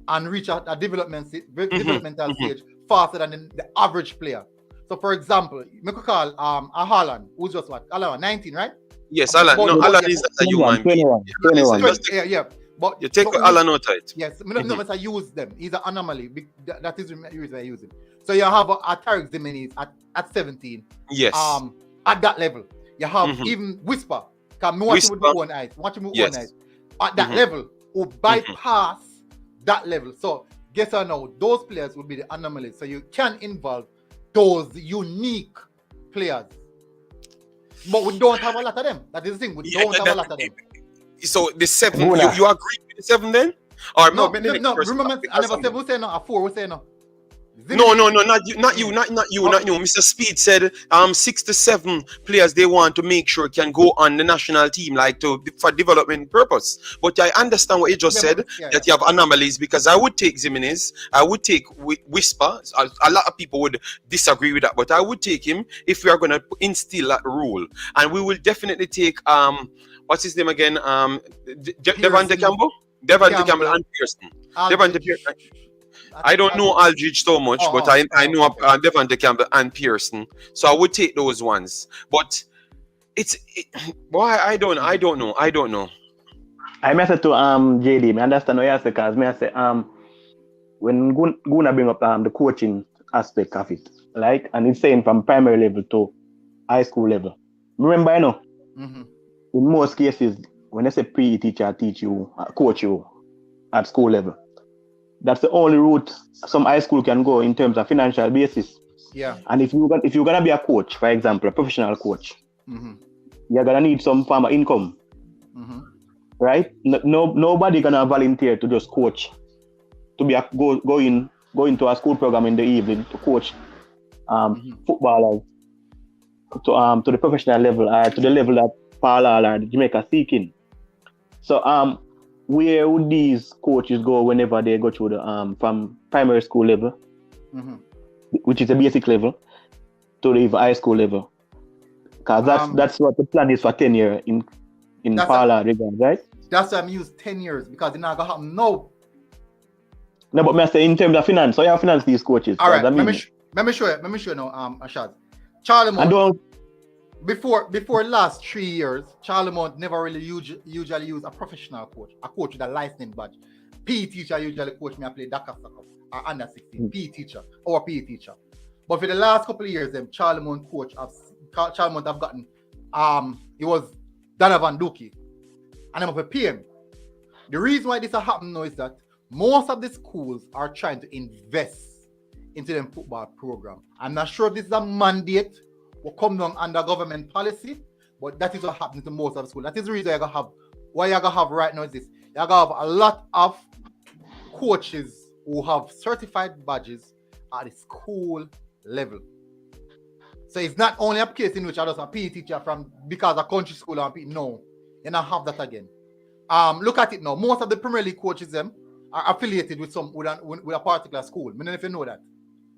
and reach a developmental stage faster than the average player. So, for example, you could call a Haaland, who's just what? Haaland, 19, right? Yes, Haaland is a human being. 21. Yeah. But you take Haaland out of it. Yes, I use them. He's an anomaly. That is the reason I use him. So you have a Tarek Zimenez at 17. Yes. At that level, you have even Whisper. Can watch him with one eye. At that level, who bypass that level. So guess what now? Those players will be the anomalies. So you can involve those unique players, but we don't have a lot of them. That is the thing. We don't have a lot of them. So the 7, you agree with the 7 then? Or no. Remember, I never said we say no. A 4 we say no. No, not you. Mr. Speed said 6 to 7 players they want to make sure can go on the national team, like for development purpose. But I understand what you just said, that you have anomalies, because I would take Zimenez, I would take Whisper. A lot of people would disagree with that, but I would take him if we are going to instill that rule. And we will definitely take what's his name again? Devante Campbell and Pearson. Devante Pearson. I don't know Aldridge so much, but I know Devante Campbell and Pearson, so I would take those ones. But I don't know. I message to JD. I understand what you say, because I say when Guna bring up the coaching aspect of it, like, and it's saying from primary level to high school level. Remember, in most cases, when they say PE teacher teach you, coach you at school level, that's the only route some high school can go in terms of financial basis. Yeah. And if you're gonna be a coach, for example, a professional coach, you're gonna need some form of income, right? Nobody gonna volunteer to just coach, to be go into a school program in the evening to coach footballers to the professional level, to the level that Paul Hall or Jamaica seeking. So where would these coaches go whenever they go through the from primary school level, which is a basic level, to the high school level? Because that's what the plan is for 10 years in Paul Hall regard, right? That's why I'm used 10 years because it's not gonna happen now. No, but I say in terms of finance, so you have finance these coaches. All right, let me show you now, Ashad. Charlie Mount, before last 3 years, Charlie Mount never really usually use a professional coach, a coach with a licensing badge. PE teacher usually coach me. I play Dakar Soccer or under 16, PE teacher or PE teacher. But for the last couple of years, Charlie Mount coach Charlie Mount have gotten it was Donovan Dookie, and I'm up a PM. The reason why this has happened now is that most of the schools are trying to invest into them football program. I'm not sure if this is a mandate will come down under government policy, but that is what happens to most of the schools. That is the reason you're gonna have right now is this. You're gonna have a lot of coaches who have certified badges at the school level. So it's not only a case in which I just a PE teacher from because a country school and PE. No, you don't have that again. Look at it now. Most of the Premier League coaches them are affiliated with a particular school. I don't know if you know that.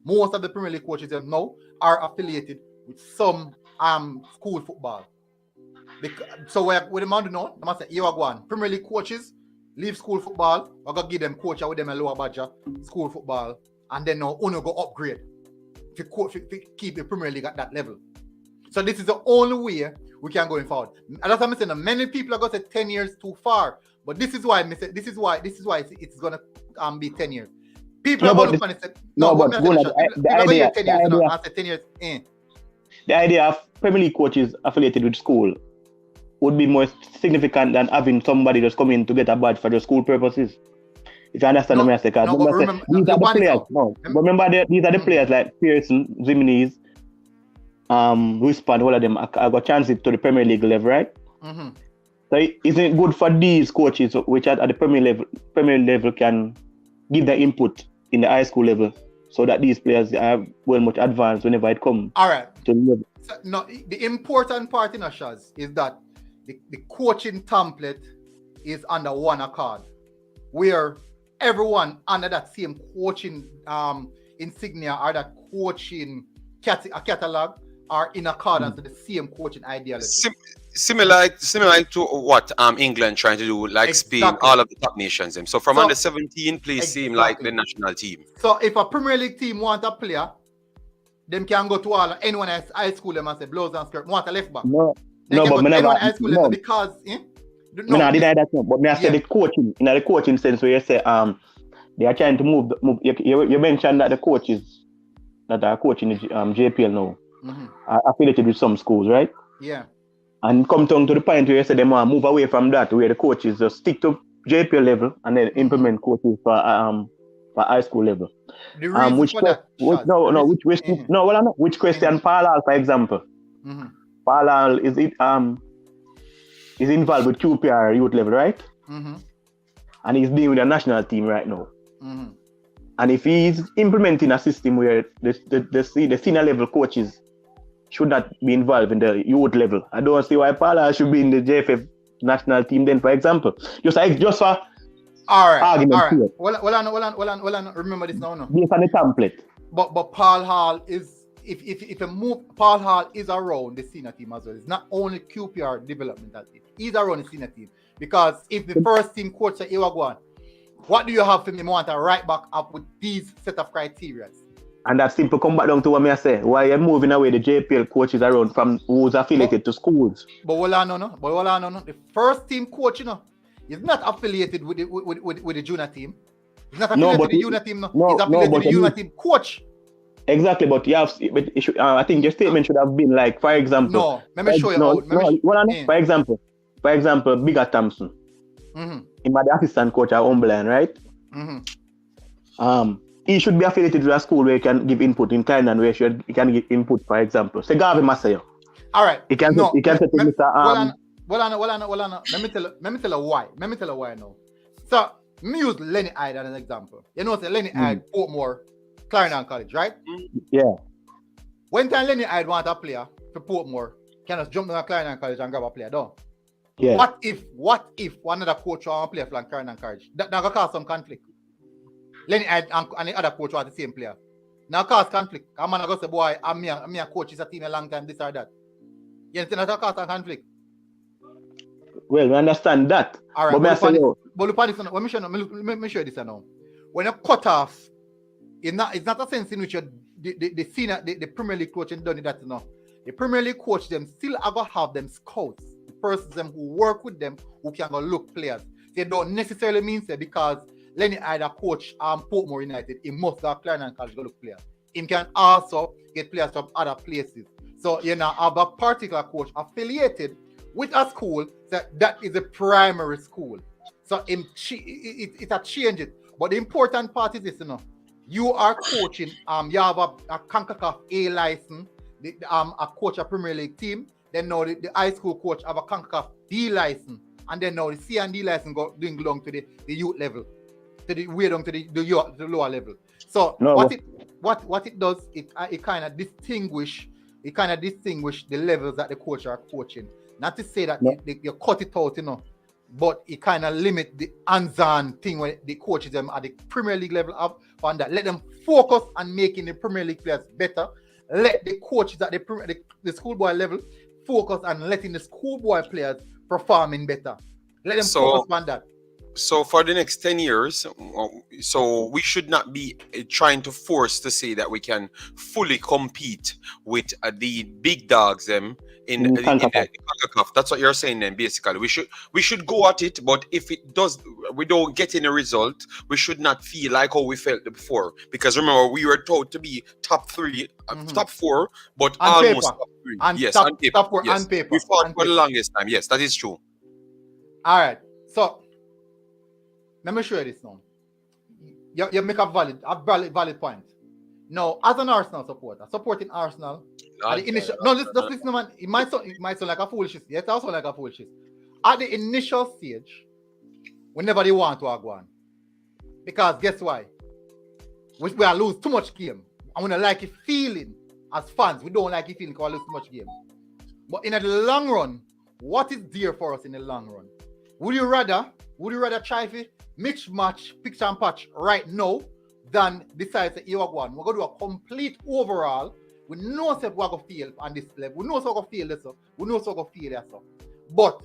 Most of the Premier League coaches them now are affiliated with some school football. So with the man now, I must say, you are going. Premier League coaches leave school football. I'm gonna give them coach with them a lower badge school football, and then now Uno go upgrade to keep the Premier League at that level. So this is the only way we can go forward. And that's what I'm saying. Many people are going to say 10 years too far, but this is why it's gonna be 10 years. People are going to say the idea 10 years. I said 10 years. The idea of Premier League coaches affiliated with school would be more significant than having somebody just come in to get a badge for the school purposes. If you understand what I'm saying, these are the players. Remember, these are the players like Pearson, Zimines, Wispand, all of them. I got chances to the Premier League level, right? Mm-hmm. So isn't it good for these coaches, which at the Premier level can give their input in the high school level, so that these players are well much advanced whenever it comes. All right. To the level. So, no, the important part in Ashaz is that the coaching template is under one accord, where everyone under that same coaching insignia or that coaching catalog are in accordance with the same coaching ideology. Similar to what England trying to do, like Spain, all of the top nations. So from under 17, please seem like the national team. So if a Premier League team want a player, them can go to anyone else high school them and say blouse and skirt, want a left back. But anyone high school them because I deny that. But I say the coaching, in the coaching sense, where you say they are trying to move. You mentioned that the coaches that are coaching the JPL now are affiliated with some schools, right? Yeah. And come down to the point where you say they want to move away from that, where the coaches just stick to JPL level and then implement coaches for high school level. The reason which for that, which question Paul Hall, for example. Paul Hall is involved with QPR youth level, right? And he's dealing with a national team right now. And if he's implementing a system where the senior level coaches should not be involved in the youth level, I don't see why Paul Hall should be in the JFF national team then, for example. Just for argument. All right. Well, remember this now. Based on the template. But Paul Hall is, if a move, Paul Hall is around the senior team as well. It's not only QPR developmental team. He's around the senior team. Because if the first team coach say, Iwagwan, what do you have for me? I want to right back up with these set of criteria. And that simple come back down to what I say. Why you're moving away the JPL coaches around from who's affiliated to schools. But the first team coach, is not affiliated with the junior team. He's not affiliated with the junior team. He's affiliated with the junior team coach. Exactly, but you have. I think your statement should have been like, for example. No, let me show you. For example, Bigger Thompson. He might be assistant coach at Umberland, right? He should be affiliated with a school where he can give input in kind and where he can give input, for example. Say Garvey Masayo. All right. He can say to Mr. Let me tell you why. Now. So, me use Lenny Hyde as an example. You know, say Lenny Hyde, Portmore, Clarendon College, right? Yeah. When time Lenny Hyde want a player for Portmore can just jump down to Clarendon College and grab a player, don't? Yeah. What if another coach want to play for Clarendon College? That gonna cause some conflict. Lenny and the other coach want the same player. Now cause conflict. I'm gonna go say, boy, I'm a coach is a team a long time, this or that. You understand that cause some conflict? Well, we understand that. All right, but let me show you this now. When you cut off, it's not a sense in which the senior, the Premier League coach and done that now. The Premier League coach them still are gonna have them scouts, the persons them who work with them who can go look players. They don't necessarily mean say because Lenny either coach Portmore United, he must have Clarendon College go look players. He can also get players from other places. So you know, have a particular coach affiliated with a school that is a primary school. So it a change it. But the important part is this, you know, you are coaching, you have a CONCACAF A license, a coach a Premier League team, then now the high school coach have a CONCACAF D license, and then now the C and D license going along to the youth level, to the way down to the lower level. So what it does, it kind of distinguish the levels that the coach are coaching. Not to say that you cut it out, you know, but it kind of limit the hands-on thing when the coaches them at the Premier League level up on that. Let them focus on making the Premier League players better. Let the coaches at the schoolboy level focus on letting the schoolboy players performing better. Let them focus on that. So for the next 10 years, so we should not be trying to force to say that we can fully compete with the big dogs them in the CONCACAF. That's what you're saying then, basically. We should go at it, but if we don't get any result, we should not feel like how we felt before. Because remember, we were told to be top 3, top 4, but on almost paper. top 3. And yes, top, on paper. top 4 yes. on paper. We fought on for paper. the longest time. Yes, that is true. All right. So let me show you this now. You make a valid point. Now, as an Arsenal supporter, supporting Arsenal at the initial listen, man. It might sound like a foolishness. Yes, it also like a foolishness. At the initial stage, whenever they want to go on, because guess why? We are lose too much game. I want to like it feeling as fans. We don't like it feeling because we lose too much game. But in the long run, what is dear for us in the long run? Would you rather try to mix match, picture and patch right now than decide that you are going? We're going to do a complete overall. We know that we're going to feel on this level. We know we're going to feel this. We know we're going to feel that. But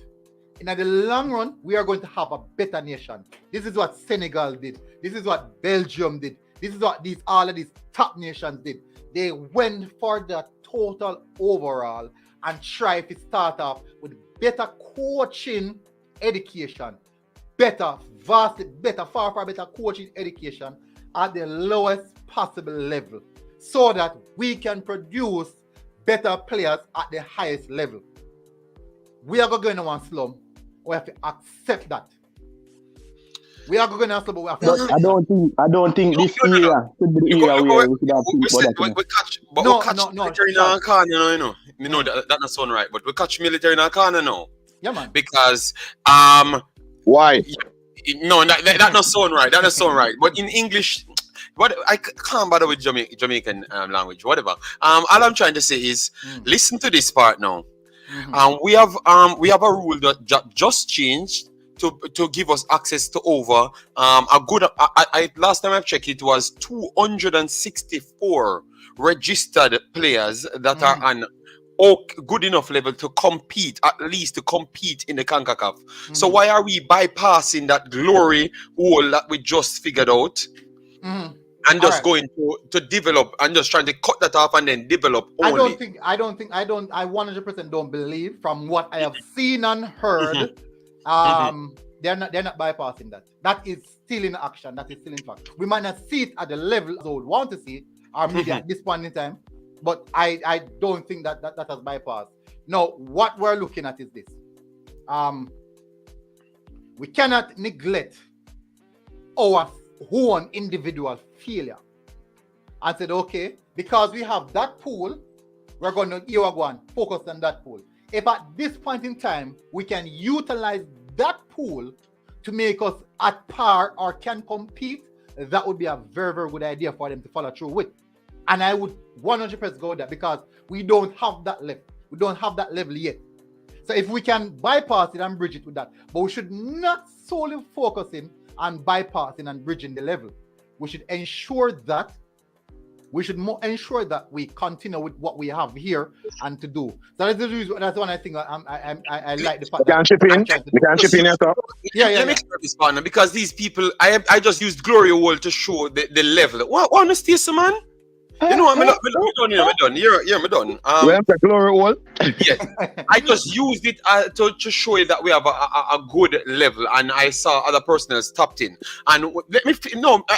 in the long run, we are going to have a better nation. This is what Senegal did. This is what Belgium did. This is what all of these top nations did. They went for the total overall and tried to start off with better coaching education, vastly better, far better coaching education at the lowest possible level so that we can produce better players at the highest level. We are going to one slum. We have to accept that. We are going to slum, but we have to accept I don't think this era should be the era where we should have people we catch military in our corner, you know. You know that not sound right, but we catch military in our corner now. Yeah, man. Because why? No, that not sound right. That not sound right. But in English, what I can't bother with Jamaican language. Whatever. All I'm trying to say is, listen to this part now. We have a rule that just changed to give us access to over a good. I last time I checked, it was 264 registered players that are on good enough level to compete, at least to compete in the CONCACAF. So why are we bypassing that glory hole that we just figured out and just going to develop and just trying to cut that off and then develop only? I 100% don't believe from what I have seen and heard. They're not bypassing that. That is still in action. That is still in fact. We might not see it at the level we would want to see it, or maybe at this point in time. But I don't think that has bypassed. Now, what we're looking at is this. We cannot neglect our own individual failure. And said, okay, because we have that pool, we're going to focus on that pool. If at this point in time, we can utilize that pool to make us at par or can compete, that would be a very, very good idea for them to follow through with. And I would 100% go with that because we don't have that left. We don't have that level yet. So if we can bypass it and bridge it with that, but we should not solely focusing on bypassing and bridging the level. We should ensure that we continue with what we have here and to do. So that's the reason. That's one I think I like the fact. We can chip in. We can chip in here, sir. Let me clear this partner, because these people, I just used Glory Hole to show the level. What honesty, man? You know what? I'm done. I'm done. We have the Glory Hole. Yes, I just used it to show you that we have a good level, and I saw other personnel tapped in. And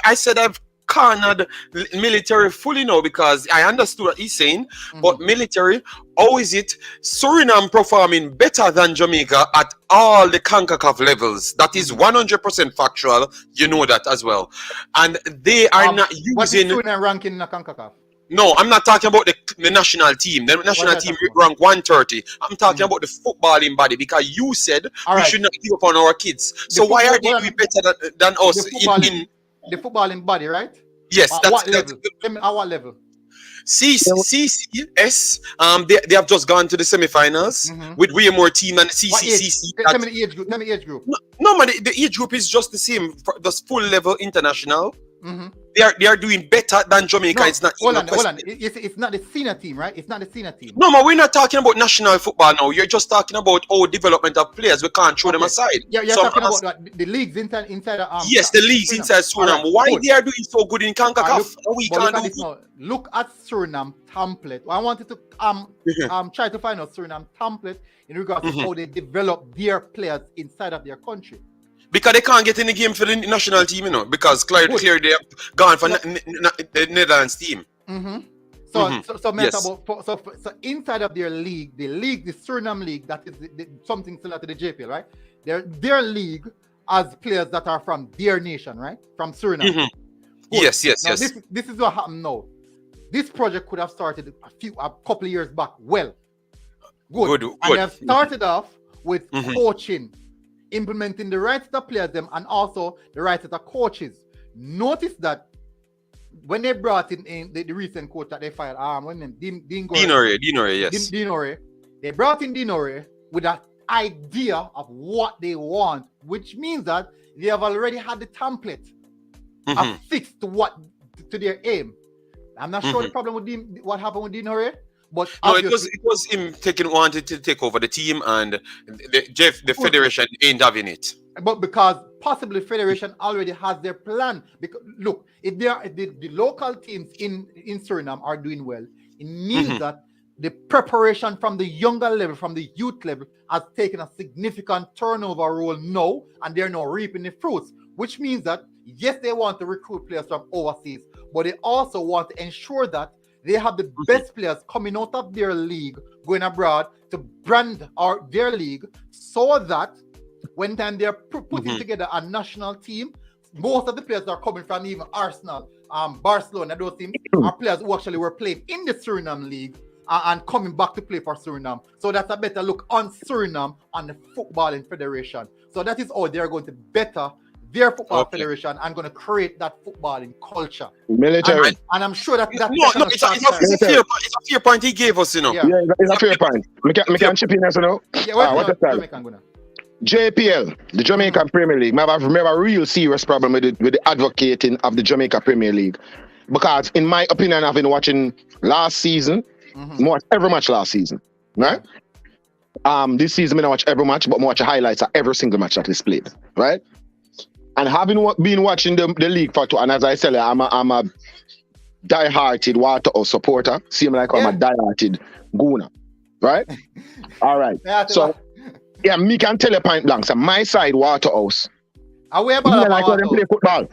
I said I've cornered military fully now, because I understood what he's saying. But military, how is it Suriname performing better than Jamaica at all the CONCACAF levels? That is 100% factual. You know that as well. And they are not using. What is Suriname ranking in the CONCACAF? No, I'm not talking about the national team. The national team rank 130. I'm talking about the footballing body, because you said we should not give up on our kids. So why are they doing better than us the footballing body, right? Yes, at what level? At what level? CCS, they have just gone to the semi-finals with way more team than CCC. Tell me the age group. No, man, the age group is just the same. The full level international. They are doing better than Jamaica. No, it's not. Hold on. It's not the senior team, right? It's not the senior team. No, man, we're not talking about national football now. You're just talking about development of players. We can't throw them aside. Yeah, you're talking about the leagues inside the yes, the leagues inside Suriname. Why they are doing so good in CONCACAF? We can't do. Look at Suriname template. I wanted to try to find out Suriname template in regards to how they develop their players inside of their country. Because they can't get in the game for the national team, because clearly they have gone for the Netherlands team. So inside of their league, the Suriname league, that is something similar to the JPL, right? Their league has players that are from their nation, right? From Suriname. Yes. This is what happened now. This project could have started a couple of years back. Well, good. And they have started off with coaching, implementing the right set of players them, and also the right set of coaches. Notice that when they brought in the recent coach that they fired, Dinore, they brought in Dinore with an idea of what they want, which means that they have already had the template affixed to their aim. I'm not sure the problem with what happened with Dinore. But no, it was him wanted to take over the team, and the federation ain't having it. But because possibly federation already has their plan. Because look, if the local teams in Suriname are doing well, it means that the preparation from the younger level, from the youth level, has taken a significant turnover role now, and they're now reaping the fruits. Which means that yes, they want to recruit players from overseas, but they also want to ensure that they have the best players coming out of their league, going abroad to brand their league, so that when time they're putting together a national team, most of the players are coming from even Arsenal, Barcelona, those teams are players who actually were playing in the Suriname league and coming back to play for Suriname. So that's a better look on Suriname and the footballing federation. So that is how they're going to better their football federation and going to create that footballing culture. Military. And I'm sure that it's a fair point he gave us, Yeah, it's a fair point. Me can chip in as what the time? JPL, the Jamaican Premier League, I have a real serious problem with the advocating of the Jamaica Premier League. Because in my opinion, I've been watching last season, every match last season, right? This season I don't watch every match, but I watch the highlights of every single match that is played, right? And having been watching the league for two, and as I said, I'm a die-hearted Waterhouse supporter. Seem like I'm a die-hearted Guna, right? All right. So, me can tell you point blank. So my side, Waterhouse. I like how them play football.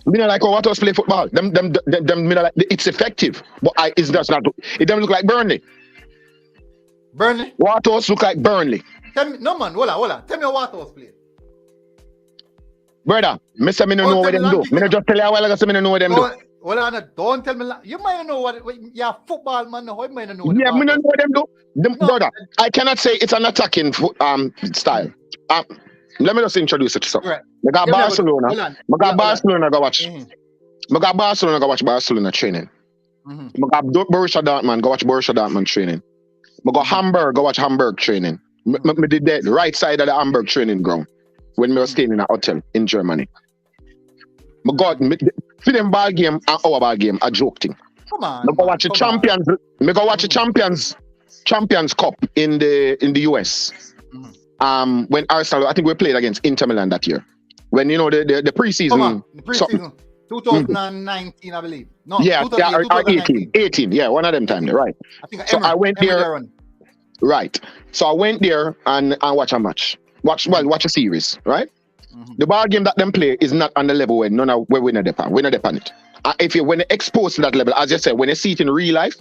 Me not like how Waterhouse play football. Them me not like it's effective, but it doesn't look like Burnley. Waterhouse look like Burnley. Tell me, no man, hold on. Tell me how Waterhouse play. Brother, me say me no know what them do. Me no just tell you a while ago say me no know what them do. Well, don't tell me. You might know what you're a football man. How you might know? Yeah, me no know what them do. Brother, I cannot say it's an attacking style. Let me just introduce it to something. Right. I got Barcelona. I got Barcelona go watch. I got Barcelona go watch Barcelona training. I go Borussia Dortmund, go watch Borussia Dortmund training. I go Hamburg, go watch Hamburg training. I did that right side of the Hamburg training ground when we were staying in a hotel in Germany. I go for them ball game and our ball game, a joke thing. Come on. I go watch the champions. I go watch the Champions Cup in the US. When Arsenal, I think we played against Inter Milan that year. When you know the preseason. Come on, the preseason. 2019, I believe. No, yeah, 2018. 18. Yeah, one of them time there, right? I think so I went there. Right. So I went there and watch a match. Watch a series, right? The ball game that them play is not on the level where none of where we're not on it. If you when you expose to that level, as you said, when you see it in real life,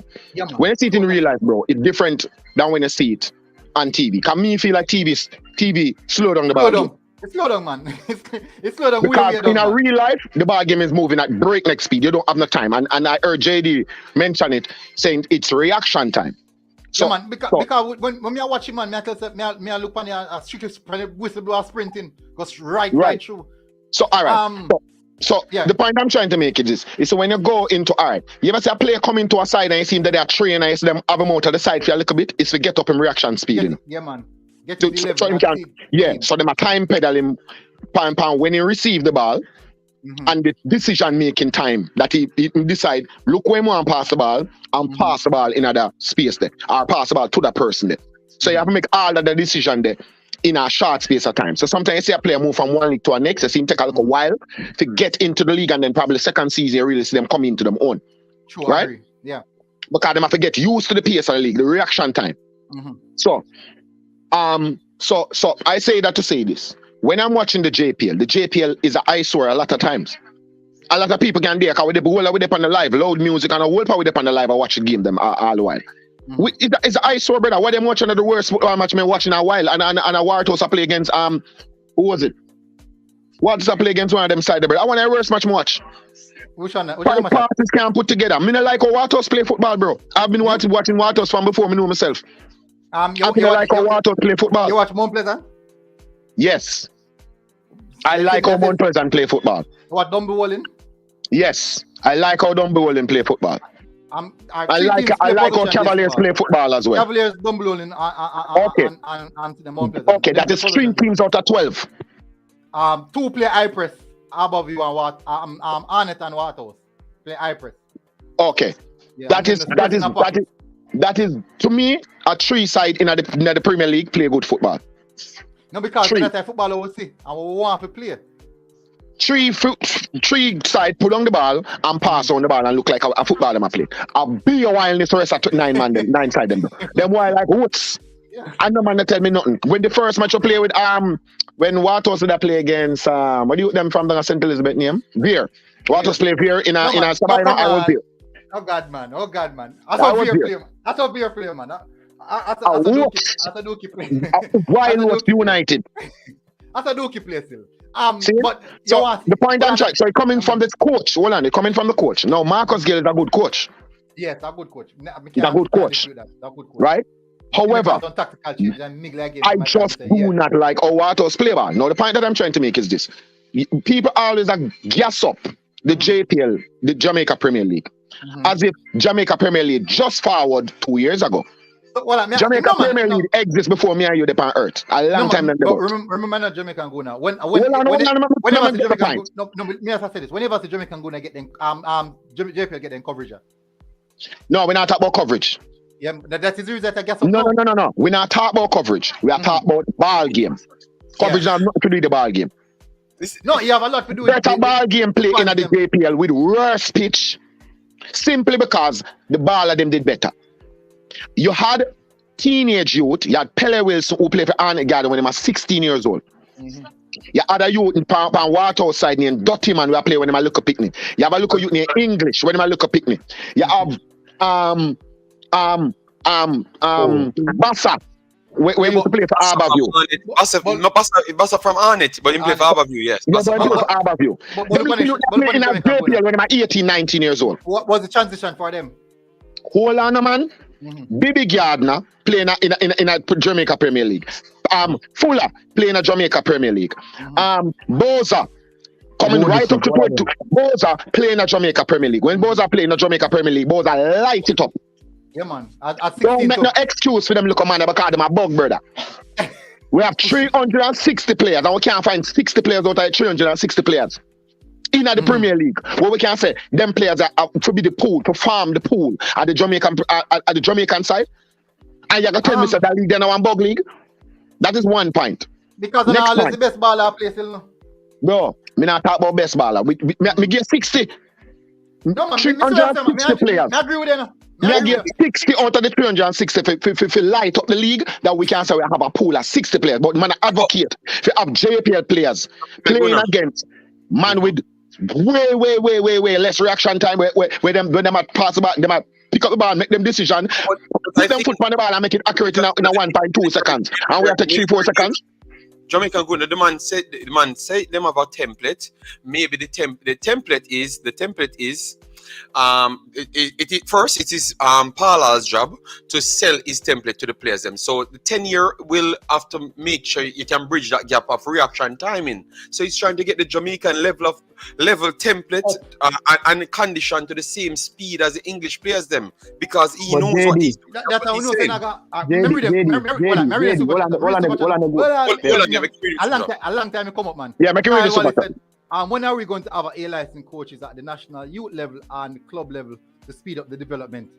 when you see it in real life, bro, it's different than when you see it on TV. Can me feel like TV slow down the ball game. It's slow down, man. It's slow down. Because in a real life, the ball game is moving at breakneck speed. You don't have no time. And I heard JD mention it, saying it's reaction time. So, yeah, man, because when I watch it, man, I look on the strictly whistleblower sprinting, goes right through. So, all right. Yeah. The point I'm trying to make is when you go into, all right, you ever see a player come into a side and you see them that they are trained and you see them have them out of the side for a little bit, it's to get up in reaction speed. Yeah, man. Get to the level. So them a time pedal him when he receive the ball and the decision making time that he decide, look where he want to pass the ball and pass the ball in other space there or pass the ball to that person there. So you have to make all of the decision there in a short space of time. So sometimes you see a player move from one league to the next, you see him take a little while to get into the league and then probably the second season you really see them come into them own. True, right? I agree. Yeah. Because they have to get used to the pace of the league, the reaction time. So I say that to say this. When I'm watching the JPL is an eyesore a lot of times. A lot of people can there because we up on the live, loud music, and a whole part we up on the live and watch the game them all the while. It's an eyesore, brother. What them watching the worst football match me watching a while and a Wartos play against who was it? What's I play against one of them side, brother? I want a worst match watch. Which one? Parties can't put together. Me not like how Wartos play football, bro. I've been watching Wartos from before me know myself. I like how Wartos play football. You watch Mount Pleasant? Yes. I like how Mount Pleasant play football. What, Dumby Walling? Yes. I like how Dumby Walling play football. I like how Cavaliers play football as well. Cavaliers, Dumby Walling, and the Mount Pleasant. Okay, that is 3 teams out of 12. 2 play high press above you and what? Arnett and Waters play high press. Okay. Yeah, that is to me a 3 side in the Premier League play good football. No, because that's a football we see and we want to play. 3 side put on the ball and pass on the ball and look like a football them a play. I'll be a while in this rest of 9 side them. Them while like what's and no man that tell me nothing. When the first match I play with when Waters did I play against what do you them from the St. Elizabeth name? Veer. Waters play Veer in a Sabina, I was there. Oh God man. I saw Veer play, man. I saw Dookie play. Why was United? I saw Dookie play still. But so the point I'm trying, so coming from the coach, hold on, coming from the coach. Now Marcus Gill is a good coach. Yes, a good coach. He's a good coach. Right? However, I just do not like how Waters play ball. Now the point that I'm trying to make is this. People always gas up the JPL, the Jamaica Premier League, as if Jamaica Premier League just forward 2 years ago. Jamaica Premier League exists before me and you on earth. A long time than remember not Jamaica go now. Whenever the Jamaican go now get them JPL get them coverage. No, we're not talking about coverage. Yeah, that is the reason that I guess. No. We're not talking about coverage. We are talking about ball game. Coverage has nothing to do with the ball game. No, you have a lot to do with better ball game play in the JPL with worse pitch. Simply because the ball of them did better. You had teenage youth, you had Pele Wilson who played for Arnett Garden when he was 16 years old. You had a youth in Waterhouse side named Dotty Man who play when he was look a picnic. You have a look a youth named English when he was look a picnic. You have Bassa when he used to play for Harborview. Bassa from Arnett, but he played for Harborview, yes. Yeah, but he was for Harborview. They play in a JPL when he was 18, 19 years old. What was the transition for them? Hold on, man. Bibi Gardner playing in a Jamaica Premier League. Fuller playing a Jamaica Premier League. Boza Coming right up to 22. Boza playing at Jamaica Premier League. When Boza playing at Jamaica Premier League, Boza light it up. Yeah, man. At 16 Don't make no excuse for them look man because them a bug, brother. We have 360 players and we can't find 60 players out of 360 players. In the Premier League, where we can say them players are to be the pool, to farm the pool at the Jamaican side. And you're gonna tell me that league then one bug league? That is one point. Because I'm always the best baller player still no. Bro, me not talk about best baller. Me get 60. No, man, 360 players. I agree with you. Me get 60 out of the 360 if light up the league that we can say we have a pool of 60 players. But man, I advocate if you have JPL players playing against man with way less reaction time where them pass the ball, them pick up the ball, make them decision, put them foot on the ball and make it accurate in a 1.2 seconds. And we have to 3-4 seconds. Jamaican good. The man said them have a template. Maybe the template is first it is Parla's job to sell his template to the players them. So the 10-year will have to make sure you can bridge that gap of reaction timing. So he's trying to get the Jamaican level template and condition to the same speed as the English players them because he knows what he's doing. That's how we know. A long time you come up, man. Yeah, make it really super. When are we going to have A-licensed coaches at the national youth level and club level to speed up the development?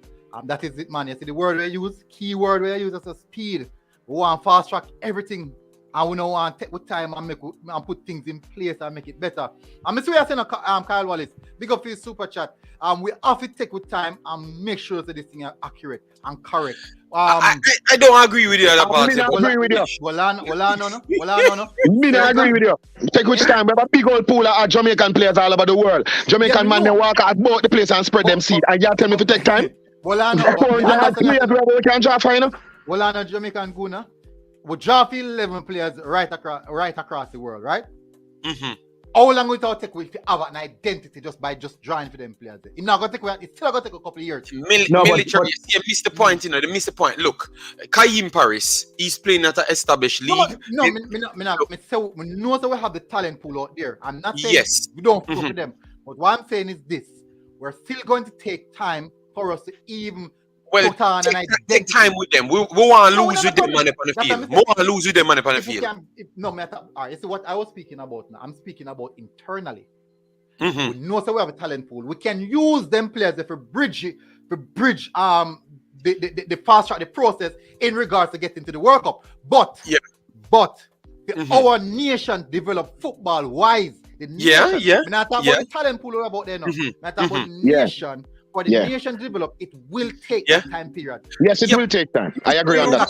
That is it, man. You see the word we use, key word we use as a speed. We want fast track everything. And we don't want to take with time and put things in place and make it better. And Mr. Saying, Kyle Wallace, big up for his super chat. We have to take with time and make sure that this thing is accurate and correct. I don't agree with you on that part. I agree with you. Well, no. Me not agree with you. Take which time. We have a big old pool of Jamaican players all over the world. Jamaican man, they walk out both the place and spread them seed. And you tell me to take time? Well, we can draw for you. Well, Jamaican Guna. We draft 11 players right across the world, right? Mm-hmm. How long will it take we to have an identity just by drawing for them players? It's still going to take a couple of years. Military, you missed the point, They missed the point. Look, Kaim Paris, he's playing at an established league. No, we know that we have the talent pool out there. I'm not saying we don't go for them. But what I'm saying is this. We're still going to take time for us to even take time with them. We want to lose with them on the field. We want to lose with them on the field. You see what I was speaking about now? I'm speaking about internally. Mm-hmm. We know that we have a talent pool. We can use them players to bridge the fast track the process in regards to getting to the World Cup. But our nation developed football wise. We're not talking about the talent pool about there now. We're talking about nation. For the nation to develop, it will take a time period. Yes, it will take time. I agree on that.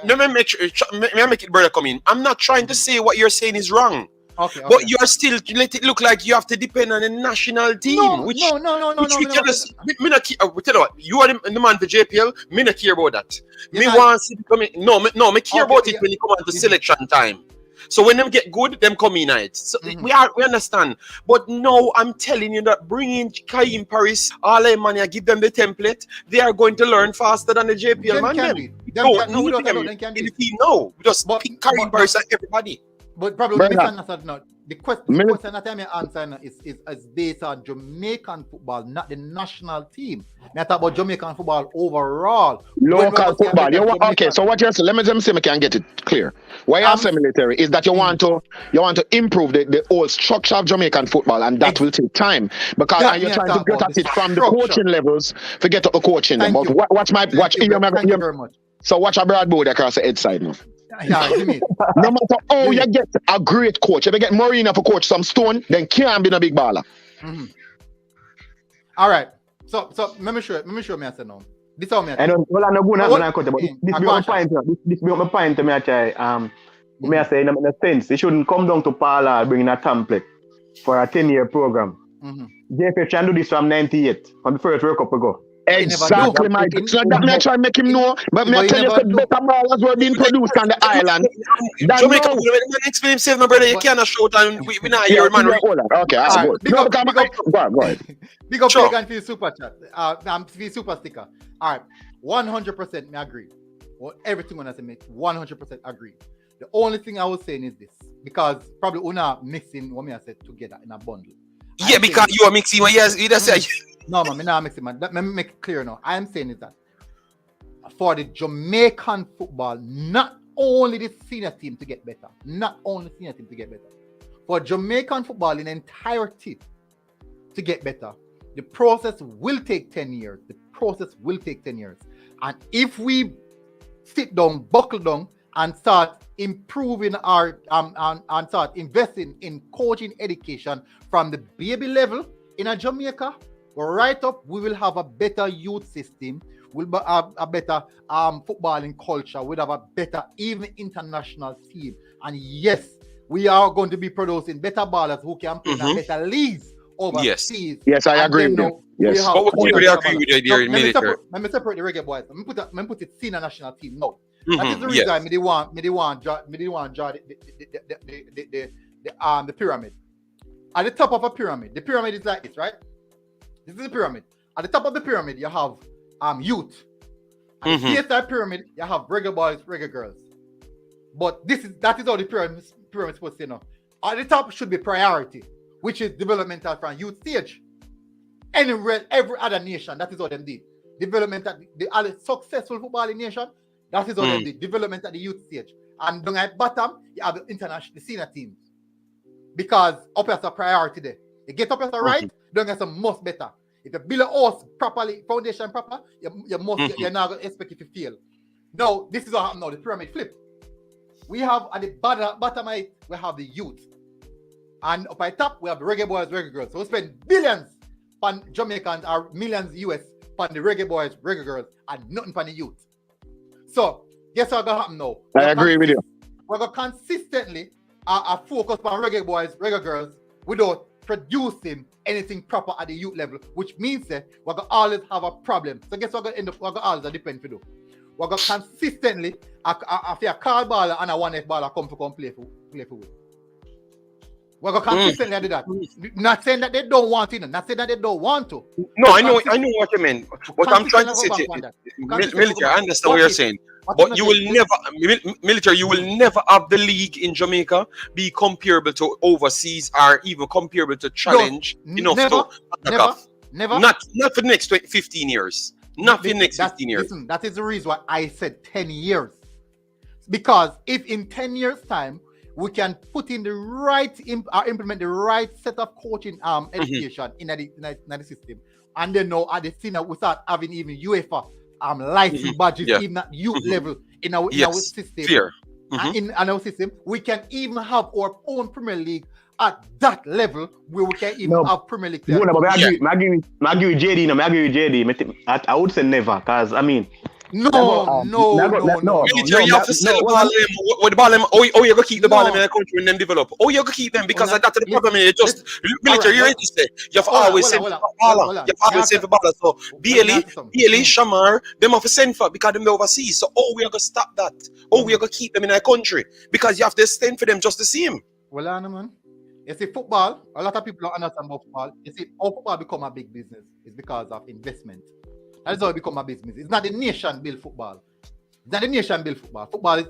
Let me make it brother come in. I'm not trying to say what you're saying is wrong. Okay. But you are still let it look like you have to depend on the national team. No. Me not tell you what, you are the man for JPL. Me not care about that. Me want to see come in. Me care about it when you come on to selection time. So when them get good, them come in it. So we understand. But no, I'm telling you that bringing Kaim Paris, all them money, give them the template, they are going to learn faster than the JPL man. No, just pick Kaim Paris and everybody. But probably the question that I'm answering is based on Jamaican football, not the national team. I talk about Jamaican football overall. Local football. Okay, so what you're saying, let me see if I can get it clear. Why you're saying military is that you want to improve the whole structure of Jamaican football, and that will take time. Because you're trying to get at it from the coaching levels, forget the coaching. But watch very much. So watch a broad board across the head side now. Yeah, you mean. No matter how you get a great coach, if you get Mourinho for coach some stone, then can't be a big baller. Mm-hmm. All right. So let me show me I said no. This how me. I don't. Well, I'm not going to cut about this. This be my point to me. I try. Me I say in a sense, it shouldn't come down to Parla bringing a template for a 10-year program. JFF can do this from 98, from the first World Cup ago. Exactly, Mike. So that me try make him know, but me tell you the better ballers were being produced on the island. Jamaica, explain himself, my brother. You cannot shout and we not hear man. Okay, go ahead. Big up Pagan for the super chat. I'm for the super sticker. All right, 100% me agree. Well, everything when I say me 100% agree. The only thing I was saying is this, because probably we're not mixing what I said together in a bundle. Yeah, because you are mixing what you just say. No, man, me not mixing, man. Let me make it clear now. I am saying is that for the Jamaican football, not only the senior team to get better, for Jamaican football in entirety to get better, the process will take 10 years. And if we sit down, buckle down, and start improving our and start investing in coaching education from the baby level in a Jamaica, right up, we will have a better youth system. We'll have a better footballing culture. We'll have a better even international team. And yes, we are going to be producing better ballers who can play in better leagues overseas. Yes, I agree with you. Yes. But what you really agree with the idea in military? Let me separate the Reggae Boyz. Let me put it senior national team now. That is the reason me want draw the pyramid. At the top of a pyramid, the pyramid is like this, right? This is the pyramid. At the top of the pyramid, you have youth. At the base of that pyramid, you have Reggae Boyz, Reggae Girlz. But that is how the pyramid is supposed to know. At the top should be priority, which is developmental from youth stage. Every other nation, that is how them did. Development at the successful footballing nation, that is how them did. Development at the youth stage. And down at bottom, you have the senior teams. Because up as a priority there. You get up as a right, down as a most better. If you build a house properly, foundation proper, you're not going to expect it to fail. Now, this is what happened now, the pyramid flip. We have at the bottom of it, we have the youth. And up at top, we have the Reggae Boyz, Reggae Girlz. So we spend billions on Jamaicans or millions US on the Reggae Boyz, Reggae Girlz, and nothing for the youth. So, guess what's going to happen now? I agree with you. We're going to consistently focus on Reggae Boyz, Reggae Girlz without producing anything proper at the youth level, which means that we're going to always have a problem. So guess what we're going to end up, we're going to always depend for do. We're going to consistently, if a call baller and a 1F baller come play for we. We're going to consistently do that. Not saying that they don't want it, not saying that they don't want to. No, I know what you mean. What I'm trying to say to you, military, I understand what you're saying. But you will never have the league in Jamaica be comparable to overseas or even comparable to challenge enough never. Not for the next 15 years. Not for the next 15 years. Listen, that is the reason why I said 10 years. Because if in 10 years' time, we can put in the right, implement the right set of coaching education in the system. And then now at the scene, we start having even UEFA license badges, even at youth level in our system. Fair. In our system, we can even have our own Premier League at that level where we can even have Premier League. I agree with JD. I would say never, because I mean, No. Military, you have to sell the ball with the ball. You go keep the ball in the country and then develop. You go keep them because that's the problem. You just military, you're interested. You have always sent for baller. You have always sent for baller. So Bailey, Shamar, them have to send for because them overseas. So we are gonna stop that. We are gonna keep them in our country because you have to send for them just the same. Well, Anna, man. You see, football, a lot of people don't understand about football. You see, how football become a big business is because of investment. That is how it become a business. It's not the nation build football. It's not the nation build football. Football is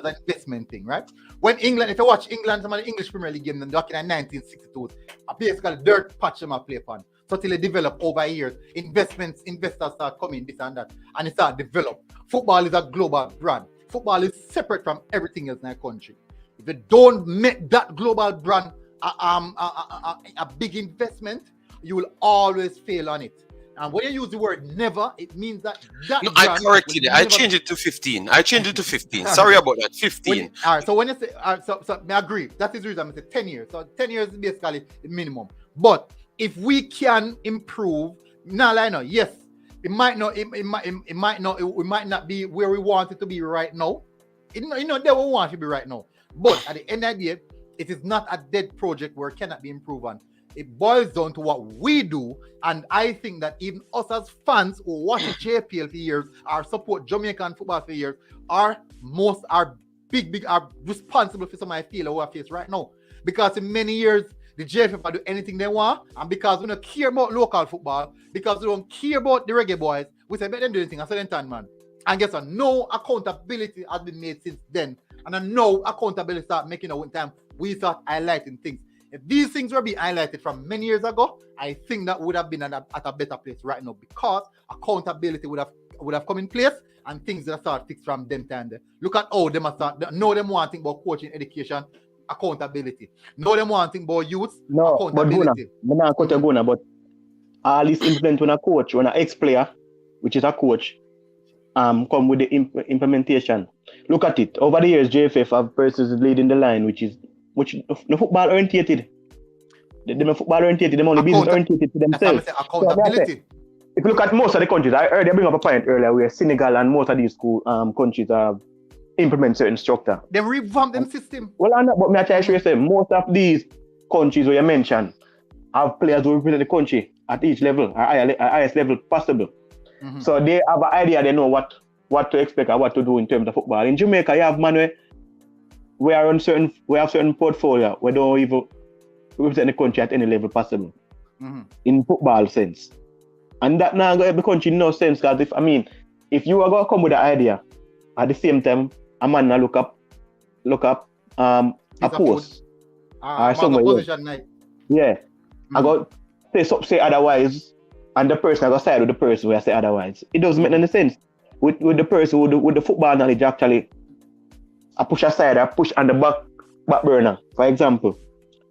an investment thing, right? When England, if you watch England, some of the English Premier League games back in the 1962s, basically dirt patch them play upon. So till they develop over years, investors start coming, this and that, and it start develop. Football is a global brand. Football is separate from everything else in the country. If you don't make that global brand a big investment, you will always fail on it. And when you use the word never, it means that no, I corrected it. I changed it to 15. Sorry about that. 15. All right. So when you say, so I agree. That is the reason I say 10 years. So 10 years is basically the minimum. But if we can improve, yes, it might not be where we want it to be right now. They will want it to be right now. But at the end of the day, it is not a dead project where it cannot be improved on. It boils down to what we do, and I think that even us as fans who watch JPL for years or support Jamaican football for years are responsible for some of the failure we face right now. Because in many years, the JFF do anything they want, and because we don't care about local football, because we don't care about the Reggae Boyz, we say, let them do anything. I said, man. And guess what? No accountability has been made since then. And I know accountability start making a one time. We start highlighting things. If these things were being highlighted from many years ago, I think that would have been at a better place right now because accountability would have come in place and things that start fixed from them time there. Look at how them start. Know them want to think about coaching, education, accountability. Know them want to think about youth, accountability. But all this implement when a coach, when an ex-player, which is a coach, come with the implementation. Look at it. Over the years, JFF have persons leading the line, which the football orientated. Them football orientated, them only business orientated to themselves. Accountability. So if you look at most of the countries, I heard they bring up a point earlier where Senegal and most of these countries have implement certain structure. They revamp them system. Well, I know, but me I try to say most of these countries where you mentioned have players who represent the country at each level, at highest level possible. Mm-hmm. So they have an idea, they know what to expect or what to do in terms of football. In Jamaica, you have man we have certain portfolio where they don't even represent the country at any level possible. Mm-hmm. In football sense. And that now the country no sense because if you are gonna come with an idea at the same time a man now look up a post or somewhere. Yeah. Mm-hmm. I got say otherwise and the person I got side with the person where I say otherwise. It doesn't make any sense. With the person with the football knowledge actually I push aside, I push on the back burner, for example.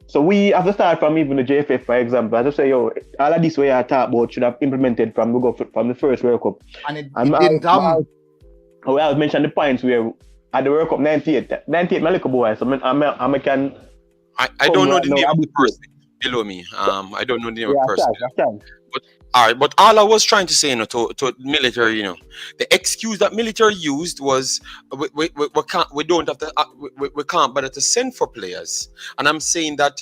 So we have to start from even the JFF, for example. I just say, all of this way I talk about should have implemented from the first World Cup. And it didn't come. I'll mention the points where at the World Cup 98, my little boy, so I can... I don't know the name of the person below me. I don't know the name of the person. But all I was trying to say, to military, the excuse that military used was we can't bother to send for players, and I'm saying that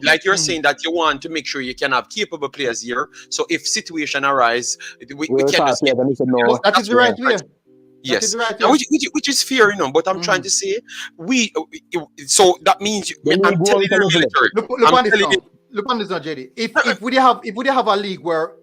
like you're saying that you want to make sure you can have capable players here. So if situation arise, we can just that is the right way. Yes, which is fair, but I'm trying to say so that means I'm telling the military. Look on this now, JD. If we have a league where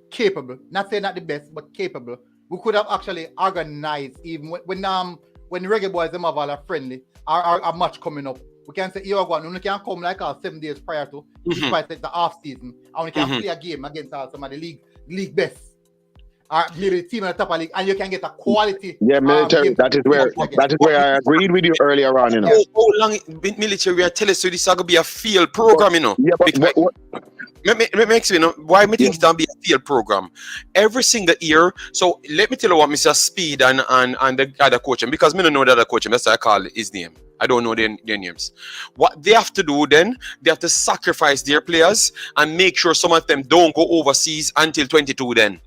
capable, not saying not the best, but capable, we could have actually organized even when Reggae Boyz them have all a friendly a match coming up. We can say we can come like 7 days prior to the off season and we can play a game against some of the league best. Or maybe the team at the top of the league, and you can get a quality. Yeah, military. That is where I agreed with you earlier on. How long military we are telling us so this is gonna be a field program, Yeah, but let me explain why me think it's gonna be a field program. Every single year. So let me tell you what Mr. Speed and the other coach, because me don't know the other coach, that's why I call his name. I don't know their names. What they have to do then, they have to sacrifice their players and make sure some of them don't go overseas until 22 then.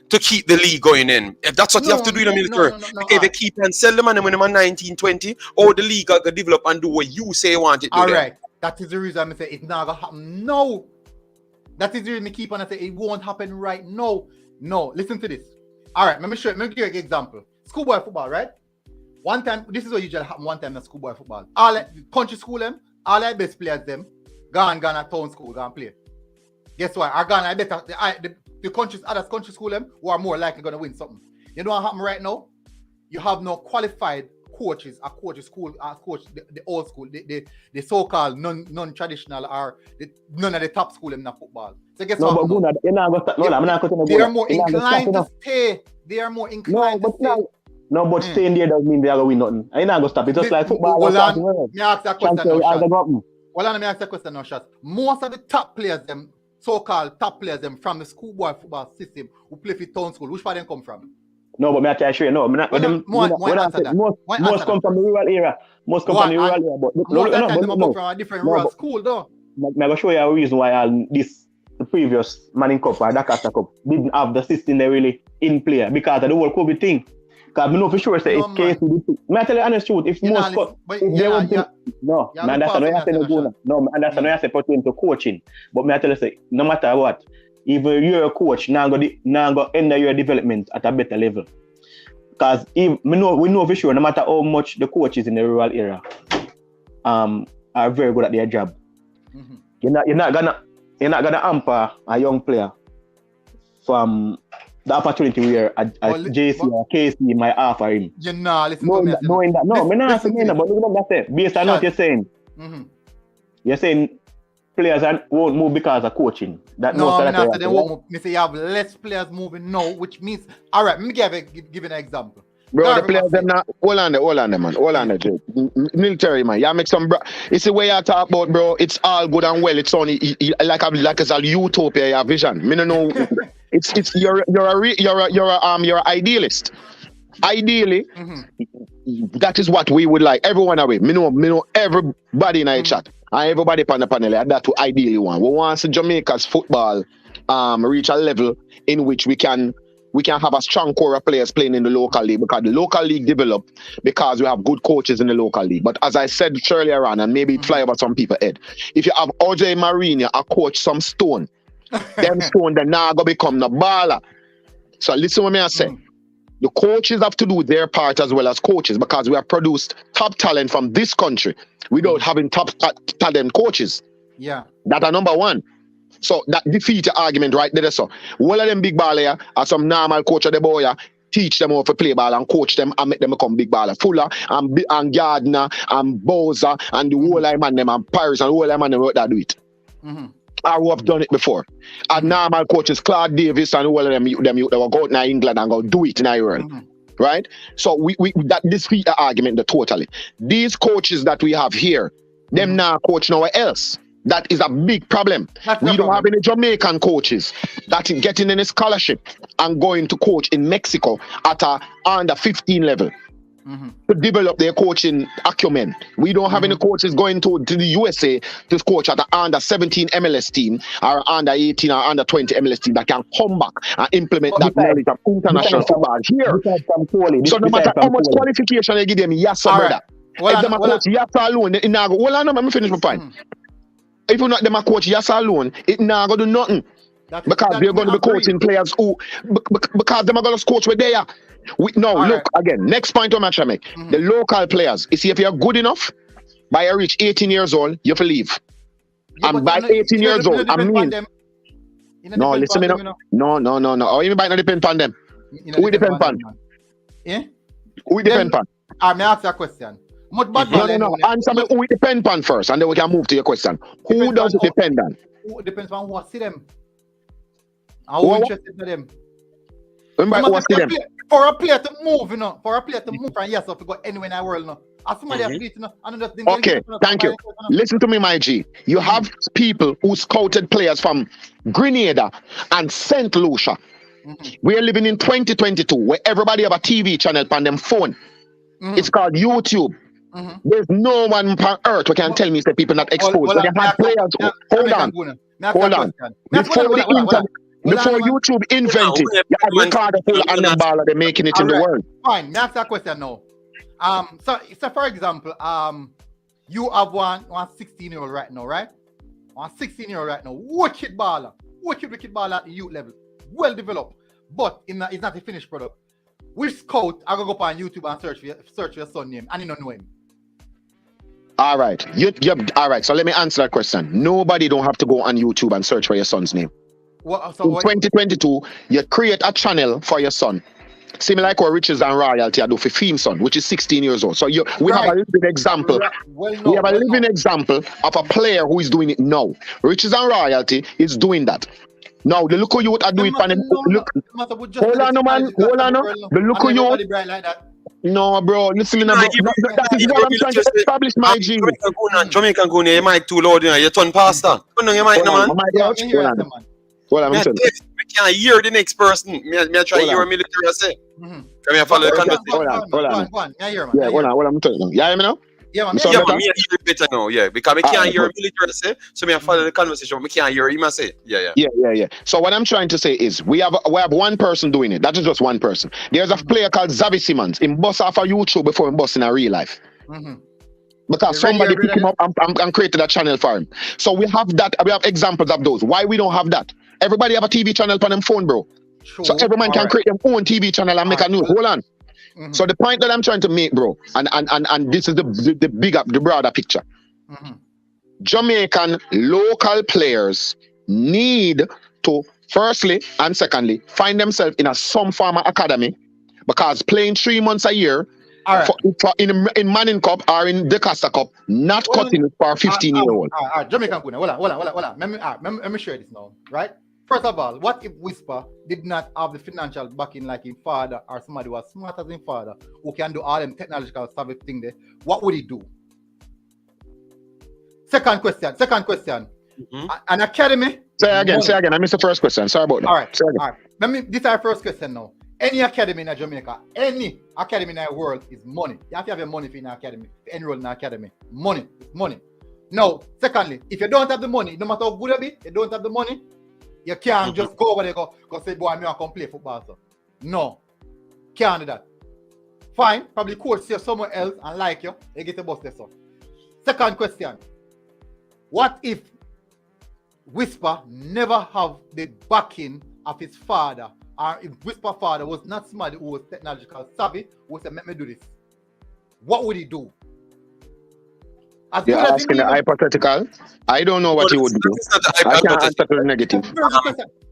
To keep the league going in. If that's what you have to do in the military. Okay, they keep and sell them and when they're 19, 20, or the league will develop and do what you say you want it to do. Alright. That is the reason I say it's not gonna happen. No. That is the reason I keep on saying it won't happen right now. No. Listen to this. Alright, let me give you an example. Schoolboy football, right? One time, this is what usually happen one time in schoolboy football. All country school them, all the best players them, gone at town school, go and play. Guess what? I better the countries, other country school them who are more likely going to win something. You know what happened right now? You have no qualified coaches, the old school, the so-called non-traditional or none of the top school in the football. So guess what? They are more inclined to stay. They are more inclined to stay. No, but staying there doesn't mean they are going to win nothing. I'm not going to stop. It's just like football. Let me ask that question now, Shaz. Most of the top players, them so-called top players them from the schoolboy football system who play for town school, which part them come from? No, but me I tell you, most come from the rural area. Most come from the rural area, but come from a different rural school, though. I'm going to show you a reason why the previous Manning Cup or Dakar Cup didn't have the system they really in play because of the whole COVID thing. Because I know for sure say it's case with the may I tell you honest truth, if most understand what you say understand what you say pertaining to coaching. But may I tell you say no matter what, even you're a coach, now go end your development at a better level. Because we know for sure no matter how much the coaches in the rural area are very good at their job. Mm-hmm. You're not gonna hamper a young player from the opportunity where a JC or KC might offer him. You know, listen No, to me. no, I'm not saying that, but look at that. Based on what you're saying, you're saying players won't move because of coaching. That no, I'm not saying they won't move. Me say you have less players moving now, which means, all right, let me give an example. Bro, the players them not hold on there, man. Hold on there, Jake. Military man. You make some it's the way you talk about, bro. It's all good and well. It's only like it's a utopia, your vision. Me no know. it's you're an idealist. Ideally, that is what we would like. Everyone away. Me know everybody in our chat. And everybody on the panel, that's what ideally want. We want Jamaica's football reach a level in which we can have a strong core of players playing in the local league, because the local league developed because we have good coaches in the local league. But as I said earlier on, and maybe it fly over some people's head, if you have OJ Marina a coach some stone, them stone then now go become the baller. So listen what me I say. The coaches have to do their part as well as coaches, because we have produced top talent from this country without having top talent coaches. Yeah. That are number one. So that defeats the argument right there. So all of them big baller are some normal coach of the boy, teach them how to play ball and coach them and make them become big baller. Fuller and Gardner and Bowser and the whole line man them and Paris and the whole line man them that do it. I who have done it before. And normal coaches, Claude Davis and all of them they will go out in England and go do it in our world. Right? So we that defeat the argument totally. These coaches that we have here, them now coach nowhere else. That is a big problem. We don't have any Jamaican coaches that is getting any scholarship and going to coach in Mexico at a under 15 level to develop their coaching acumen. We don't have any coaches going to the USA to coach at an under 17 MLS team or under 18 or under 20 MLS team that can come back and implement that knowledge of international football here. So no matter how much qualification they give them, yes, brother. If them a coach yes alone, it now go. Well, I know, let me finish my point. If you're not them a coach yes alone, it now go do nothing. Because they're going to be coaching players who, because them are going to coach where they are. Look, again, next point I'm trying to make. The local players, you see, if you're good enough, by you reach 18 years old, you have to leave. And by 18 years old, I mean, no, listen me now. No. Oh, you might not depend on them. Who depend on? Yeah? Who depend on? I may ask you a question. No. Answer me who it depend on first, and then we can move to your question. Who does it depend on? Who depends on what see them. And who interested in them. For a player to move, and yes, if you go anywhere in the world, as somebody has beat, okay, thank you. Listen to me, my G. You have people who scouted players from Grenada and St. Lucia. We're living in 2022, where everybody have a TV channel on them phone. It's called YouTube. There's no one on earth who can tell me that people not exposed. But they have players. Hold on. Before YouTube invented, you had Ricardo Fuller and the baller, they're making it in the world. Fine, me ask that question now. So for example, you have one 16-year-old right now, right? One 16-year-old right now, wicked baller at the youth level, well developed, but it's not a finished product. Which scout I go up on YouTube and search for your son name and you don't know him? All right, all right. So let me answer that question. Nobody don't have to go on YouTube and search for your son's name. In 2022, you create a channel for your son. Similar like what Riches and Royalty do for Theme Son, which is 16 years old. So we have a living example. We have a living example of a player who is doing it now. Riches and Royalty is doing that. Now the local youth are doing it. Hold on, man. The local youth. No, bro. Listen, that is what I'm trying to establish, my G. Jamaican Gune, you might too loud, you turn pastor. You might, man. Well, I'm telling you. We can't hear the next person. Me try to hear a military say. Come here, follow the conversation. Hold on. Yeah, hold on. I'm telling you. You hear me now? Yeah, man. Me hear it better now. Yeah, because we can't hear a military say. So me follow the conversation. But we can't hear him say. Yeah. So what I'm trying to say is we have one person doing it. That is just one person. There's a player called Xavi Simmons. He bust off of YouTube before he bust in a real life. Because somebody picked him up and created a channel for him. So we have that. We have examples of those. Why we don't have that? Everybody have a TV channel on them phone, bro. Sure. So everyone can create their own TV channel and make a news. Hold on. So the point that I'm trying to make, bro, and this is the broader picture. Jamaican local players need to firstly and secondly, find themselves in some form of academy, because playing 3 months a year in Manning Cup or in the Costa Cup, not cutting it for 15-year-old. Jamaican Kuna, hold on. Let me share this now, right? First of all, what if Whisper did not have the financial backing like his father or somebody who was smart as his father who can do all them technological stuff thing there? What would he do? Second question. An academy. Say again. I missed the first question. Sorry about that. All right. This is our first question now. Any academy in Jamaica, any academy in the world is money. You have to have your money for an academy, to enroll in an academy. Money. Now, secondly, if you don't have the money, no matter how good it be, you don't have the money, you can't just go over there go say, boy, I'm going to come play football. So. No. Can't do that. Fine. Probably coach you somewhere else and like you get the bus there. So. Second question. What if Whisper never have the backing of his father, or if Whisper father was not somebody who was technological savvy, who would say, let me do this? What would he do? You're asking a hypothetical. I don't know what he would do. I can't answer to the negative.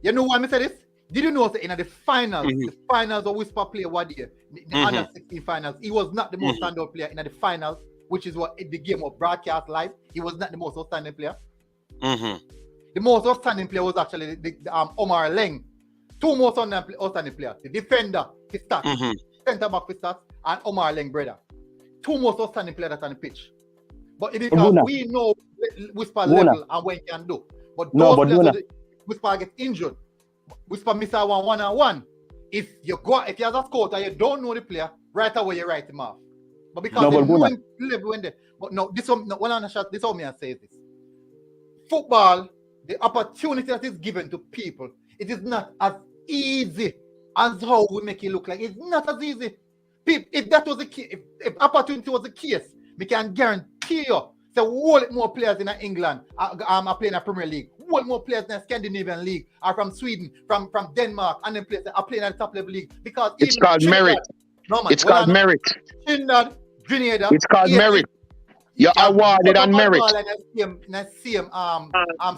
You know why I say this? Did you know that in the finals, the finals of Whisper play one year, the under 16 finals, he was not the most standout player in the finals, which is what the game was broadcast live. He was not the most outstanding player. The most outstanding player was actually the Omar Leng. Two most outstanding players. The defender, his stats, center back, his stats, and Omar Leng, brother. Two most outstanding players that's on the pitch. But it is because we know Whisper level and what he can do. But those players, Whisper get injured. Whisper miss out one-on-one. If you have a scout and you don't know the player, right away you write him off. But because they know him level when they, but no, this is how me I say this. Football, the opportunity that is given to people, it is not as easy as how we make it look like. It's not as easy. If that was the case, if opportunity was the case, we can guarantee you, so whole more players in England are playing in the Premier League, whole more players in the Scandinavian League are from Sweden, from Denmark, and then players are playing at the top level league. Because it's called merit. It's called merit. Trinidad, Grenada. It's called merit. You're awarded on merit.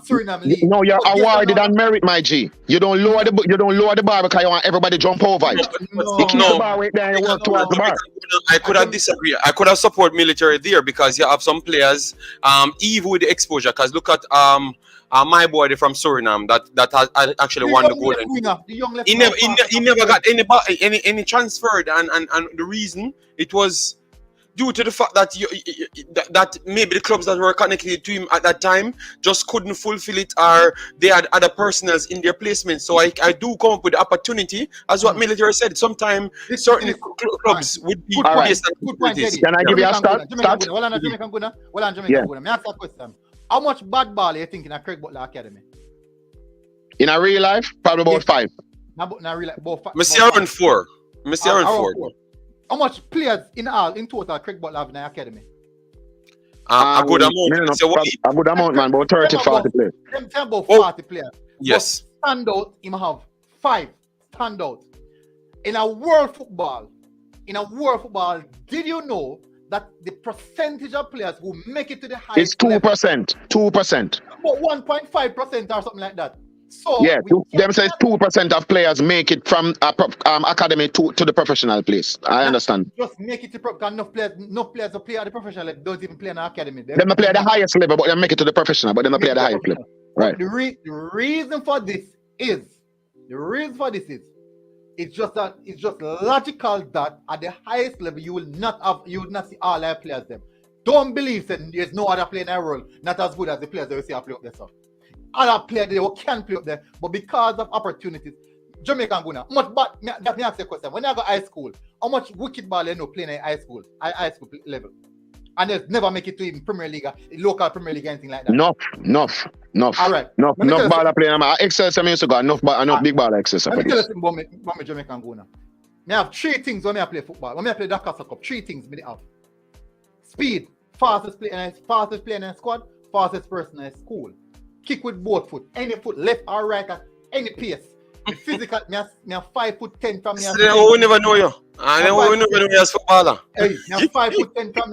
Suriname League. No, you're awarded on merit, my G. You don't lower the bar because you want everybody to jump over it. You keep the bar right there and you work towards the bar. I could have disagreed. I could have support military there because you have some players, even with the exposure. Because look at my boy from Suriname that has actually won the golden. He never got any transferred, and the reason it was due to the fact that that maybe the clubs that were connected to him at that time just couldn't fulfill it, or they had other personnels in their placement. So I do come up with the opportunity, as what military said. Sometimes certain clubs would be placed. Can I give you a start? Well, on Jamaican Guna. Me ask a question. How much bad ball are you thinking at Craig Butler Academy? In a real life, probably about 5. Not real life, about 5. Mr. around 4. Mr. around 4. How much players in total Craig Butler have in the academy? A good amount. A good amount, man. About 30, 40 players. Them about 40 players. Yes. But standout, him have 5 standouts. In a world football, did you know that the percentage of players who make it to the highest it's 2%. 2%. About 1.5% or something like that. So yeah, them says 2% of players make it from academy to the professional place. I understand. Just make it to because enough players who play at the professional level don't even play in the academy. They play at the highest level, but they make it to the professional, but they play at the highest level. Right. The reason for this is it's just logical that at the highest level you will not see all our players them. Don't believe that there's no other player in the world not as good as the players that we see play up there. So other players they can play up there, but because of opportunities, Jamaican Guna, much but me ask you a question. When I go high school, how much wicked ball you know playing at high school level? And there's never make it to even Premier League, local Premier League, anything like that. Enough. All right. Enough ball playing. Excel I used to go enough big ball access. Let me tell you something about me Jamaican Guna. I have 3 things when I play football. When I play the Casa Cup, 3 things I have. Speed, fastest player in the squad, fastest person in school. Kick with both foot, any foot, left or right at any pace. The physical, me 5'10" from me. We never know you. We never know you as footballer. Hey, me 5'10" from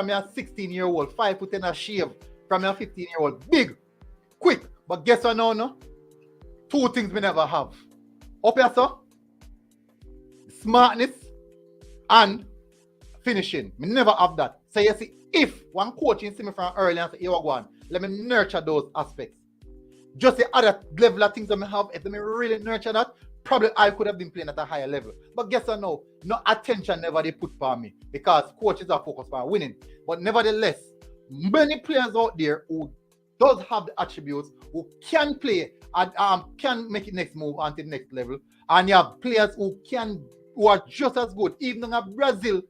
me 16-year-old, 5'10" a shave from me 15-year-old. Big, quick, but guess what now? two things we never have. Up here, sir, smartness and finishing. We never have that. So you see, if one coach see me from early and say, you go on, let me nurture those aspects. Just the other level of things that I have, if they really nurture that, probably I could have been playing at a higher level. But guess what now? No attention never they put for me because coaches are focused on winning. But nevertheless, many players out there who does have the attributes, who can play and can make it next move onto the next level. And you have players who are just as good, even in Brazil,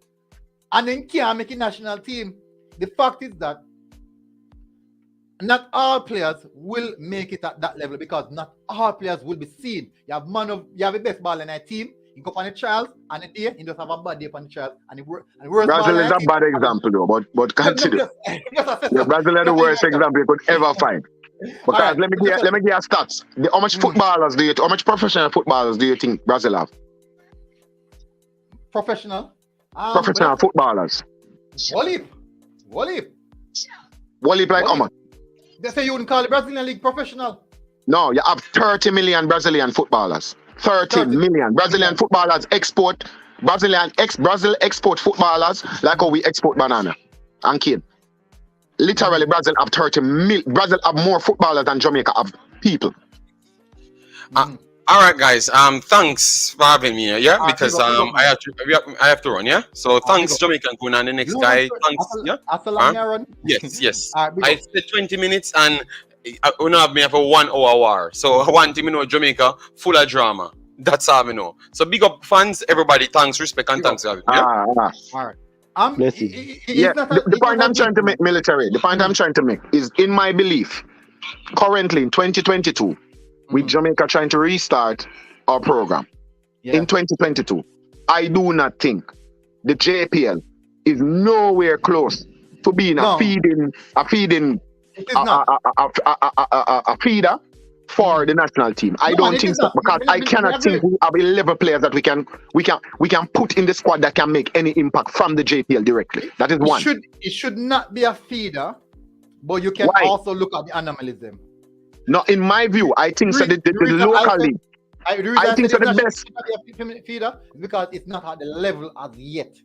and then can't make a national team. The fact is that not all players will make it at that level because not all players will be seen. You have the best ball in a team. You go on the trials and a day, you just have a bad day on the trials. And the worst Brazil is a bad example though, but consider. Brazil is the worst example you could ever find. Because right, let me give you stats. How much how much professional footballers do you think Brazil have? Professional footballers. Wallip like how much? They say you wouldn't call the Brazilian league professional. No, you have 30 million Brazilian footballers. 30 million Brazilian footballers export. Brazil export footballers like how we export banana and cane. Literally, Brazil have 30 million. Brazil have more footballers than Jamaica have people. All right, guys. Thanks for having me here. Yeah, because I have to run. Yeah. So thanks, Jamaican Kuna, and the next guy. Thanks. Yeah. Run. Yes. I said 20 minutes, and we now have me for 1 hour war. So I want to know Jamaica full of drama. That's how we know. So big up fans, everybody. Thanks, respect, and thanks for having me. Yeah. All right. The point I'm trying to make, military. The point I'm trying to make is, in my belief, currently in 2022. With Jamaica trying to restart our program in 2022, I do not think the JPL is nowhere close to being a feeder for the national team. I don't think so, because I cannot think we have 11 players that we can put in the squad that can make any impact from the JPL directly. That is one. It should not be a feeder, but you can also look at the anomalism. No, in my view, I think so the local league. I think so the best feeder is because it's not at the level as yet.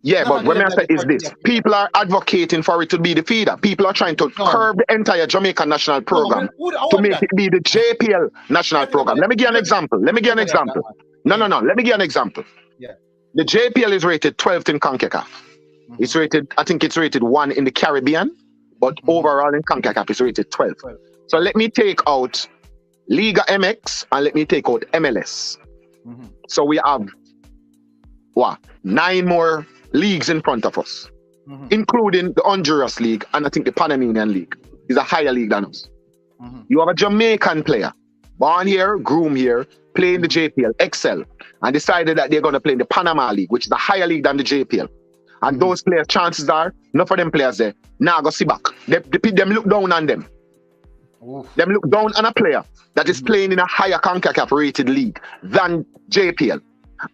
Yeah, but when I say is this, people are advocating for it to be the feeder. People are trying to curb the entire Jamaican national program to make it be the JPL national program. Let me give you an example. No. Let me give you an example. Yeah. The JPL is rated 12th in CONCACAF. It's rated, I think it's rated 1 in the Caribbean, but overall in CONCACAF it's rated 12. So let me take out Liga MX and let me take out MLS. So we have 9 more leagues in front of us, including the Honduras League, and I think the Panamanian League is a higher league than us. You have a Jamaican player, born here, groomed here, playing the JPL, excel, and decided that they're going to play in the Panama League, which is a higher league than the JPL. And those players, chances are, enough of them players there, now go see back. Them look down on them. Them look down on a player that is playing in a higher CONCACAF rated league than JPL.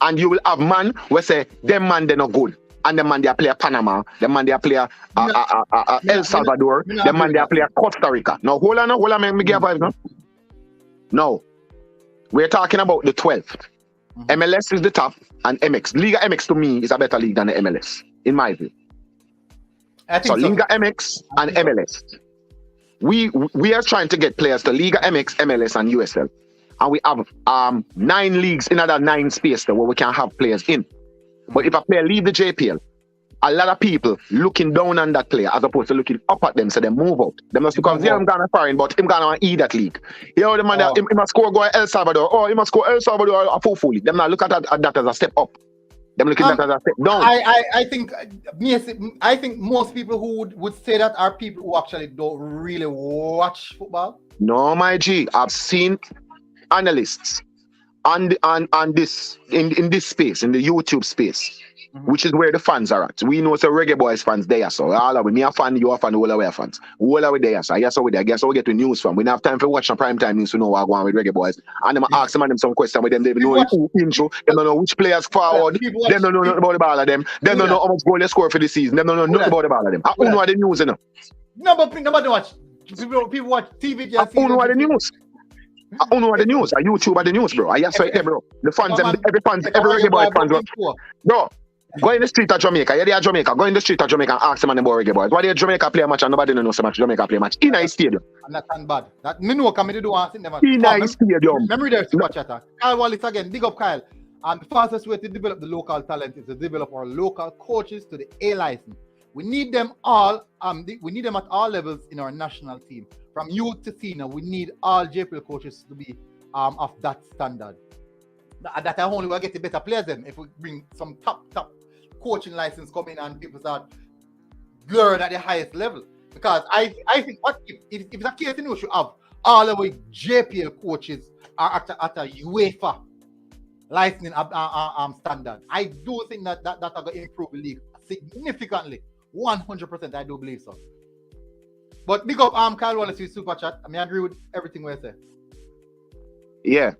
And you will have man who say, them man they're not good. And them man they play Panama, them man they play El Salvador, them man they play Costa Rica. Now hold on, make me give a no. No. We're talking about the 12th. MLS is the top, and MX. Liga MX to me is a better league than the MLS, in my view. So Liga MX and MLS. We are trying to get players to Liga MX, MLS, and USL. And we have 9 leagues in another 9 space there where we can have players in. But if a player leave the JPL, a lot of people looking down on that player as opposed to looking up at them, so they move out. They must because I'm gonna foreign, but I'm gonna eat that league. You know the man that he must score go El Salvador, or he must score El Salvador a fully. Them not look at that as a step up. Them looking at that as a step down. I think most people who would say that are people who actually don't really watch football. No, my G, I've seen analysts on this in this space, in the YouTube space, which is where the fans are at. We know Reggae Boyz fans there, so all of me a fan, you a fan, all our fans. All of we there, so I guess we get the news from. We don't have time for watching prime time news to know what's going on with Reggae Boyz. And them ask them some questions with them, they know who intro, they don't know which players forward, they don't know nothing about the ball of them, they don't know how much goal they score for the season, they don't know nothing about the ball of them. Who know the news, you know? Nobody watch. People watch TV. Who know the news? I don't know the news. I YouTube at the news, bro. I swear there, bro. The fans, every Reggae Boy fans, bro. Go in the street of Jamaica. You're there at Jamaica. Go in the street of Jamaica and ask them about Reggae Boyz. Why did Jamaica play a match and nobody knows so much Jamaica play a match? In a stadium. And that's not bad. That me know come do one thing them. In a stadium. Memory there, super chatter. Kyle Wallace again. Big up Kyle. And the fastest way to develop the local talent is to develop our local coaches to the A license. We need them all. We need them at all levels in our national team, from youth to senior. We need all JPL coaches to be of that standard. That only will get the better players then if we bring some top coaching license coming and people start blurring at the highest level. Because I think what if it's a case, we should have all the way JPL coaches are at a UEFA licensing standard. I do think that are going to improve the league significantly. 100%, I do believe so. But big up Kyle Wallace with super chat. I mean, I agree with everything we say. Yeah.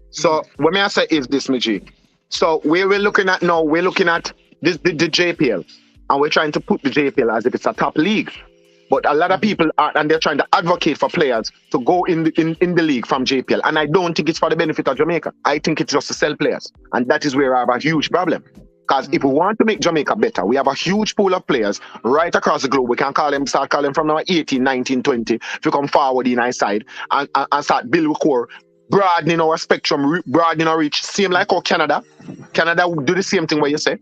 So what may I say is this, Miji. So we're looking at now, we're looking at this the JPL, and we're trying to put the JPL as if it's a top league. But a lot of people are, and they're trying to advocate for players to go in the league from JPL. And I don't think it's for the benefit of Jamaica. I think it's just to sell players. And that is where I have a huge problem. Because if we want to make Jamaica better, we have a huge pool of players right across the globe. We can start calling from now 18, 19, 20, if you come forward in our side and start build with core, broadening our spectrum, broadening our reach. Same like how Canada do the same thing what you say.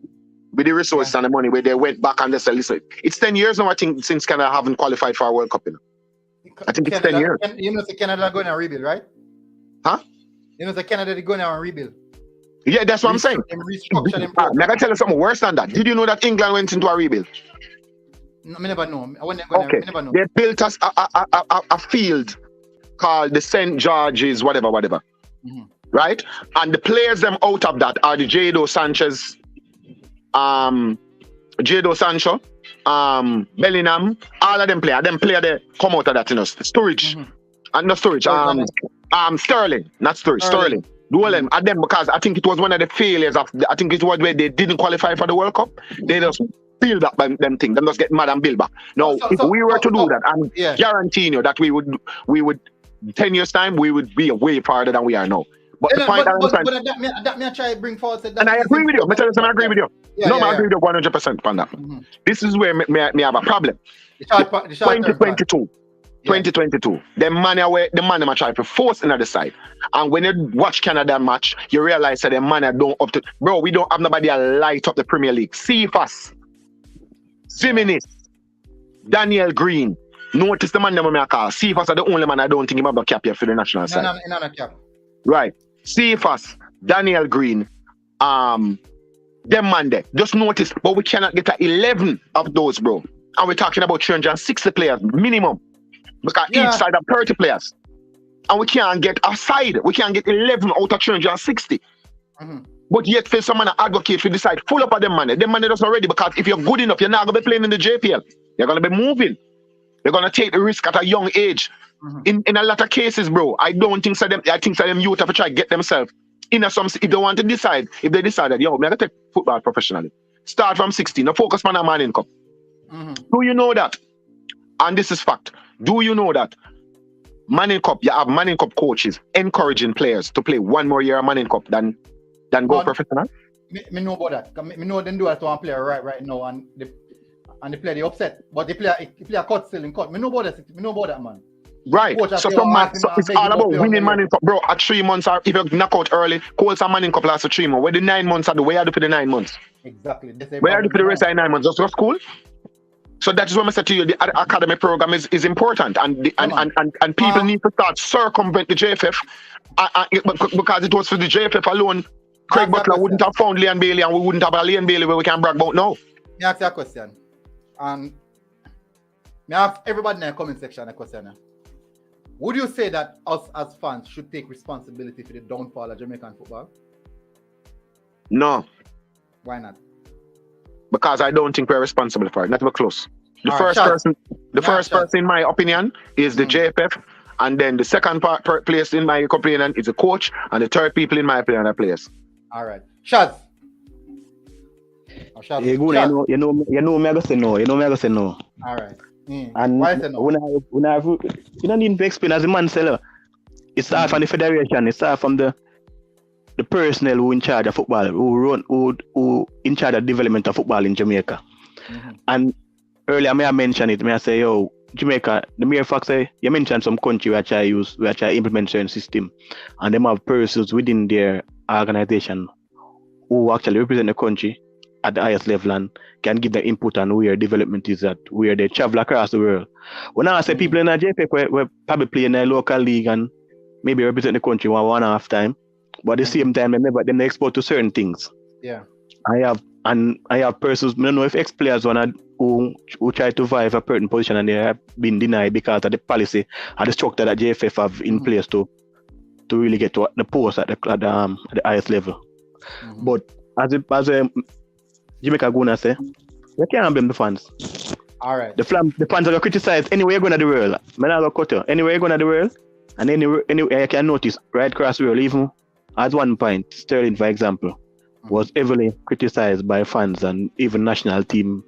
With the resources and the money, where they went back and they said, listen, it's 10 years now, I think, since Canada haven't qualified for a World Cup. I think it's 10 years. You know, Canada going to rebuild, right? Huh? You know, Canada going to rebuild. Yeah, that's what I'm saying. I'm going to tell you something worse than that. Did you know that England went into a rebuild? No, I never know. Okay. I never know. They built us a field called the St. George's, whatever. Right? And the players them out of that are the Jadon Sancho, Bellingham, all of them player they come out of that, you know, Sturridge. Not Sturridge, Sterling, not Sturridge, Sterling. Do all them, and them because I think it was one of the failures of I think it was where they didn't qualify for the World Cup. They just build up them thing, them just get mad and build back. Now, if we were to do that, I'm guaranteeing you that we would 10 years time we would be way farther than we are now. But the point that may I try to bring forward. And I agree with you. I agree with you. I agree with you 100% on that. This is where me have a problem. 2022. The man try to force another side. And when you watch Canada match, you realize that the man don't up to. Bro, we don't have nobody light up the Premier League. Cephas, Siminis, Daniel Green. Notice the man that I call. Cephas are the only man I don't think he have a cap here for the national side. No cap. Right. Cephas, Daniel Green, them man there. Just notice, but we cannot get 11 of those, bro. And we're talking about 360 players minimum. Because each side have 30 players. And we can't get a side. We can't get 11 out of 360. But yet, for someone to advocate for the side, full up of them money. Them money doesn't ready because if you're good enough, you're not going to be playing in the JPL. You're going to be moving. You're going to take the risk at a young age. In a lot of cases, bro, I don't think so. I think so them youth have to try to get themselves in some. If they want to decide, if they decided, yo, I'm going to take football professionally. Start from 16. Now focus on a man income. Do you know that? And this is fact. Do you know that Manning Cup, you have Manning Cup coaches encouraging players to play one more year of Manning Cup than go professional? Me know about that. Me know them do that to one player right now and the player they upset. But the player cut still in cut. Me know about that, man. Right. So it's all about winning Manning Cup. Bro, at 3 months, or if you knock out early, Colts and Manning Cup last for 3 months. Where the 9 months are the way I do for the 9 months. Exactly. Where I do for the rest of the 9 months. Just cool. So that is what I said to you. The academy program is important, and people need to start circumvent the JFF because it was for the JFF alone. Craig Butler wouldn't have found Leon Bailey, and we wouldn't have a Leon Bailey where we can brag about now. Let me ask you a question. Me ask everybody in the comment section a question. Would you say that us as fans should take responsibility for the downfall of Jamaican football? No. Why not? Because I don't think we're responsible for it. Not even close. The first person, in my opinion, is the JFF, and then the second place in my opinion is the coach, and the third people in my opinion are players. All right, Shaz. You know me I go say no. All right. And why say no? When I you don't need to explain as a man seller. It starts from the federation. It starts from the personnel who in charge of football, who in charge of development of football in Jamaica. And earlier, I mentioned it. I say, yo, Jamaica, the mere fact say you mentioned some country which I implement certain system, and them have persons within their organization who actually represent the country at the highest level and can give the input on where development is at, where they travel across the world. When I say people in the JFF were probably play in a local league and maybe represent the country one and a half time, but at the same time they export to certain things. Yeah. I have persons, I don't know if ex-players who try to vie for a certain position and they have been denied because of the policy or the structure that JFF have in place to really get to the post at the highest level. But as a Jamaica gonna say, you can't blame the fans. All right. The fans are gonna criticize anywhere you're going to the world. Man, I got cut you. Anywhere you're going to the world, and anywhere you can notice right across the world, even at one point, Sterling, for example, was heavily criticized by fans and even national team,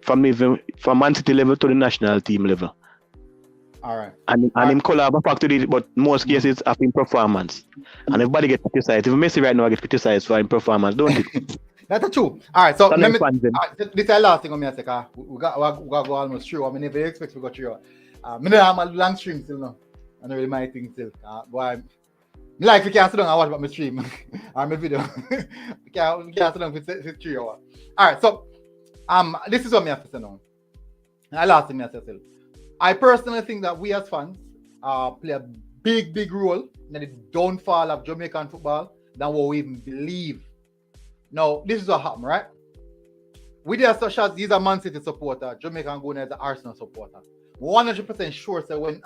from Man City level to the national team level. All right. And him collab back to it, but most cases have been performance. And everybody gets criticized. Even Messi right now I get criticized for his performance, don't it? That's true. All right, so This is the last thing I'm going to say. We got go almost through. I mean, never expect we got through. I have a long stream still now. I know really my thing still. But I like we can't sit down and watch about my stream or my video. we can't sit down for 3 hours. All right, so this is what I have to say now. The last thing I have to say. I personally think that we as fans play a big role in the downfall of Jamaican football than what we even believe. Now, this is what happened, right? We are such as he's a Man City supporter, Jamaican going as an Arsenal supporter. 100% sure that when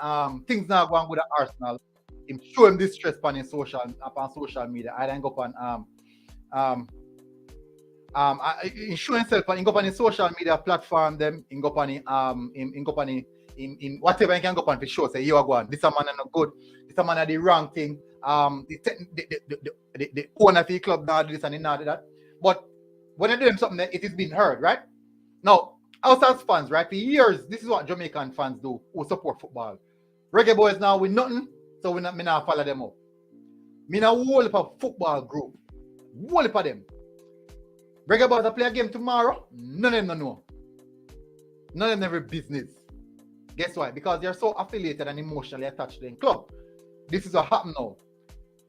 things not going with the Arsenal, him show him this stress on social media. I then go on he show himself and go on his social media platform them, in go on in whatever he can go on for sure. Say you are going, this a man not good, this a man are the wrong thing. The owner of the club now do this and now do that. But when they're doing something, it is being heard, right? Now, us as fans, right? For years, this is what Jamaican fans do who support football. Reggae Boyz now with nothing, so me not follow them up. Me now whole of a football group. Whole of them. Reggae Boyz play a game tomorrow, none of them don't know. None of them never business. Guess why? Because they're so affiliated and emotionally attached to the club. This is what happened now.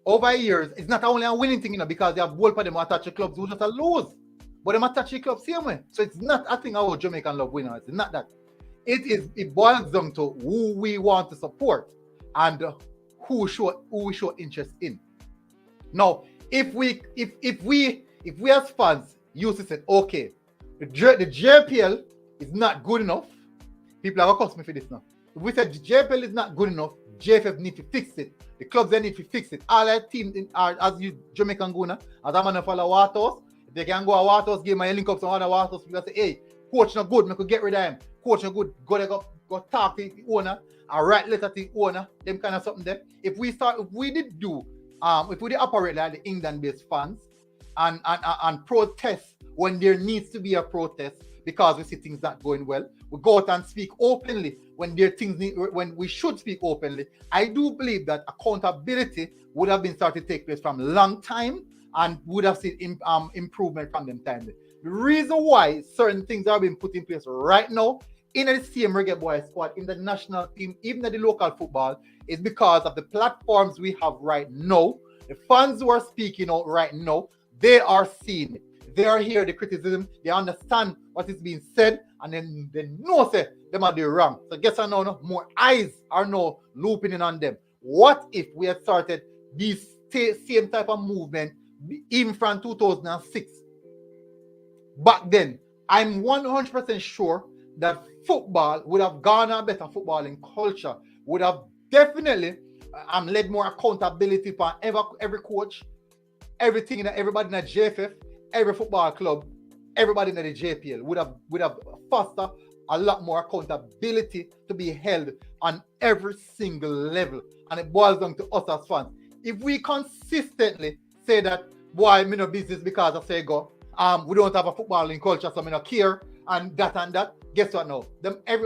Over years, it's not only a winning thing, because they have both of them attached to clubs who just a lose. But them attach to the club same way. So it's not a thing about Jamaican love winners. It's not that. It boils down to who we want to support and who we show interest in. Now, if we as fans used to say, okay, the JPL is not good enough, people are gonna cost me for this now. If we said the JPL is not good enough, JFF need to fix it. The clubs they need to fix it. All our teams are as you Jamaican Guna, as I'm gonna follow Watos. If they can go a Watos game and link up some other Watos, people say, hey, coach not good, I could get rid of him. Coach not good, go talk to the owner and write letter to the owner, them kind of something there. If we did operate like the England-based fans and protest when there needs to be a protest because we see things not going well, we go out and speak openly when when we should speak openly. I do believe that accountability would have been started to take place from a long time and would have seen improvement from them time. The reason why certain things are being put in place right now in the same Reggae Boyz squad, in the national team, even in the local football, is because of the platforms we have right now. The fans who are speaking out right now, they are seeing it. They are hearing the criticism, they understand what is being said, and then they know say them are doing wrong. So guess I know more eyes are now looping in on them. What if we had started this same type of movement even from 2006? Back then, I'm 100% sure that football would have garnered a better footballing culture, would have definitely led more accountability for every coach, everything in everybody in the JFF, every football club, everybody in the JPL would have fostered a lot more accountability to be held on every single level. And it boils down to us as fans. If we consistently say that, boy, me no business because I say go, we don't have a footballing culture, so me no care, and that. Guess what now?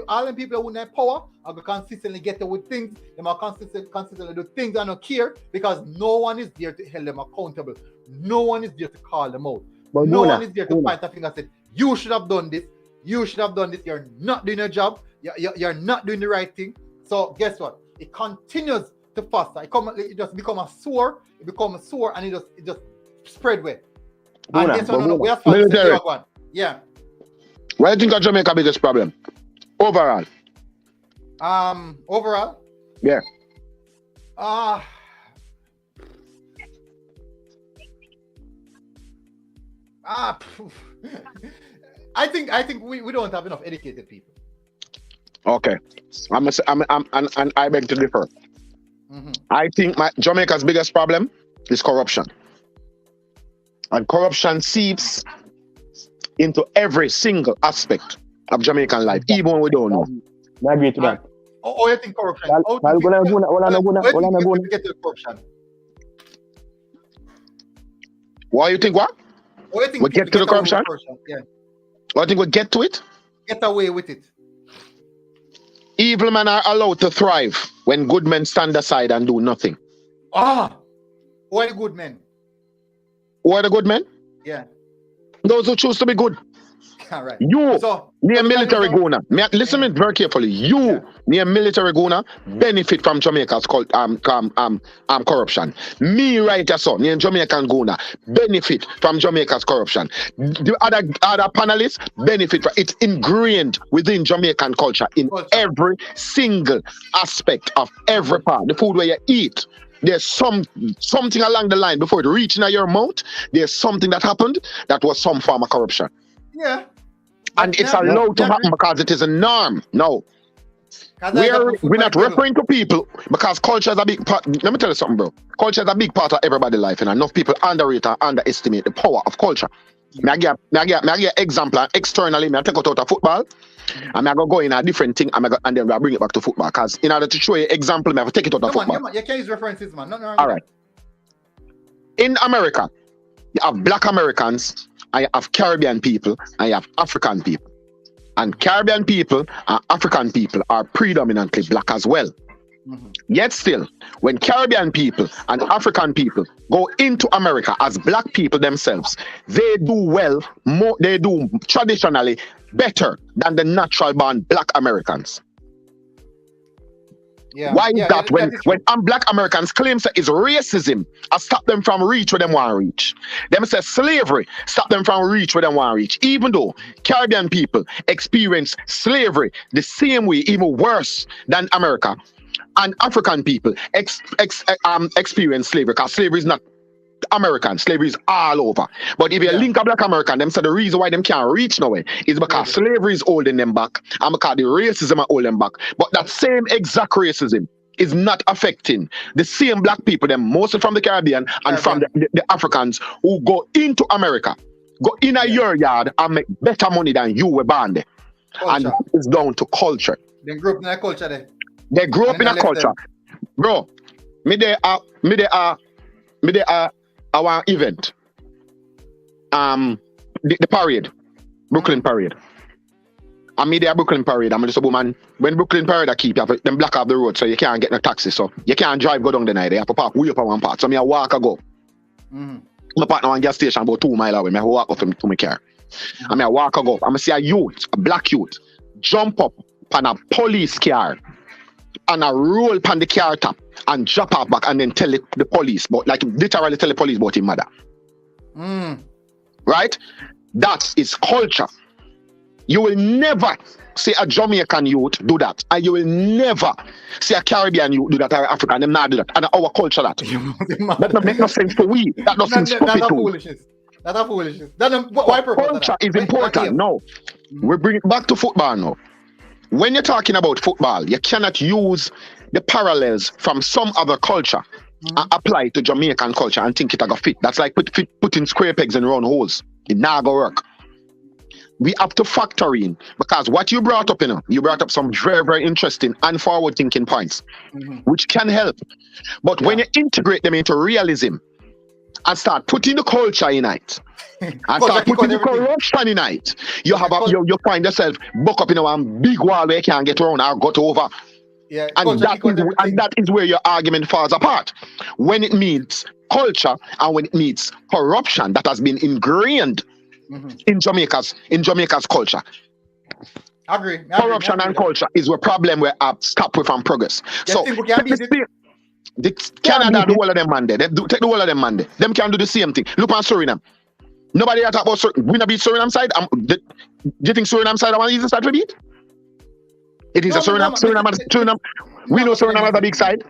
All them people who have power are going to consistently get away with things. They are consistently do things and not care because no one is there to hold them accountable. No one is there to call them out. But no one is there to point a finger and say, you should have done this. You should have done this. You're not doing your job. You're not doing the right thing. So guess what? It continues to foster. It just become a sore. It becomes a sore and it just spread way. And guess what? We have to yeah. What do you think of Jamaica's biggest problem? Overall. Overall? Yeah. I think we don't have enough educated people. Okay. And I beg to differ. Mm-hmm. I think Jamaica's biggest problem is corruption. And corruption seeps into every single aspect of Jamaican life, even when we don't know. I agree to that. Oh, you think corruption? Get to corruption. Why you think what? We get to the corruption? Yeah. Why you think we get to it? Get away with it. Evil men are allowed to thrive when good men stand aside and do nothing. Who are the good men? Who are the good men? Yeah. Those who choose to be good. All right. You, near military guna. Listen to me very carefully. You, near military guna, benefit from Jamaica's corruption. Me, right here, son, near Jamaican guna, benefit from Jamaica's corruption. The other panelists benefit from it's ingrained within Jamaican culture in every single aspect of every part. The food where you eat. There's something along the line before it reaching your mouth. There's something that happened that was some form of corruption. Yeah. And it's allowed to happen because it is a norm. No. We're not referring to people because culture is a big part. Let me tell you something, bro. Culture is a big part of everybody's life, and enough people underrate and underestimate the power of culture. I give an example externally. I take out of football. And I go in a different thing and then I bring it back to football. Because in order to show you an example, I have to take it out of football. You can't use references, man. All right. In America, you have black Americans, and you have Caribbean people, and you have African people. And Caribbean people and African people are predominantly black as well. Mm-hmm. Yet still, when Caribbean people and African people go into America as black people themselves, they do well, they do traditionally better than the natural born black Americans. Yeah. Why is that? When black Americans claim that it's racism, I stop them from reach where they want to reach. Them say slavery, stop them from reach where they want to reach. Even though Caribbean people experience slavery the same way, even worse than America, and African people experience slavery because slavery is not American, slavery is all over. But if you link a black American, them say the reason why them can't reach nowhere is because slavery is holding them back and because the racism are holding them back. But that same exact racism is not affecting the same black people, them mostly from the Caribbean and from the Africans who go into America, go in your yard and make better money than you were born there. And it's down to culture. They grew up in a culture there. They grew up in a culture. Bro, me there are our event. The parade. Brooklyn parade. I'm me there Brooklyn parade. I'm just a woman. When Brooklyn parade I keep you them block off the road so you can't get no taxi. So you can't drive go down the night. They have to park way up on one part. So me I walk I go. My partner one gas station about 2 miles away. Me I walk up to my car. I mean I walk I go. I'm see a youth, a black youth, jump up on a police car and I roll pan the car top and drop her back and then tell the police, but like literally tell the police about his mother. Right? That is culture. You will never see a Jamaican youth do that, and you will never see a Caribbean youth do that or African. Them not do that, and our culture that. That don't make no sense for we. That doesn't stupid That's a foolishness. That's a foolishness. Why culture is important. No, we bring it back to football now. When you're talking about football, you cannot use the parallels from some other culture and apply to Jamaican culture and think it'll go fit. That's like putting square pegs in round holes. It not go work. We have to factor in because what you brought up, you brought up some very, very interesting and forward-thinking points, which can help. But when you integrate them into realism, and start putting the culture in it, and start putting the corruption in it, you find yourself buck up in one big wall where you can't get around or got over. Yeah, and that is where your argument falls apart. When it meets culture and when it meets corruption that has been ingrained in Jamaica's culture. Agree. Corruption and culture is where problem we are stop with and progress. So Canada do all of them man there. They take the whole of them man there. Them can do the same thing. Look at Suriname. Nobody talk about Suriname. We not beat Suriname side. Do you think Suriname side I want to start to beat? It is a Suriname. We know Suriname has a big side.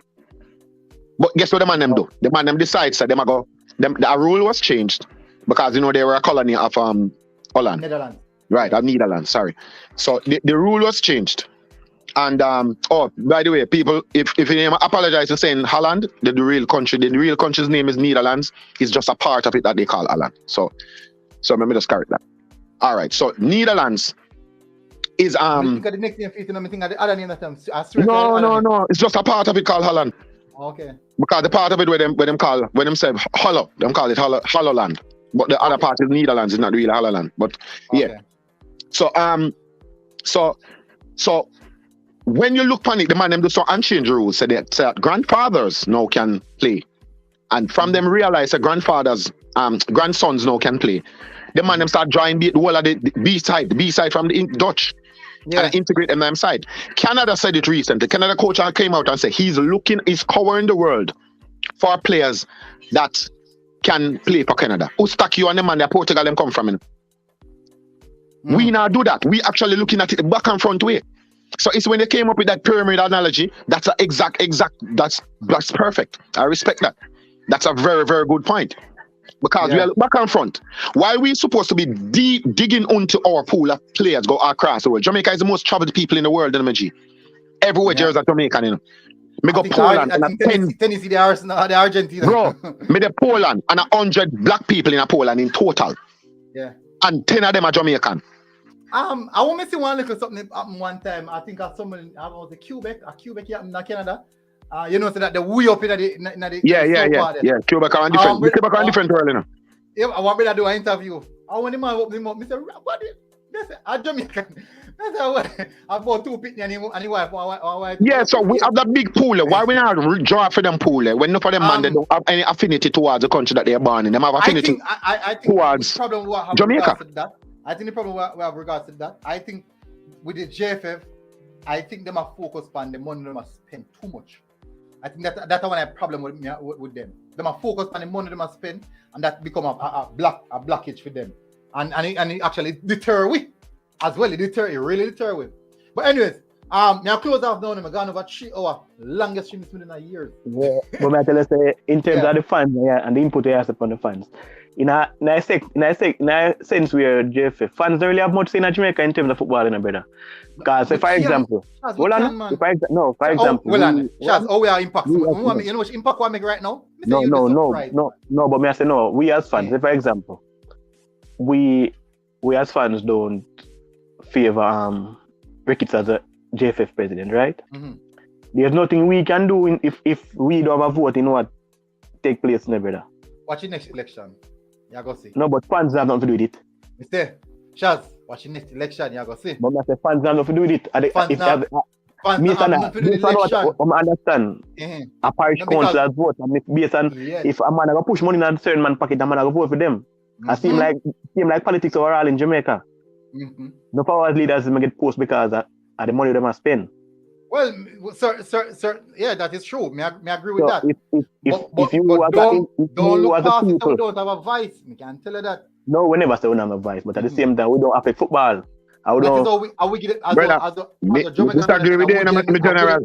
But guess what the man them do? The man them decide so them go. The rule was changed because they were a colony of Holland. Netherlands. Right, of Netherlands, sorry. So the rule was changed. And by the way, people, if you apologize for saying Holland, the real country's name is Netherlands. It's just a part of it that they call Holland. So let me just correct that. All right, so Netherlands is the next name for you, think of the other name that No. It's just a part of it called Holland. Okay. Because the part of it where them say Hollow, them call it Hollowland. But the other part is Netherlands, is not really Holland. But yeah. So when you look on it, the man them do so and change the rules. So that grandfathers now can play. And from them realize that grandsons now can play. The man them start drawing the whole of the B side from the Dutch. Yeah. And integrate them side. Canada said it recently. Canada coach came out and said he's covering the world for players that can play for Canada. Who stuck you on the man that Portugal them come from? We now do that. We actually looking at it back and front way. So it's when they came up with that pyramid analogy, that's a exact, that's perfect. I respect that. That's a very, very good point. Because we are back and front. Why we supposed to be digging into our pool of players go across the world? Jamaica is the most traveled people in the world, MG. Everywhere there's a Jamaican, Me go Poland and Tennessee, the Argentina. Bro, me the Poland and 100 black people in Poland in total. Yeah. And 10 of them are Jamaican. I want to see one little something happen one time. I think someone was a Quebec happened in Canada. So that the way up in the yeah. Quebec are different. Quebec are different world, Yeah, I want me to do an interview. I want the man open him up. Mr. What? I'm Jamaican. I've bought 2 pitney and the wife. Yeah, so we have that big pool. Why we not draw for them pool? When no for them man, they don't have any affinity towards the country that they are born in. They have affinity towards Jamaica. I think the problem we have regards to that. I think with the JFF, I think they are focused on the money they must spend too much. I think that's one problem with them. They are focused on the money they must spend, and that become a blockage for them. And it actually deter we as well. It really deter we. But anyways, now close off now. I'm gone over 3 hours, longest stream in a year. Yeah, but I tell you, say, in terms of the fans, and the input they have upon the fans. In a sense where JFF fans don't really have much say in Jamaica in terms of football, brother. Because for example, we are impact. You know which impact we make right now? No, but me I say no. We as fans, for example, we as fans don't favor Ricketts as a JFF president, right? Mm-hmm. There's nothing we can do if we don't have a vote in what take place, brother. Watch the next election. You go see. No, but fans have nothing to do with it. Mr. Shaz, watch the next election. You go see. But I say fans have nothing to do with it. I understand. A parish council has vote. Based on if a man go push money in a certain man pocket, a man go vote for them. I seem like politics overall in Jamaica. No power leaders get post because of the money they must spend. Well, sir, yeah, that is true. May I agree with that. If you don't look past it, we don't have a vice. I can tell you that. No, we never say we don't have a vice, but at the same time, we don't affect football. We disagree with him, Mr. General.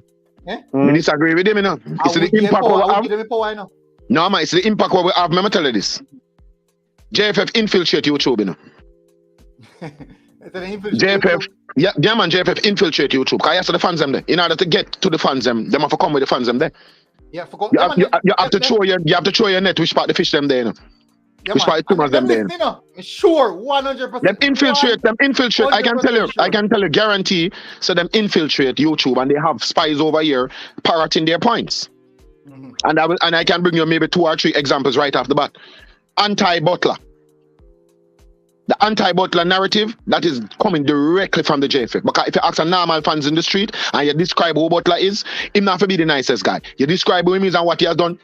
We disagree with him, It's the impact we have. No, man, it's the impact we have. Let me tell you this. JFF infiltrate YouTube, JFF, man, JFF infiltrate YouTube. Because you have the fans them there. In order to get to the fans them have to come with the fans them there. Yeah, you have to throw your net which part the fish them there, which part the them there. Sure, 100%. Them infiltrate. 100%. I can tell you, guarantee. So them infiltrate YouTube and they have spies over here parroting their points. And I can bring you maybe 2 or 3 examples right off the bat. Anti-Butler. The anti-Butler narrative, that is coming directly from the JFF. Because if you ask a normal fans in the street and you describe who Butler is, him not to be the nicest guy. You describe who he is and what he has done.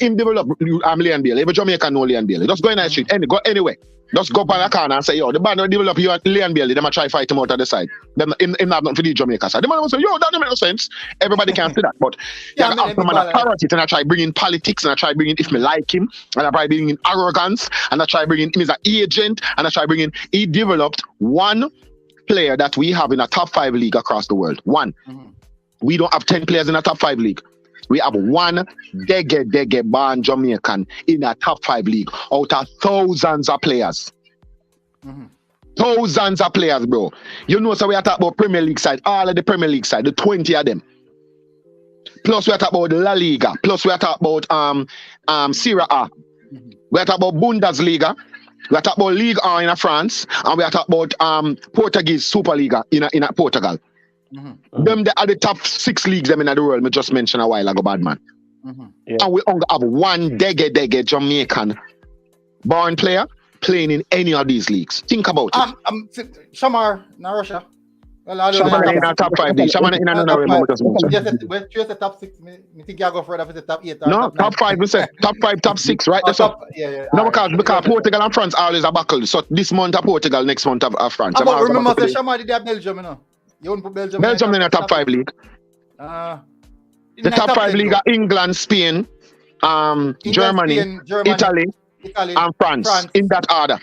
Him develop Leon Bailey. Every Jamaican know Leon Bailey. Just go in the street, go anyway. Just go up on the corner and say, yo, the band will develop you at Leon Bailey. They might try fight him out of the side. Them not nothing for the Jamaica side. The man will say, yo, that don't make no sense. Everybody can see that. But yeah, I ask them and I parrot it and I try bringing politics and I try bringing if me like him and I try bringing arrogance and I try bringing him as an agent and I try bringing he developed one player that we have in a top 5 league across the world. One. We don't have 10 players in a top 5 league. We have one Reggae born Jamaican in a top 5 league out of thousands of players. Thousands of players, bro. You know, so we are talking about Premier League side, all of the Premier League side, the 20 of them. Plus we are talking about La Liga. Plus we are talking about Serie A. We are talking about Bundesliga. We are talking about Ligue 1 in France. And we are talking about Portuguese Superliga in Portugal. Them they are the top 6 leagues them in the world. I just mentioned a while ago, bad man. Yeah. And we only have one Reggae Jamaican born player playing in any of these leagues. Think about it. Shamar, na Russia. Well, I don't Shamar know. in a top 5 league. Shamar in another realm. Just the top 6. I think you go further for the top 8. No, top 5. We say top 5, top 6, right? That's up. Yeah. No, because Portugal and France always a battle. So this month of Portugal, next month of France. But remember, Shamar did have Belgium, you know. You won't put Belgium. Belgium in a top 5 league. The top 5 league are England, Spain, Germany, Italy, and France. In that order.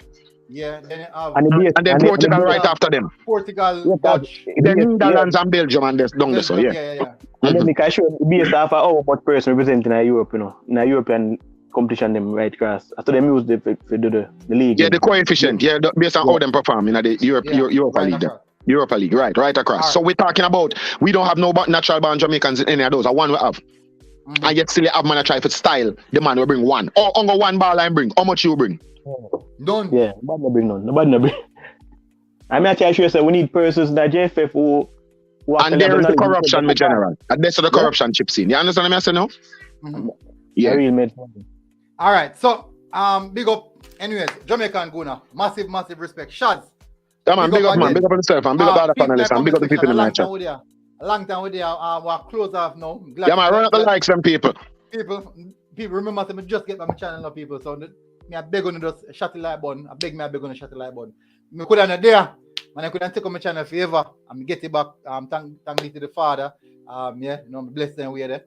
Yeah, then and then Portugal right after them. Portugal, Dutch, then Netherlands and Belgium and this down there. So yeah. And then because based off of how much person representing in Europe, you know, in a European competition, them right across. After them use the league. Yeah, the coefficient. Yeah, based on how them perform in the Europa League. Europa League, right across. So we're talking about we don't have no natural born Jamaicans in any of those. One we have. And yet still have man try for style. The man will bring one. Or only one ball line bring. How much you bring? None. Yeah, nobody bring none. Nobody bring. I mean, I sure say we need persons in the JFF who and there is the corruption, my general. And there's the corruption chip scene. You understand what I'm saying now? Yeah. All right. So big up. Anyways, Jamaican Guna. Massive respect. Shads. Yeah, man, big up, man. Big up on yourself, and big up the panelists, and big up the people in the chat. A long time with you. We're close off now. Yeah, man, run up the likes, them people. People, remember to just get my channel of people. So I beg on just shut the like button. I beg on the shut the like button. I could have there, and I couldn't take on my channel forever. I'm get it back. Thank you to the Father. Yeah, you know, bless them way there.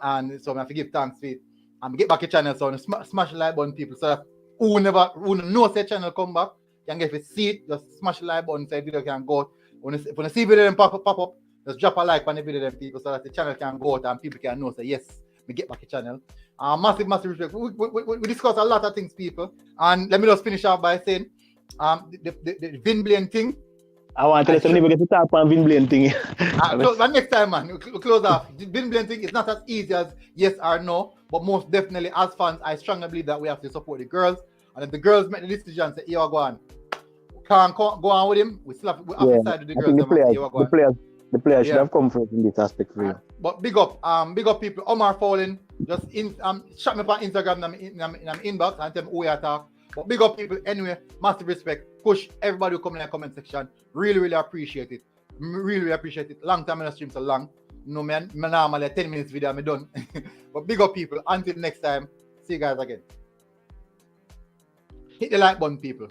And so I forgive thanks for it. And get back your channel, so smash the like button, people, so that who knows the channel come back. Can get to see it, just smash the like button so the video can go. When you see video them pop up, just drop a like on the video them people so that the channel can go out and people can know say yes, we get back the channel. Massive respect. We discuss a lot of things, people. And let me just finish off by saying the Vin Blaine thing. I want to let them get to talk on Vin Blaine thing. But next time, man, we close off. The Vin Blaine thing is not as easy as yes or no, but most definitely as fans, I strongly believe that we have to support the girls. And if the girls make the decision, say, yo, go on. Can't go on with him. We still have to decide with the girls. The players should have come first in this aspect for you. But big up people. Omar Fowling, just shot me on Instagram in my inbox and tell me who you talk. But big up people anyway. Massive respect. Push everybody who come in the comment section. Really appreciate it. Really appreciate it. Long time in the stream so long. No man, normally 10 minutes video I'm done. But big up people. Until next time. See you guys again. Hit the like button, people.